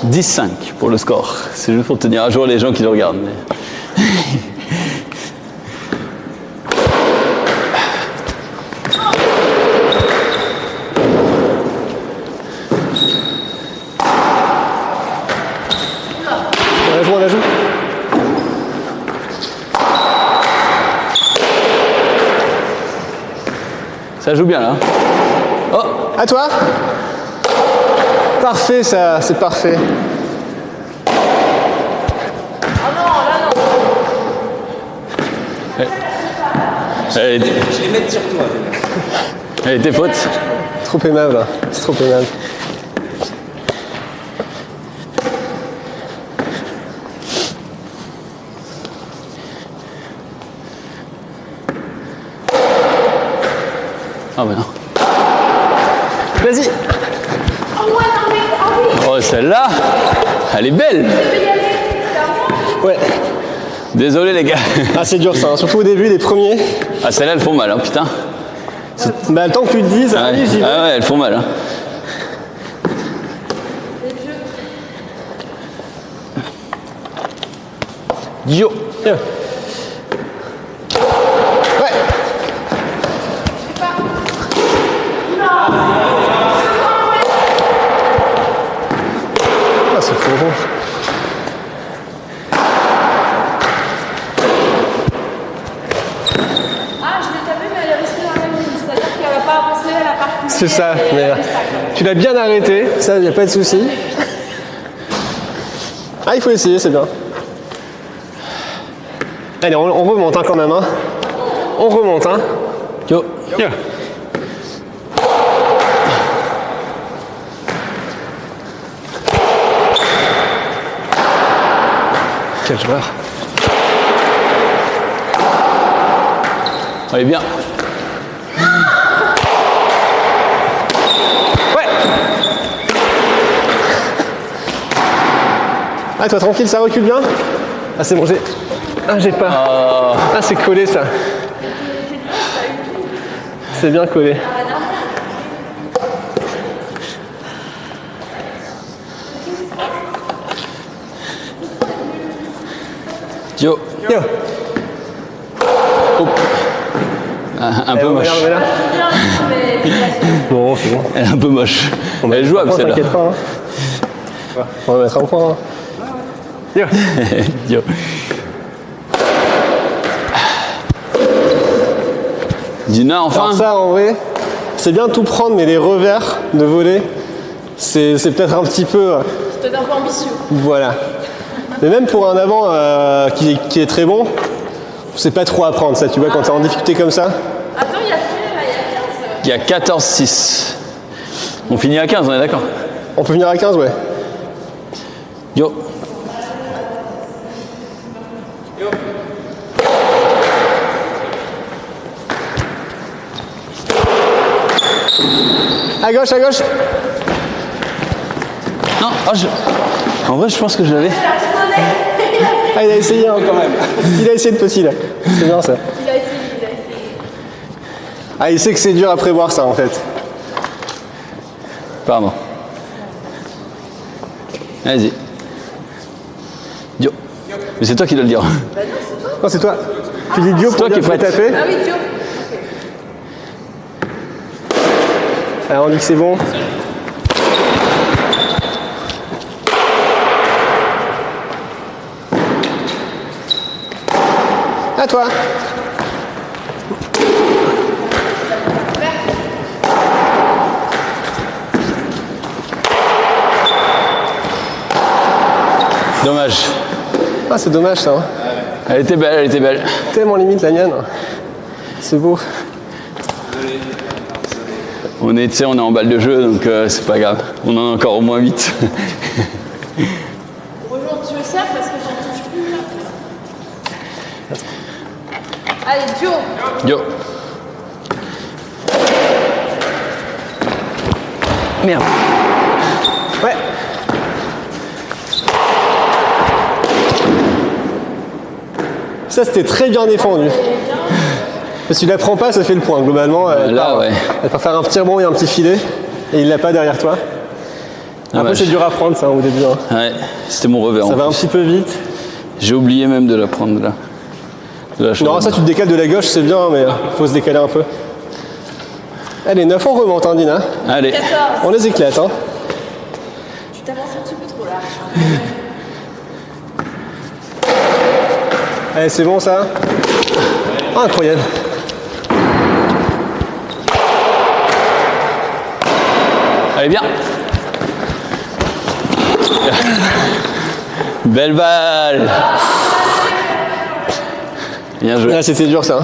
10-5 pour le score. C'est juste pour tenir à jour les gens qui le regardent. Mais... On la joue. Ça joue bien là. Oh, À toi. Parfait ça, c'est parfait. elle était, Je les mets sur toi. elle était faute. Trop aimable, là. C'est trop aimable. Ah bah non. Vas-y. Oh, celle-là, elle est belle. Ouais. Désolé les gars. Ah, c'est dur ça, hein. Surtout au début, les premiers. Ah, celle-là, elles font mal, hein, putain. Bah, le temps que tu te dises, Ah allez, ouais, j'y vais. ah ouais, elles font mal. Hein. Dio. Tiens. Ouais. Ah, c'est faux. Ah, je l'ai tapé, mais elle est restée dans la même ligne. C'est-à-dire qu'elle va pas avancer, elle a pas reculé. C'est ça, mais tu l'as bien arrêté, ça, y a pas de souci. Ah, il faut essayer, c'est bien. Allez, on remonte hein, quand même. Hein. On remonte. Hein. Yo. Yo. Quel joueur. Allez, bien. Ouais. Ah, toi tranquille, ça recule bien. Ah, c'est bon, j'ai Ah, j'ai pas. Oh. Ah, c'est collé ça. C'est bien collé. Yo. Yo. Hop. Un peu moche. Regarde, non, c'est bon. Elle est un peu moche. Elle est jouable celle-là. T'inquiète pas. Hein. On va mettre un point. Hein. Yo. Yo. Dina, enfin. Alors ça, en vrai, c'est bien de tout prendre, mais les revers de voler, c'est peut-être un petit peu... C'est peut-être un peu ambitieux. Voilà. Mais même pour un avant qui est très bon, c'est pas trop à prendre ça, tu vois, quand t'es en difficulté comme ça. Attends, il y a combien là? Il y a 15. Il y a 14-6. On finit à 15, on est d'accord? On peut venir à 15, ouais. Yo. À gauche, à gauche. Non, en vrai, je pense que je l'avais. Ah, il a essayé hein, quand même. Il a essayé de petit là. C'est bien ça. Il a essayé. Ah, il sait que c'est dur à prévoir ça en fait. Pardon. Vas-y. Dio. Mais c'est toi qui dois le dire. Non, c'est toi. Tu dis Dio pour toi dire qui que tu vas prête. taper. Ah oui, Dio. Alors on dit que c'est bon. À toi. Dommage. Ah, c'est dommage ça. Hein. Elle était belle, elle était belle. Tellement limite la mienne. C'est beau. On est, tu sais, on est en balle de jeu, donc c'est pas grave. On en a encore au moins 8. Bonjour, tu le sers parce que j'en touche plus là. Allez, Dio. Yo. Merde. Ouais. Ça, c'était très bien défendu. Si tu la prends pas, ça fait le point. Globalement, Là, ouais. elle peut faire un petit rebond et un petit filet. Et il l'a pas derrière toi. Après, Dommage. c'est dur à prendre ça au début. Hein. Ouais, c'était mon revers. Ça en va un plus. petit peu vite. J'ai oublié même de la prendre là. Non, ça, tu te décales de la gauche, c'est bien, mais faut se décaler un peu. Allez, 9, on remonte, hein, Dina. Allez. 14. On les éclate, hein. Tu t'avances un petit peu trop là. Allez, c'est bon ça. Ah, incroyable. Allez, bien. Belle balle. Bien joué. Là, c'était dur ça.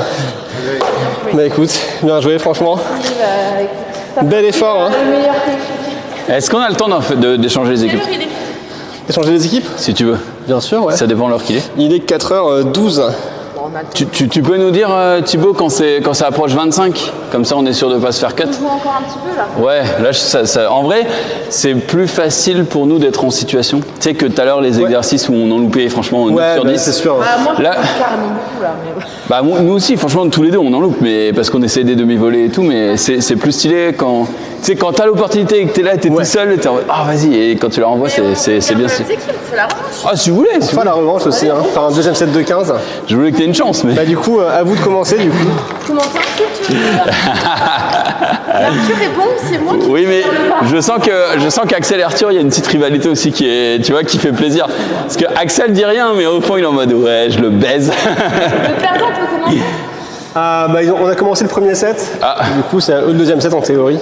Bah écoute, bien joué, franchement. Oui, bah écoute. Bel effort, hein. Le meilleur coéquipier. Est-ce qu'on a le temps d'échanger les équipes? Quelle heure il est? Échanger les équipes? Si tu veux. Bien sûr, ouais. Ça dépend de l'heure qu'il est. Il est 4h12. Bon, on a le temps. Tu peux nous dire, Thibaut, quand ça approche 25? Comme ça, on est sûr de ne pas se faire cut. On joue encore un petit peu là. Ouais, là, en vrai, c'est plus facile pour nous d'être en situation. Tu sais que tout à l'heure, les exercices où on en loupait, franchement, 9 Ouais, sur bah, 10. c'est sûr. Bah, moi, je Là- joue carrément beaucoup là. Mais... Bah, nous aussi, franchement, tous les deux, on en loupe, mais parce qu'on essaie des demi-volées et tout, mais c'est plus stylé quand. Tu sais, quand t'as l'opportunité et que t'es là, t'es tout seul, t'es en mode, ah, vas-y, et quand tu la renvoies, c'est bien stylé. stylé. On fait la revanche. Ah, si vous voulez, si vous Pas la revanche aussi, hein. Faire un deuxième set de 15. Je voulais que t'aies une chance, mais. Bah du coup, à vous de commencer du coup. Comment t'insultes tu veux Arthur est bon, c'est moi qui. Oui, mais je sens qu'Axel et Arthur, il y a une petite rivalité aussi qui est, tu vois, qui fait plaisir. Parce que Axel dit rien, mais au fond, il est en mode, ouais, je le baise. Le perdant peut commencer. Ah bah on a commencé le premier set. Ah. Du coup, c'est à eux le deuxième set en théorie.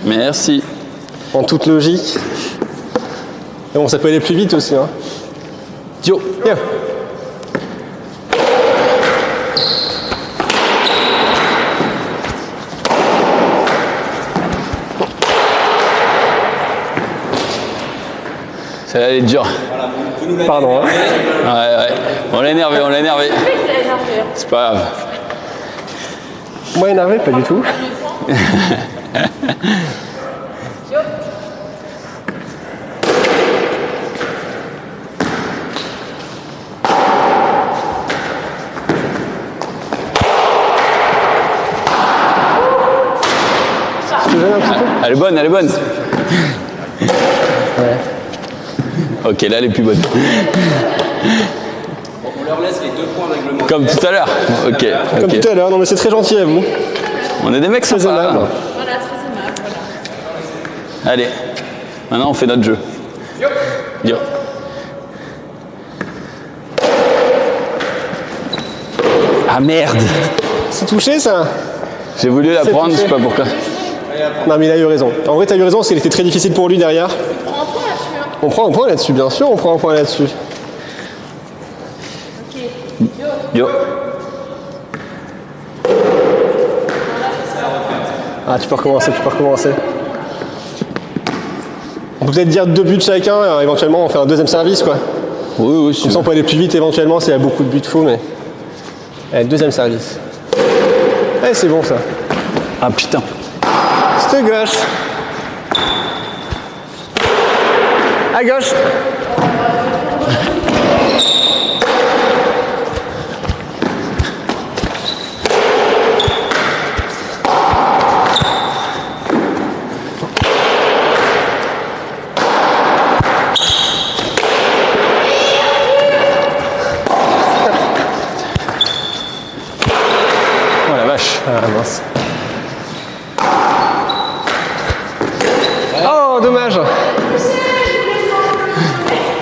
Merci. En toute logique. Et bon, ça peut aller plus vite aussi, hein. Yo. Bien. Celle-là, elle est dure. Pardon, hein. Ouais. On l'a énervé, C'est pas grave. Moi énervé, pas du tout. te gêne un petit peu? Elle est bonne, elle est bonne. Ouais. Ok, là elle est plus bonne. On leur laisse les 2 points réglementaires. Comme tout à l'heure. Ok. Comme ok. tout à l'heure, non mais c'est très gentil à vous. On est des mecs Très sympas. aimable. Voilà, très aimable, voilà. Allez, maintenant on fait notre jeu. Yo. Ah merde. C'est touché ça? J'ai voulu la C'est prendre, je sais touché. pas pourquoi. Non mais il a eu raison. En vrai t'as eu raison parce qu'il était très difficile pour lui derrière. On prend un point là-dessus, hein. On prend un point là-dessus, bien sûr on prend un point là-dessus. Ok. Yo. Ah tu peux recommencer, tu peux recommencer. On peut peut-être dire 2 buts chacun, et éventuellement on fait un deuxième service quoi. Oui, oui, Comme ça on peut aller plus vite éventuellement s'il y a beaucoup de buts fous mais. Allez, deuxième service. Allez c'est bon ça. Ah putain. C'est gauche. À gauche. Oh la vache. Ah mince. Oh dommage.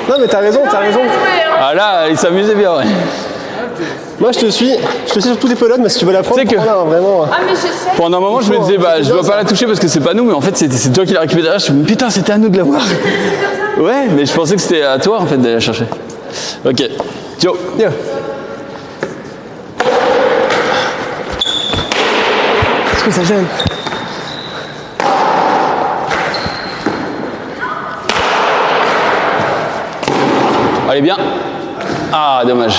Non mais t'as raison, t'as raison. Ah là, il s'amusait bien, ouais. Moi je te suis sur tous les pelotes, mais si tu veux la prendre, Tu sais que- prends-la, hein, vraiment. Ah, mais j'essaie. Pendant un moment, je me disais, bah, je dois pas la toucher parce que c'est pas nous, mais en fait, c'est toi qui l'as récupéré. Je me dis, putain, c'était à nous de l'avoir. Ouais, mais je pensais que c'était à toi, en fait, d'aller la chercher. Ok. Yo. Yo. Est-ce que ça gêne? Allez, bien. Ah, dommage.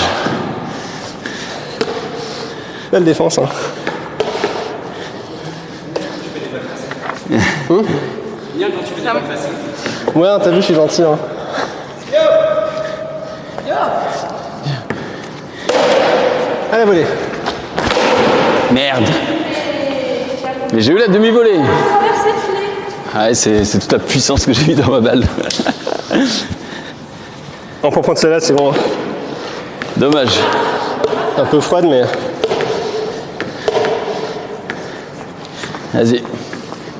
Belle défense. Hein. Bien quand tu fais des balles faciles. Ouais, t'as vu, je suis gentil. Hein. Allez, volée. Merde. Mais j'ai eu la demi-volée. Ah ouais, c'est toute la puissance que j'ai mis dans ma balle. On peut prendre celle-là, c'est bon. Hein. Dommage. Un peu froide, mais. Vas-y.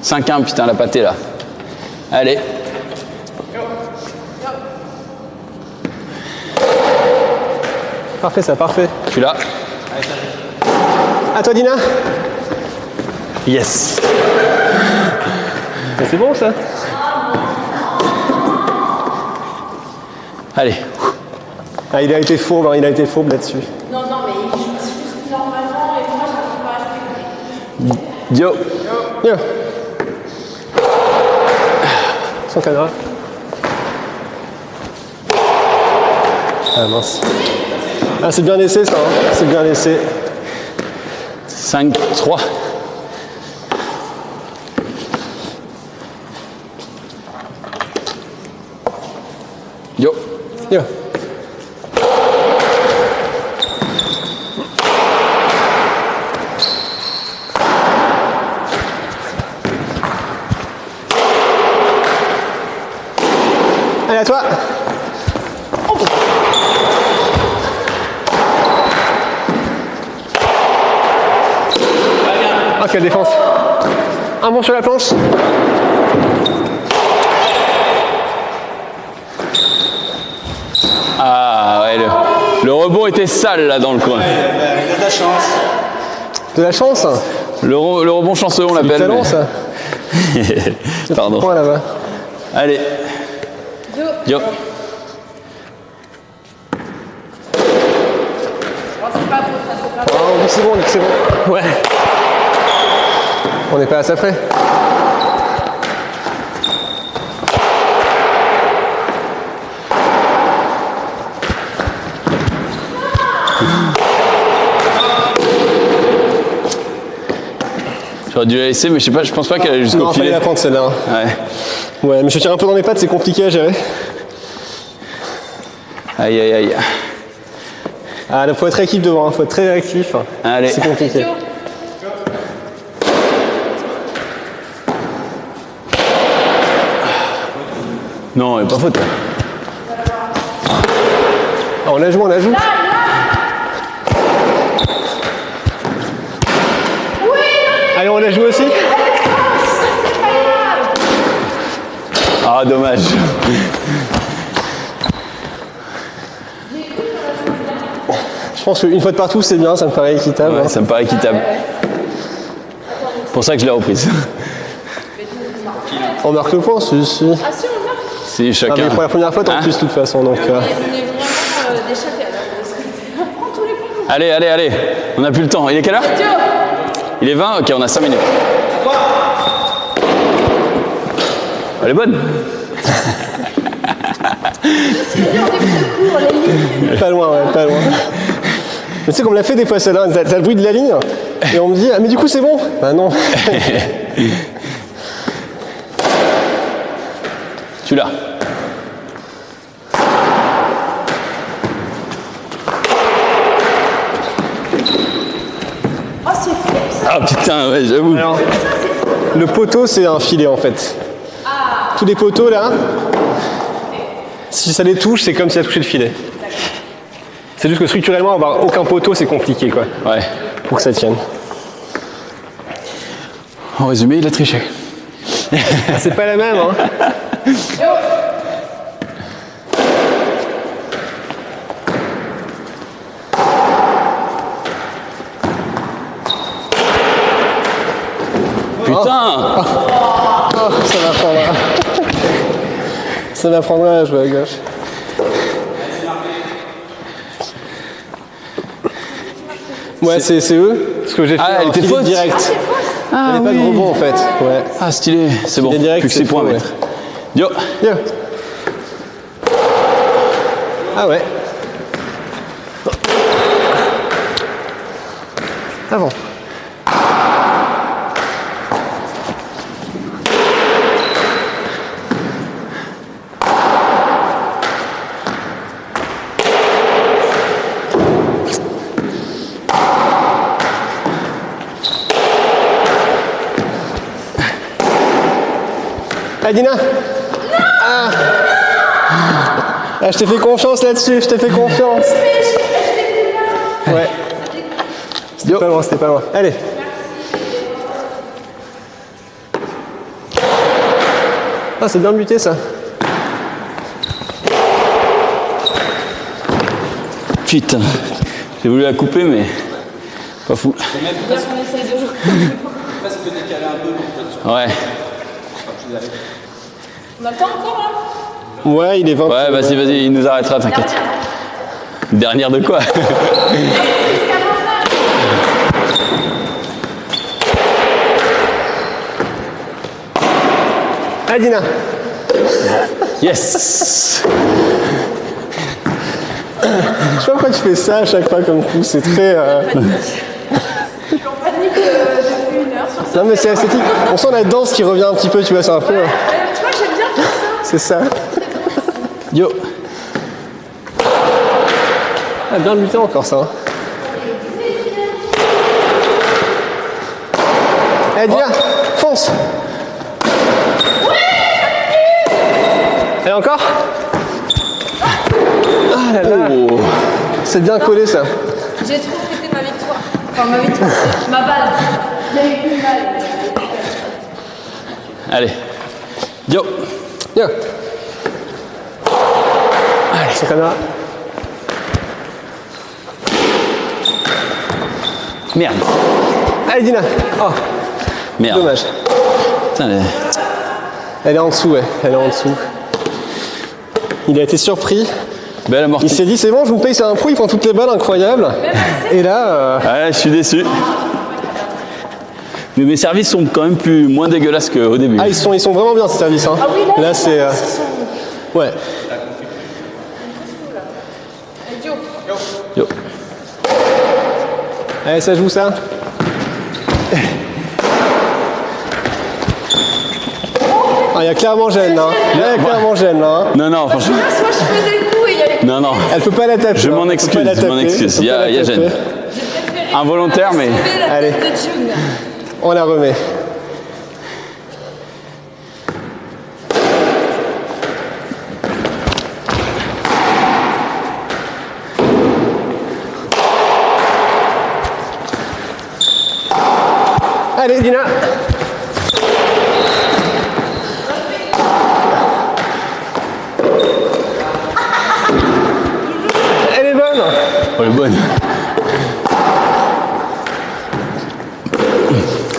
5-1, putain, la pâtée là. Allez. Parfait, ça, parfait. Je suis là. À toi, Dina. Yes. C'est bon, ça. Allez. Ah, il a été fourbe, hein, il a été fourbe là-dessus. Non, non, mais il joue juste normalement et moi, j'arrive pas à jouer. Yo. Yo. Son caméra. Ah mince. Ah, c'est bien laissé, ça. Hein. C'est bien laissé. 5-3. Yo. Yo. Allez, à toi. Ah, quelle défense. Un bon sur la planche. Ah ouais, le rebond était sale là dans le coin. Il a de la chance. De la chance. Le rebond chanceux, on Du l'appelle. talent, mais- ça. Pardon. Point là-bas. Allez. Yo. Ah, c'est bon, c'est bon. Ouais. On n'est pas assez près. J'aurais dû la laisser, mais je sais pas, je pense pas qu'elle allait jusqu'au Non, fallait filet. la prendre celle-là. hein. Ouais. Ouais, mais je tire un peu dans les pattes, c'est compliqué à gérer. Aïe aïe aïe. Ah, il faut être actif devant, il faut être très actif. Allez. C'est compliqué. Non, il n'y a pas faute. Ah, on la joue, on la joue. Allez, on la joue aussi. Ah, dommage. Je pense qu'une fois de partout, c'est bien, ça me paraît équitable. Ouais, ça me paraît équitable. C'est pour ça que je l'ai reprise. On marque le point, si. Ah si, on marque. C'est Ah, chacun. mais pour la première fois, t'en Hein plus, de toute façon. Donc, On est vraiment d'échapper alors. On prend tous les points. Allez, allez, allez. On n'a plus le temps. Il est quelle heure? Il est 20? Ok, on a 5 minutes. Elle est bonne. Pas loin, ouais, pas loin. Mais tu sais qu'on me l'a fait des fois celle-là, t'as le bruit de la ligne, et on me dit, ah mais du coup c'est bon. Bah non. Tu l'as. Oh, c'est fou ça. Ah putain, ouais, j'avoue. Alors, le poteau c'est un filet en fait. Tous les poteaux là, si ça les touche, c'est comme si ça touchait le filet. C'est juste que structurellement, avoir aucun poteau, c'est compliqué quoi, Ouais. pour que ça tienne. En résumé, il a triché. C'est pas la même, hein. Putain. Oh, ça m'apprendra. Ça m'apprendra à jouer à gauche. Ouais, c'est eux. Ce que j'ai fait, Ah, elle un était filet faute. direct. Ah, Il n'y a pas de rebond en fait. Ouais. Ah, stylé. C'est bon. est direct, Plus que c'est 6 points à faux, mettre. Yo. Bien. Ah ouais. Ah bon. Adina. Ah. Ah, je t'ai fait confiance là-dessus, je t'ai fait confiance. Ouais. C'était pas loin, c'était pas loin. Allez. Ah, c'est bien buté ça. Putain. J'ai voulu la couper, mais pas fou. Ouais. On a le temps encore là? Ouais, il est 20. Ouais, vas-y, vas-y, il nous arrêtera, t'inquiète. Dernière de quoi? Adina. Yes. Je sais pas pourquoi tu fais ça à chaque fois comme coup, c'est très... Je suis en panique depuis une heure sur ça. Non mais c'est esthétique. On sent la danse qui revient un petit peu, tu vois, c'est un peu... Tu vois, j'aime bien faire ça. C'est ça. Yo. Ah, bien buté encore ça. Adina, fonce. Et encore. Ah là là. Oh. C'est bien collé ça. J'ai trop fêté ma victoire. Enfin, ma victoire. Ma balle. Il y a eu une balle. Allez. Yo. Bien. Allez, sur caméra. Merde. Allez Dina. Oh, Merde. dommage. Putain, Elle est en dessous, ouais. Elle est en dessous. Il a été surpris. belle Il amortie. s'est dit c'est bon, je vous paye, c'est un pro, il prend toutes les balles, incroyable. Et là, Ouais, je suis déçu. Mais mes services sont quand même moins dégueulasses qu'au début. ah ils sont vraiment bien ces services. Hein. Ah oui, Là c'est... Ouais. Idiot. Yo. Allez, ça joue ça. Ah, il y a clairement gêne, hein. Là, il y a clairement gêne, hein. Non, non, franchement. Là, soit je faisais le coup et il y avait. Non, non. Elle peut pas la taper. Je hein. m'en Elle peut excuse, pas la je m'en taper. excuse. Elle Il y peut pas a la gêne. taper. Involontaire, mais. Allez. De June. On la remet. Allez, Dina. Elle est bonne. Oh, elle est bonne.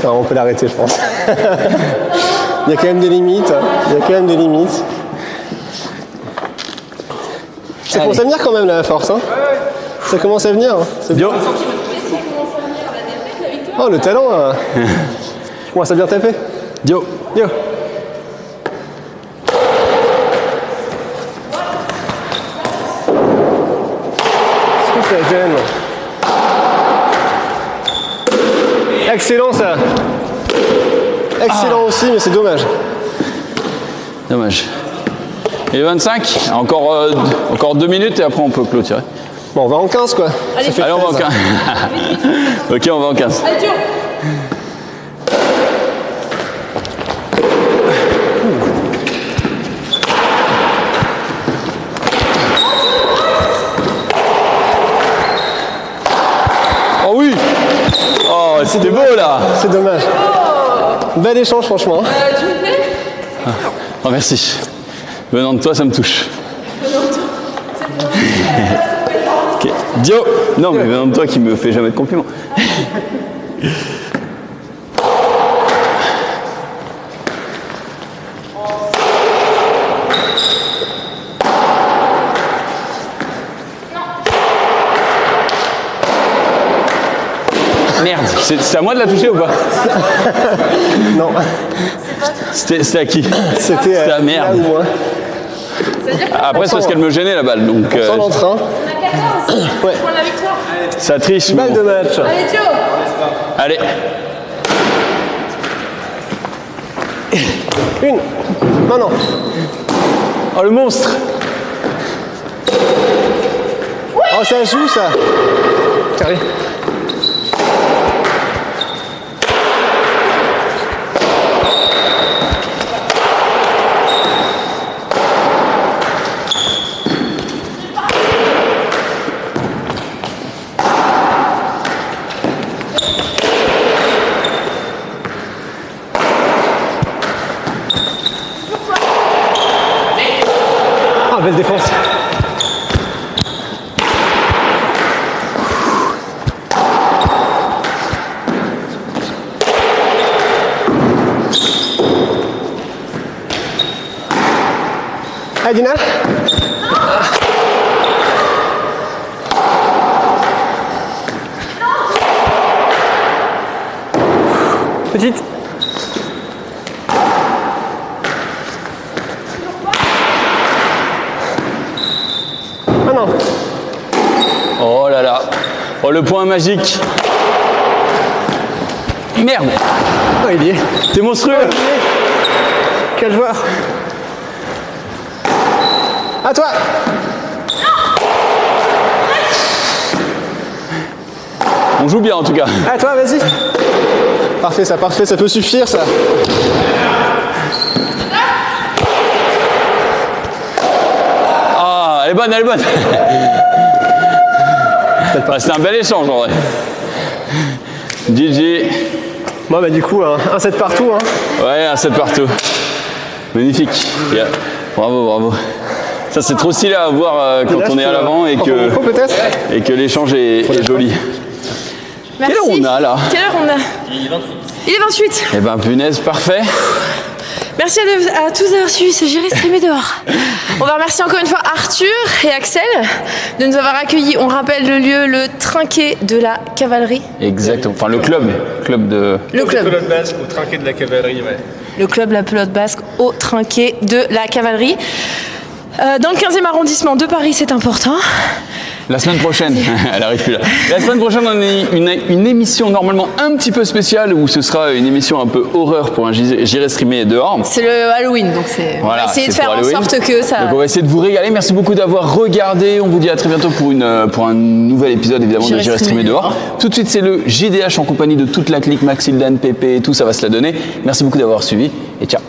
Non, on peut l'arrêter, je pense. Il y a quand même des limites. Ça commence à venir quand même, la force. Hein. Ça commence à venir. Hein. C'est bien. Oh, le talent. Je commence à bien taper. Dio. Ça gêne. Excellent, ça. Excellent aussi, mais c'est dommage. Dommage. Et 25, encore 2 minutes et après on peut clôturer. Bon, on va en 15 quoi. Allez, Allez, on va en 15. Ok, on va en 15. Allez, Dio. Oh oui. Oh, c'était beau là. C'est dommage. Bel échange, franchement. Tu me plais? Oh, merci. Venant de toi, ça me touche. Ok. Dio. Non, mais venant de toi qui me fait jamais de compliments. Merde, c'est à moi de la toucher ou pas? Non, C'était à qui? c'était à merde. là ou moi. Après, c'est parce qu'elle me gênait la balle, donc Sans l'entrain. On a 14. Ouais. Pour la victoire. ça triche. mais Balle bon. de match. Allez, Dio. Allez. Une. Non, non. Oh, le monstre. Oh, ça joue ça. Carré. Ah, belle défense. Adina. Petite. Ah non. Oh là là. Oh, le point magique. Merde. Oh, il y est. T'es monstrueux. Quel joueur. À toi. On joue bien en tout cas. À toi, vas-y. Parfait, ça peut suffire, ça. Ah, elle est bonne, elle est bonne. Ah, c'était un bel échange en vrai. GG. Bon, bah, du coup, un set partout. Hein. Ouais, un set partout. Magnifique. Yeah. Bravo, bravo. Ça, c'est trop stylé à voir quand on est à l'avant et que l'échange est joli. Merci. Quelle heure on a là? Quelle heure on a? Il est 28. Eh ben, punaise, parfait. Merci à tous d'avoir suivi ce J'irai streamer dehors. On va remercier encore une fois Arthur et Axel de nous avoir accueillis. On rappelle le lieu, le Trinquet de la Cavalerie. Exactement. Enfin, le club de. Le club. Pelote basque au trinquet de la cavalerie, ouais. Le club La Pelote Basque au Trinquet de la Cavalerie. Dans le 15e arrondissement de Paris, c'est important. La semaine prochaine, elle arrive plus là. La semaine prochaine, on a une émission normalement un petit peu spéciale où ce sera une émission un peu horreur pour un J'irai streamer dehors. C'est le Halloween, donc c'est. Voilà, on va essayer de c'est faire pour en Halloween. sorte que ça. Donc on va essayer de vous régaler. Merci beaucoup d'avoir regardé. On vous dit à très bientôt pour un nouvel épisode évidemment de J'irai streamer dehors. Tout de suite, c'est le JDH en compagnie de toute la clique, Maxildan, Pépé et tout, ça va se la donner. Merci beaucoup d'avoir suivi et ciao.